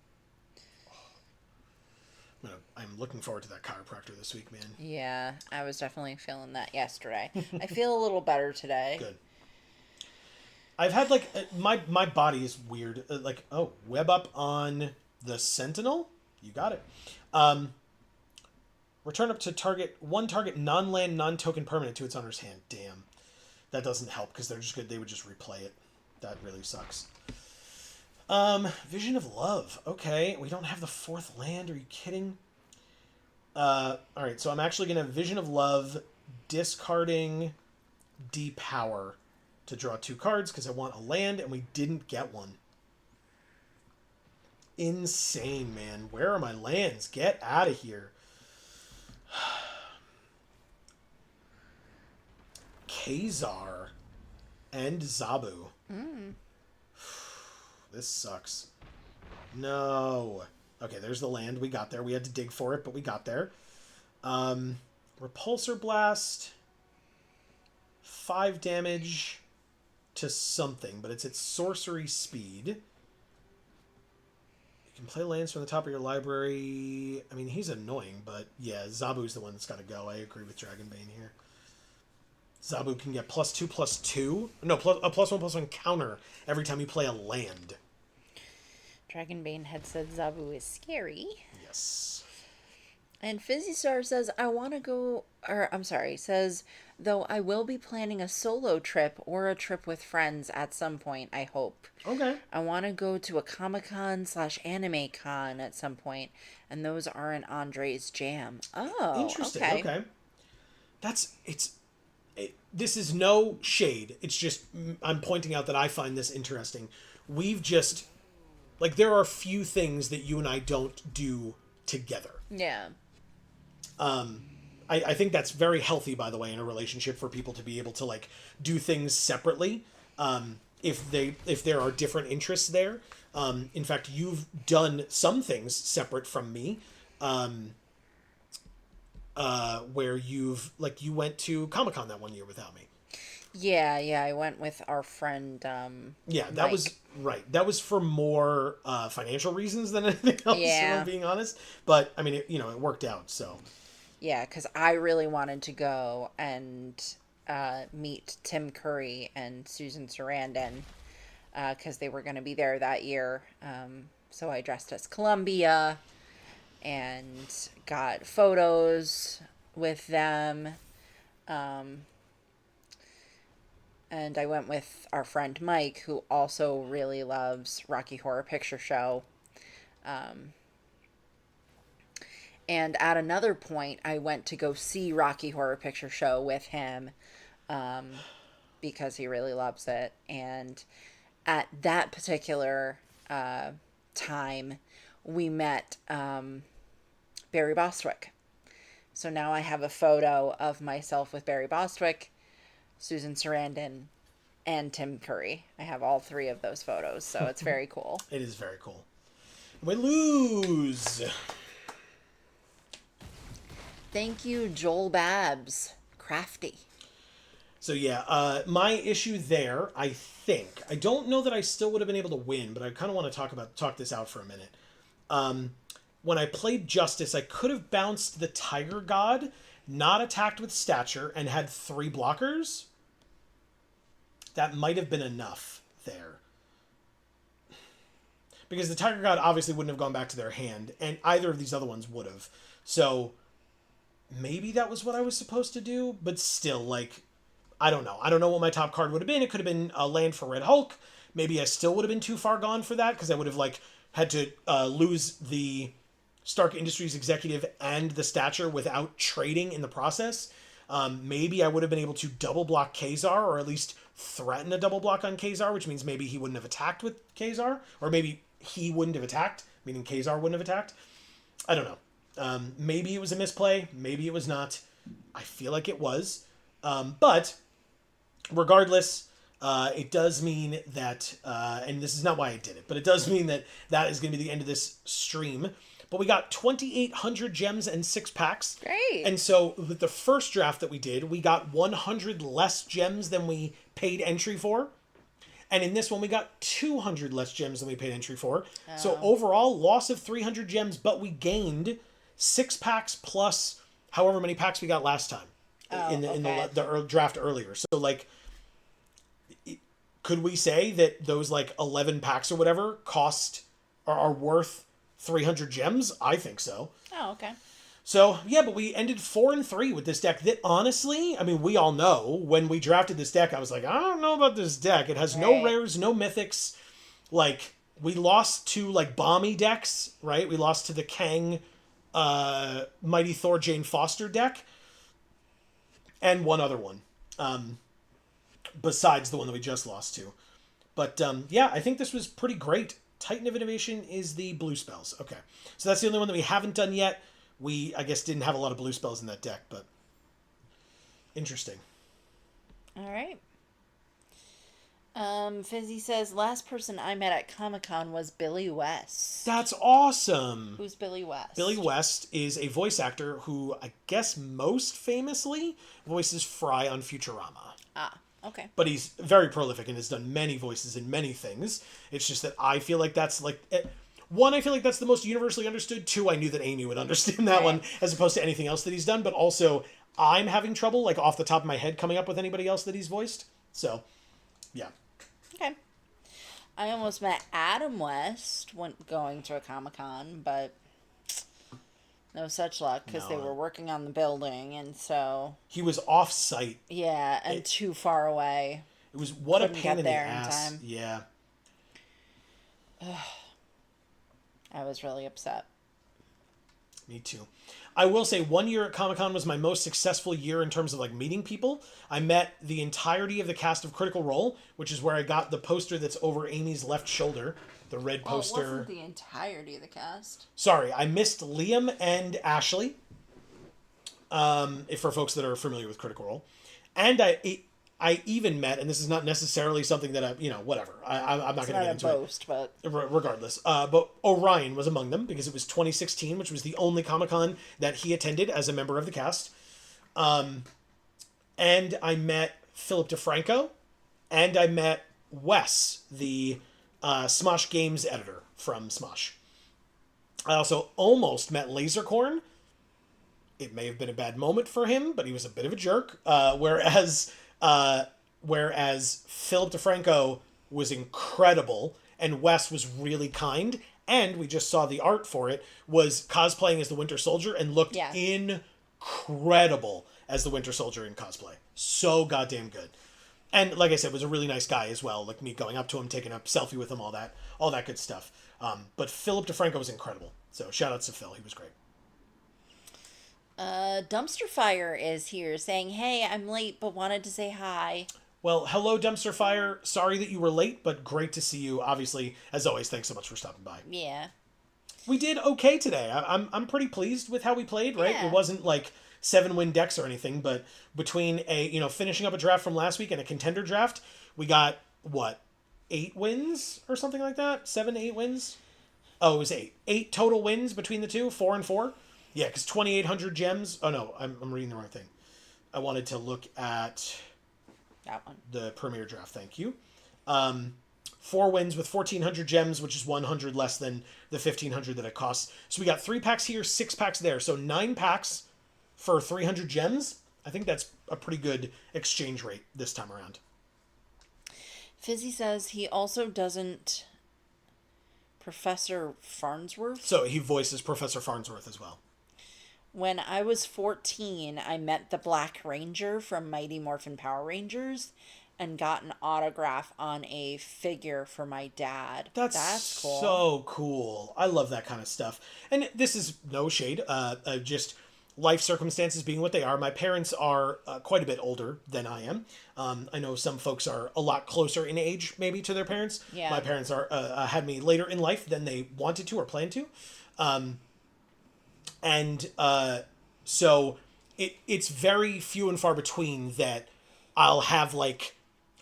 I'm looking forward to that chiropractor this week, man. Yeah, I was definitely feeling that yesterday. I feel a little better today. Good. I've had my body is weird. Web up on the Sentinel. You got it. Return up to target non-land, non-token permanent to its owner's hand. Damn. That doesn't help because they're just good. They would just replay it. That really sucks. Vision of Love. Okay, we don't have the 4th land. Are you kidding? Alright, so I'm actually going to Vision of Love, discarding Depower to draw 2 cards because I want a land, and we didn't get one. Insane, man. Where are my lands? Get out of here. Kazar and Zabu. This sucks. No. Okay, there's the land. We got there. We had to dig for it, but we got there. Repulsor Blast. 5 damage to something, but it's at sorcery speed. You can play lands from the top of your library. I mean, he's annoying, but yeah, Zabu's the one that's got to go. I agree with Dragonbane here. Zabu can get +2/+2. No, a +1/+1 counter every time you play a land. Dragonbane had said Zabu is scary. Yes. And Fizzy Star says, says, though I will be planning a solo trip or a trip with friends at some point, I hope. Okay. I want to go to a Comic-Con / Anime Con at some point, and those aren't Andre's jam. Oh, interesting. Okay. This is no shade. It's just, I'm pointing out that I find this interesting. We've just, there are few things that you and I don't do together. Yeah. I think that's very healthy, by the way, in a relationship for people to be able to do things separately. if there are different interests there. In fact, you've done some things separate from me, where you went to Comic-Con that one year without me. Yeah, I went with our friend. Yeah, that Mike. was right. That was for more financial reasons than anything else. If Yeah. I'm being honest, but I mean, it worked out. So Yeah, because I really wanted to go and meet Tim Curry and Susan Sarandon because they were going to be there that year. So I dressed as Columbia and got photos with them. And I went with our friend Mike, who also really loves Rocky Horror Picture Show. And at another point, I went to go see Rocky Horror Picture Show with him because he really loves it. And at that particular time, we met Barry Bostwick. So now I have a photo of myself with Barry Bostwick, Susan Sarandon, and Tim Curry. I have all three of those photos, so it's very cool. it is very cool. We lose. Thank you, Joel Babs. Crafty. So yeah, my issue there, I don't know that I still would have been able to win, but I kind of want to talk this out for a minute. When I played Justice, I could have bounced the Tiger God, not attacked with Stature, and had 3 blockers. That might have been enough there. Because the Tiger God obviously wouldn't have gone back to their hand, and either of these other ones would have. So maybe that was what I was supposed to do, but still, I don't know. I don't know what my top card would have been. It could have been a land for Red Hulk. Maybe I still would have been too far gone for that, because I would have, had to lose the Stark Industries executive and the Stature without trading in the process. Maybe I would have been able to double block Kazar, or at least threaten a double block on Kazar, which means maybe he wouldn't have attacked with Kazar, or maybe he wouldn't have attacked, meaning Kazar wouldn't have attacked. I don't know. Maybe it was a misplay. Maybe it was not. I feel like it was. But regardless, it does mean that, and this is not why I did it, but it does mean that is going to be the end of this stream. But we got 2,800 gems and 6 packs. Great. And so with the first draft that we did, we got 100 less gems than we paid entry for. And in this one, we got 200 less gems than we paid entry for. Oh. So overall, loss of 300 gems, but we gained 6 packs plus however many packs we got last time in the draft earlier. So, could we say that those 11 packs or whatever are worth 300 gems? I think so. Oh, okay. So, yeah, but we ended 4-3 with this deck that, honestly, I mean, we all know when we drafted this deck, I was like, I don't know about this deck. It has no rares, no mythics. We lost to, bomby decks, right? We lost to the Kang, Mighty Thor, Jane Foster deck. And one other one. Besides the one that we just lost to. But, yeah, I think this was pretty great. Titan of Innovation is the blue spells. Okay. So that's the only one that we haven't done yet. We, I guess, didn't have a lot of blue spells in that deck, but interesting. All right. Fizzy says, last person I met at Comic-Con was Billy West. That's awesome. Who's Billy West? Billy West is a voice actor who, I guess, most famously voices Fry on Futurama. Ah. Okay. But he's very prolific and has done many voices in many things. It's just that I feel like that's one, I feel like that's the most universally understood. 2, I knew that Amy would understand that one as opposed to anything else that he's done. But also, I'm having trouble, off the top of my head, coming up with anybody else that he's voiced. So, yeah. Okay. I almost met Adam West going to a Comic-Con, but no such luck because they were working on the building, and so he was off-site. Yeah, and too far away. It was a pain in the ass. In time. Yeah. I was really upset. Me too. I will say 1 year at Comic-Con was my most successful year in terms of meeting people. I met the entirety of the cast of Critical Role, which is where I got the poster that's over Amy's left shoulder. The red poster. It wasn't the entirety of the cast. Sorry, I missed Liam and Ashley. For folks that are familiar with Critical Role. And I I even met, and this is not necessarily something that whatever. I'm not going to get into boast, but regardless. But Orion was among them because it was 2016, which was the only Comic-Con that he attended as a member of the cast. And I met Philip DeFranco, and I met Wes, the Smosh Games editor from Smosh. I also almost met Lasercorn. It may have been a bad moment for him, but he was a bit of a jerk. Whereas Philip DeFranco was incredible, and Wes was really kind, and we just saw the art for it, was cosplaying as the Winter Soldier and looked incredible as the Winter Soldier in cosplay. So goddamn good. And like I said, was a really nice guy as well. Like me going up to him, taking a selfie with him, all that good stuff. But Philip DeFranco was incredible. So shout outs to Phil. He was great. Dumpster Fire is here saying, hey, I'm late, but wanted to say hi. Well, hello, Dumpster Fire. Sorry that you were late, but great to see you. Obviously, as always, thanks so much for stopping by. Yeah. We did okay today. I'm pretty pleased with how we played, right? Yeah. It wasn't like 7-win decks or anything, but between finishing up a draft from last week and a contender draft, we got, 8 wins or something like that? 7 to 8 wins? Oh, it was 8. 8 total wins between the two, 4 and 4. Yeah, because 2,800 gems. Oh, no, I'm reading the wrong thing. I wanted to look at that one. The Premier Draft, thank you. 4 wins with 1,400 gems, which is 100 less than the 1,500 that it costs. So we got 3 packs here, 6 packs there. So 9 packs for 300 gems. I think that's a pretty good exchange rate this time around. Fizzy says he also doesn't Professor Farnsworth. So he voices Professor Farnsworth as well. When I was 14, I met the Black Ranger from Mighty Morphin Power Rangers and got an autograph on a figure for my dad. That's cool. So cool. I love that kind of stuff. And this is no shade, just life circumstances being what they are. My parents are quite a bit older than I am. I know some folks are a lot closer in age, maybe, to their parents. Yeah. My parents are had me later in life than they wanted to or planned to. So it's very few and far between that I'll have, like,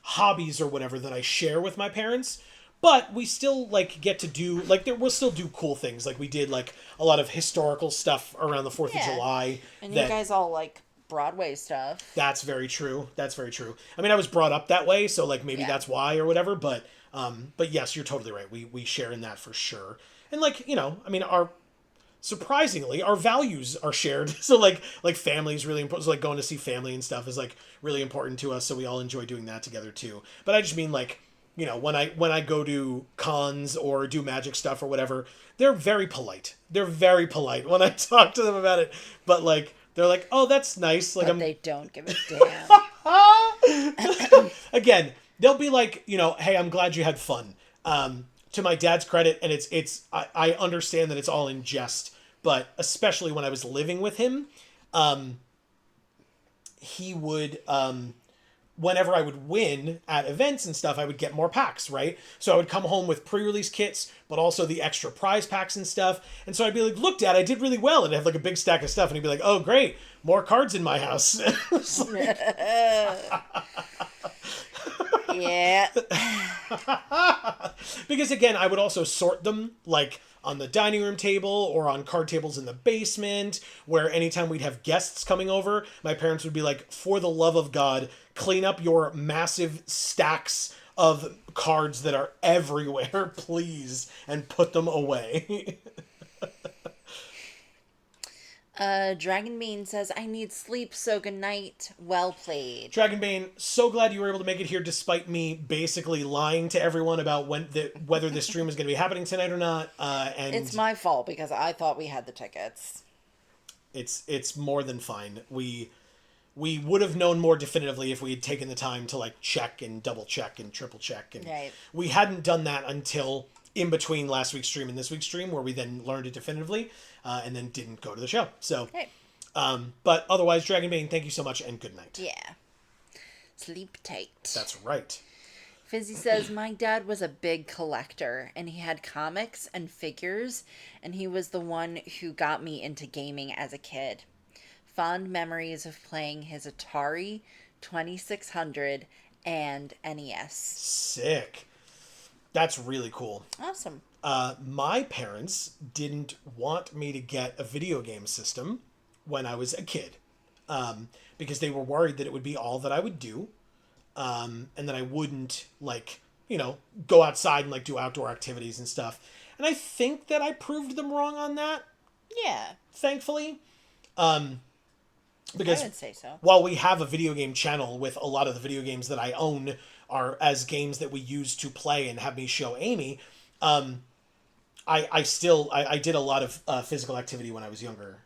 hobbies or whatever that I share with my parents. But we still, like, get to do, like, we'll still do cool things. Like, we did, like, a lot of historical stuff around the 4th of July. And you guys all like Broadway stuff. That's very true. That's very true. I mean, I was brought up that way, so, like, maybe that's why or whatever. But yes, you're totally right. We share in that for sure. And, like, I mean, surprisingly, our values are shared. So, like family is really important. So, like, going to see family and stuff is, like, really important to us. So we all enjoy doing that together, too. But I just mean, like, when I go to cons or do magic stuff or whatever, they're very polite. They're very polite when I talk to them about it. But, like, they're like, oh, that's nice. Like, but they don't give a damn. Again, they'll be like, hey, I'm glad you had fun. To my dad's credit, and I understand that it's all in jest, but especially when I was living with him, he would, whenever I would win at events and stuff, I would get more packs, right? So I would come home with pre-release kits, but also the extra prize packs and stuff. And so I'd be like, look, Dad, I did really well. And I'd have, like, a big stack of stuff. And he'd be like, oh, great, more cards in my house. Like... Yeah. Because, again, I would also sort them, like, on the dining room table or on card tables in the basement, where anytime we'd have guests coming over, my parents would be like, for the love of God, clean up your massive stacks of cards that are everywhere, please, and put them away. Dragonbean says, I need sleep, so good night. Well played. Dragonbane, so glad you were able to make it here despite me basically lying to everyone about whether this stream was going to be happening tonight or not. And it's my fault because I thought we had the tickets. It's more than fine. We would have known more definitively if we had taken the time to, like, check and double check and triple check. And right. We hadn't done that until in between last week's stream and this week's stream, where we then learned it definitively, and then didn't go to the show. So, hey. But otherwise, Dragonbane, thank you so much, and good night. Yeah. Sleep tight. That's right. Fizzy says, my dad was a big collector, and he had comics and figures, and he was the one who got me into gaming as a kid. Fond memories of playing his Atari 2600, and NES. Sick. That's really cool. Awesome. My parents didn't want me to get a video game system when I was a kid, because they were worried that it would be all that I would do, and that I wouldn't, like, go outside and, like, do outdoor activities and stuff. And I think that I proved them wrong on that, Yeah, thankfully. Because I would say so. while we have a video game channel with a lot of the video games that I own are as games that we use to play and have me show Amy, I still did a lot of physical activity when I was younger.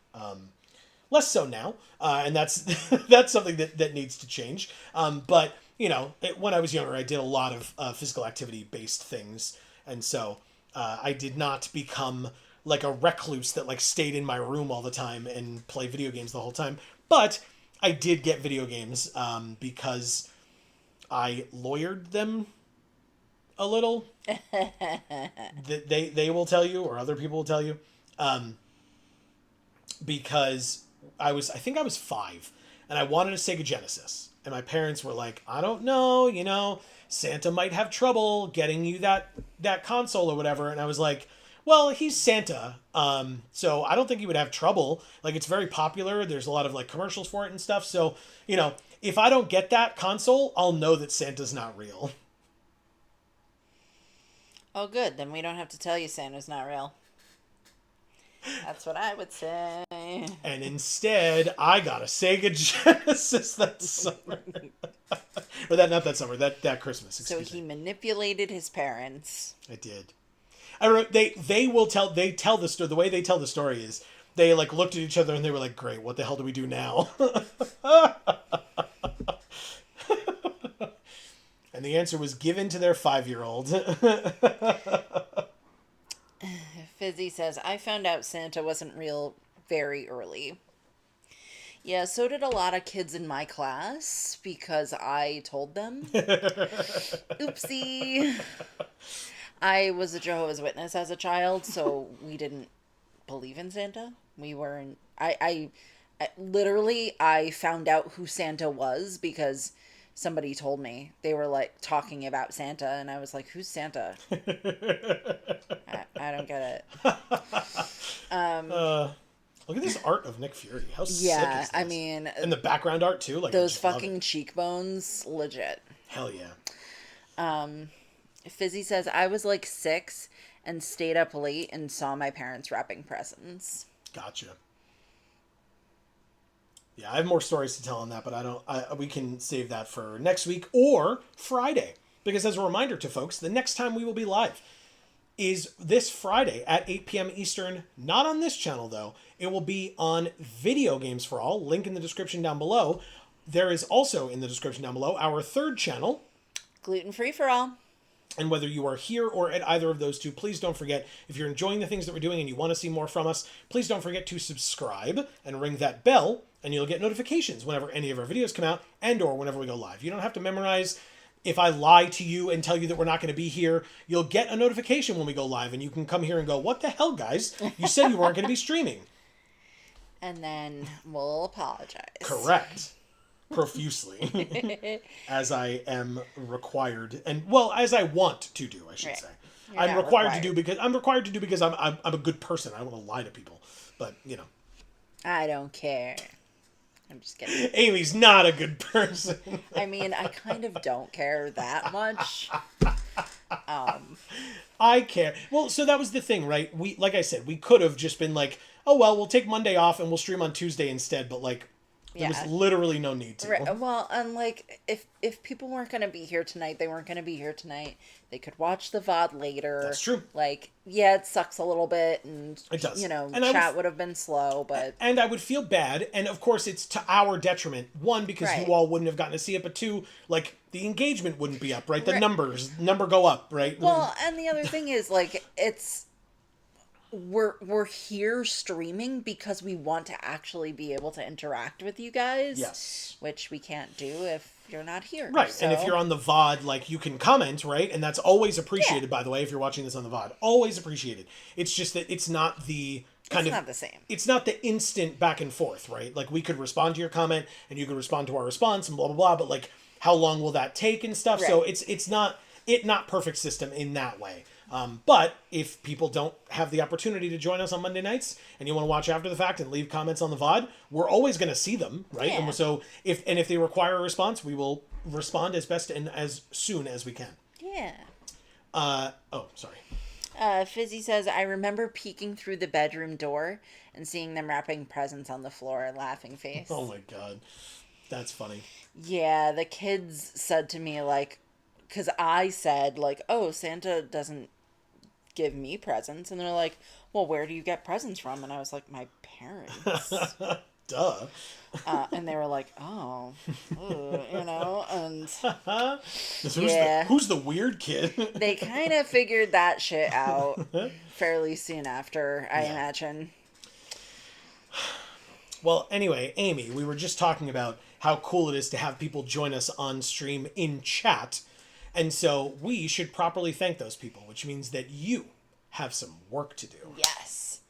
Less so now, and that's that's something that needs to change. But when I was younger, I did a lot of physical activity based things, and so I did not become like a recluse that like stayed in my room all the time and play video games the whole time. But I did get video games because I lawyered them a little. They will tell you, or other people will tell you, because I think I was 5, and I wanted a Sega Genesis, and my parents were like, I don't know, Santa might have trouble getting you that console or whatever, and I was like, well, he's Santa, so I don't think he would have trouble. Like, it's very popular. There's a lot of, like, commercials for it and stuff. So, if I don't get that console, I'll know that Santa's not real. Oh, good. Then we don't have to tell you Santa's not real. That's what I would say. And instead, I got a Sega Genesis that summer. Or not that summer, that Christmas. So he manipulated his parents. I did. I remember they tell the story. The way they tell the story is they like looked at each other and they were like, "Great, what the hell do we do now?" And the answer was given to their 5-year-old. Fizzy says, I found out Santa wasn't real very early. Yeah, so did a lot of kids in my class because I told them. Oopsie. I was a Jehovah's Witness as a child, so we didn't believe in Santa. We weren't... I literally, I found out who Santa was because somebody told me. They were, like, talking about Santa, and I was like, who's Santa? I don't get it. Look at this art of Nick Fury. How sick is this? I mean... And the background art, too. Like, those fucking cheekbones, legit. Hell yeah. Fizzy says, I was like 6 and stayed up late and saw my parents wrapping presents. Gotcha. Yeah, I have more stories to tell on that, but we can save that for next week or Friday. Because as a reminder to folks, the next time we will be live is this Friday at 8 p.m. Eastern. Not on this channel, though. It will be on Video Games for All. Link in the description down below. There is also in the description down below our third channel. Gluten Free for All. And whether you are here or at either of those two, please don't forget, if you're enjoying the things that we're doing and you want to see more from us, please don't forget to subscribe and ring that bell, and you'll get notifications whenever any of our videos come out and or whenever we go live. You don't have to memorize. If I lie to you and tell you that we're not going to be here, you'll get a notification when we go live, and you can come here and go, what the hell, guys? You said you weren't going to be streaming. And then we'll apologize. Correct. Profusely. As I am required, and well, as I want to do, I should say. I'm required to do because I'm a good person. I don't want to lie to people. But, I don't care. I'm just kidding. Amy's not a good person. I mean, I kind of don't care that much. I care. Well, so that was the thing, right? Like I said, we could have just been like, oh, well, we'll take Monday off and we'll stream on Tuesday instead. But, like, there was literally no need to. Right. Well, and like, if people weren't going to be here tonight, they weren't going to be here tonight. They could watch the VOD later. That's true. Like, yeah, it sucks a little bit, and it does. And chat would have been slow, but and I would feel bad, and of course, it's to our detriment. One, because you all wouldn't have gotten to see it, but two, like, the engagement wouldn't be up, right? The number go up, right? Well, and the other thing is, like, it's we're here streaming because we want to actually be able to interact with you guys. Yes. Which we can't do if you're not here. Right, So. and if you're on the VOD, like, you can comment, right? And that's always appreciated, by the way, if you're watching this on the VOD. Always appreciated. It's just that it's not the kind it's of... not the same. It's not the instant back and forth, right? Like, we could respond to your comment, and you could respond to our response, and blah, blah, blah, but, like, how long will that take and stuff? Right. So it's not perfect system in that way. But if people don't have the opportunity to join us on Monday nights and you want to watch after the fact and leave comments on the VOD, we're always going to see them, right? Yeah. And so if they require a response, we will respond as best and as soon as we can. Yeah. Oh, sorry. Fizzy says, I remember peeking through the bedroom door and seeing them wrapping presents on the floor, laughing face. Oh my God. That's funny. Yeah, the kids said to me, like, because I said, like, oh, Santa doesn't give me presents. And they're like, well, where do you get presents from? And I was like, my parents. Duh. And they were like, oh, you know, and Who's the weird kid? they kind of figured that shit out fairly soon after, I imagine. Well, anyway, Amy, we were just talking about how cool it is to have people join us on stream in chat. And so we should properly thank those people, which means that you have some work to do. Yes.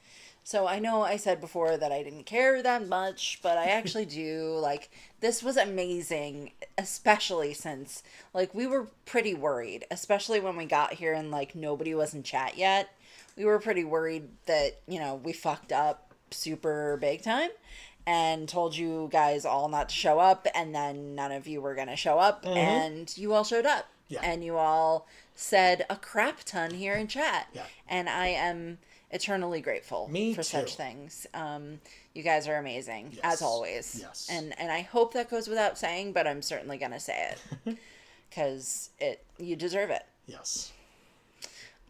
So I know I said before that I didn't care that much, but I actually do. Like, this was amazing, especially since, like, we were pretty worried, especially when we got here and, like, nobody was in chat yet. We were pretty worried that, you know, we fucked up super big time and told you guys all not to show up, and then none of you were going to show up, and you all showed up. Yeah. And you all said a crap ton here in chat. Yeah. And I am eternally grateful for too. such things. You guys are amazing, Yes. as always. Yes. And I hope that goes without saying, but I'm certainly going to say it. Because you deserve it. Yes.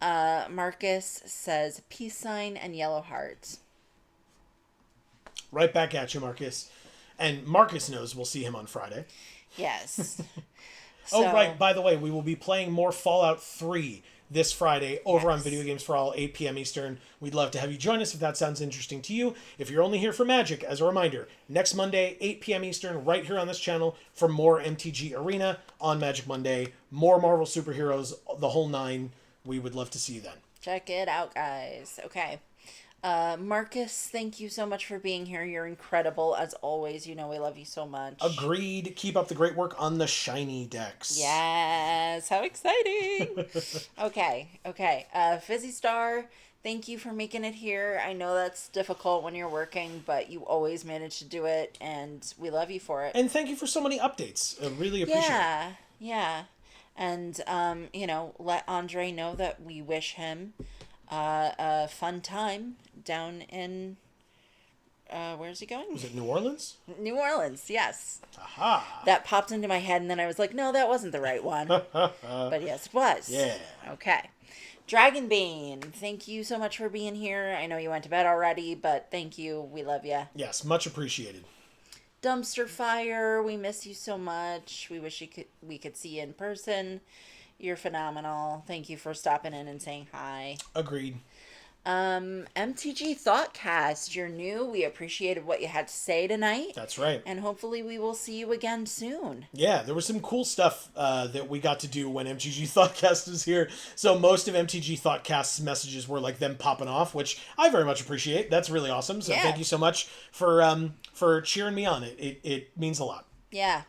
Marcus says peace sign and yellow hearts. Right back at you, Marcus. And Marcus knows we'll see him on Friday. Yes. Oh, right. By the way, we will be playing more Fallout 3 this Friday over on Video Games for All, 8 p.m. Eastern. We'd love to have you join us if that sounds interesting to you. If you're only here for Magic, as a reminder, next Monday, 8 p.m. Eastern, right here on this channel for more MTG Arena on Magic Monday. More Marvel superheroes, the whole nine. We would love to see you then. Check it out, guys. Okay. Marcus, thank you so much for being here. You're incredible, as always. You know we love you so much. Agreed. Keep up the great work on the shiny decks. Yes, how exciting. Okay. Fizzy Star, thank you for making it here. I know that's difficult when you're working, but you always manage to do it, and we love you for it. And thank you for so many updates. I really appreciate it. Yeah. And, let Andre know that we wish him a fun time down in, where's he going? Was it New Orleans? New Orleans, yes. Aha. That popped into my head, and then I was like, no, that wasn't the right one. But yes, it was. Yeah. Okay. Dragonbane, thank you so much for being here. I know you went to bed already, but thank you. We love you. Yes, much appreciated. Dumpster Fire, we miss you so much. We wish we could see you in person. You're phenomenal. Thank you for stopping in and saying hi. Agreed. MTG Thoughtcast, you're new. We appreciated what you had to say tonight. That's right. And hopefully we will see you again soon. Yeah, there was some cool stuff that we got to do when MTG Thoughtcast was here. So most of MTG Thoughtcast's messages were like them popping off, which I very much appreciate. That's really awesome. So thank you so much for cheering me on. It means a lot. Yeah.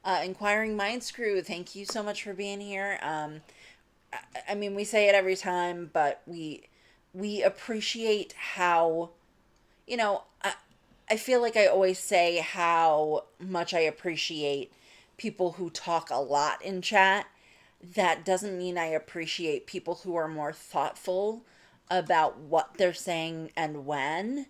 Inquiring Minds Crew, thank you so much for being here. I mean, we say it every time, but we appreciate how, I feel like I always say how much I appreciate people who talk a lot in chat. That doesn't mean I appreciate people who are more thoughtful about what they're saying and when,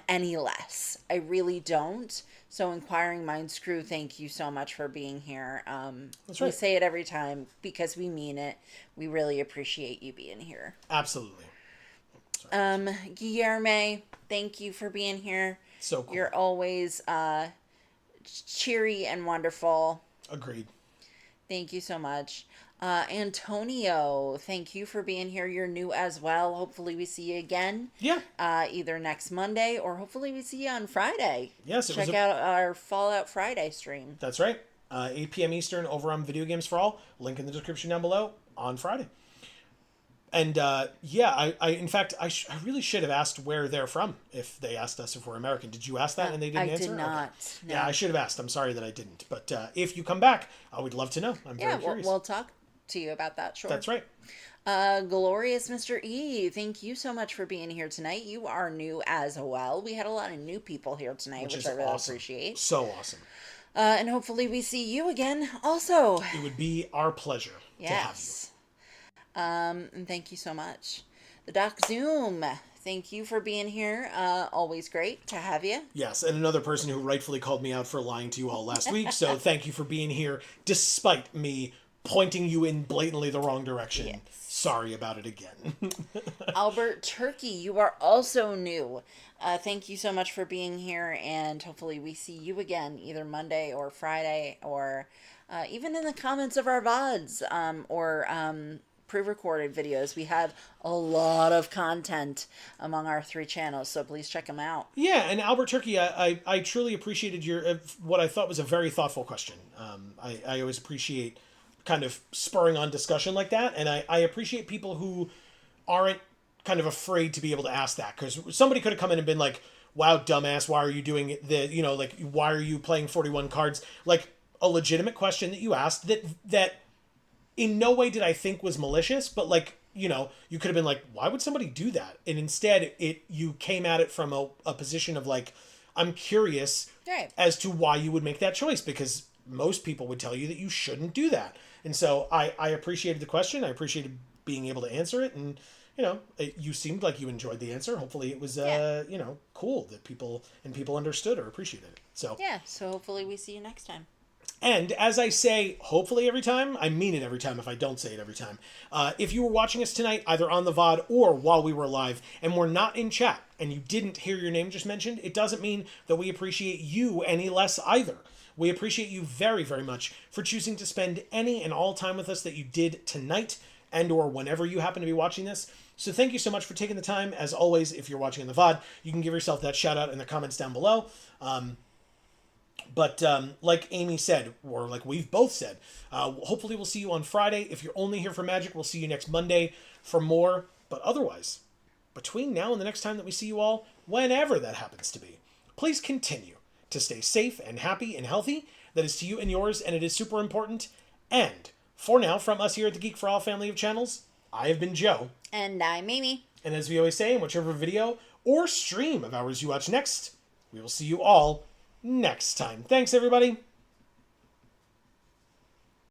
any less. I really don't. So Inquiring Minds Crew, thank you so much for being here. That's right. We say it every time because we mean it. We really appreciate you being here. Absolutely. Guillerme, thank you for being here. So cool. You're always cheery and wonderful. Agreed. Thank you so much. Antonio, thank you for being here. You're new as well. Hopefully, we see you again. Yeah. Either next Monday or hopefully we see you on Friday. Yes, Check out our Fallout Friday stream. That's right. 8 p.m. Eastern over on Video Games for All. Link in the description down below on Friday. And yeah, I in fact, I really should have asked where they're from if they asked us if we're American. Did you ask that and they didn't answer? I did not. Okay. No. Yeah, I should have asked. I'm sorry that I didn't. But if you come back, I would love to know. I'm very curious. We'll talk to you about that, sure. That's right. Glorious Mr. E, thank you so much for being here tonight. You are new as well. We had a lot of new people here tonight, which I really appreciate. So awesome. And hopefully we see you again also. It would be our pleasure to have you. And thank you so much. The Doc Zoom, thank you for being here. Always great to have you. Yes, and another person who rightfully called me out for lying to you all last week. So thank you for being here, despite me pointing you in blatantly the wrong direction. Yes. Sorry about it again. Albert Turkey, you are also new. Thank you so much for being here, and hopefully we see you again either Monday or Friday, or even in the comments of our VODs or pre-recorded videos. We have a lot of content among our 3 channels, so please check them out. Yeah, and Albert Turkey, I truly appreciated your what I thought was a very thoughtful question. I always appreciate kind of spurring on discussion like that, and I appreciate people who aren't kind of afraid to be able to ask that, because somebody could have come in and been like, wow, dumbass, why are you doing like, why are you playing 41 cards? Like, a legitimate question that you asked that in no way did I think was malicious, but like, you could have been like, why would somebody do that? And instead you came at it from a position of like, I'm curious as to why you would make that choice, because most people would tell you that you shouldn't do that. And so I appreciated the question. I appreciated being able to answer it. And, you seemed like you enjoyed the answer. Hopefully it was, cool that people understood or appreciated it. So so hopefully we see you next time. And as I say, hopefully every time, I mean it every time if I don't say it every time. If you were watching us tonight, either on the VOD or while we were live, and we're not in chat, and you didn't hear your name just mentioned, it doesn't mean that we appreciate you any less either. We appreciate you very, very much for choosing to spend any and all time with us that you did tonight and or whenever you happen to be watching this. So thank you so much for taking the time. As always, if you're watching on the VOD, you can give yourself that shout out in the comments down below. But like Amy said, or like we've both said, hopefully we'll see you on Friday. If you're only here for Magic, we'll see you next Monday for more. But otherwise, between now and the next time that we see you all, whenever that happens to be, please continue to stay safe and happy and healthy. That is to you and yours, and it is super important. And for now, from us here at the Geek for All family of channels, I have been Joe. And I'm Amy. And as we always say, in whichever video or stream of ours you watch next, we will see you all next time. Thanks, everybody.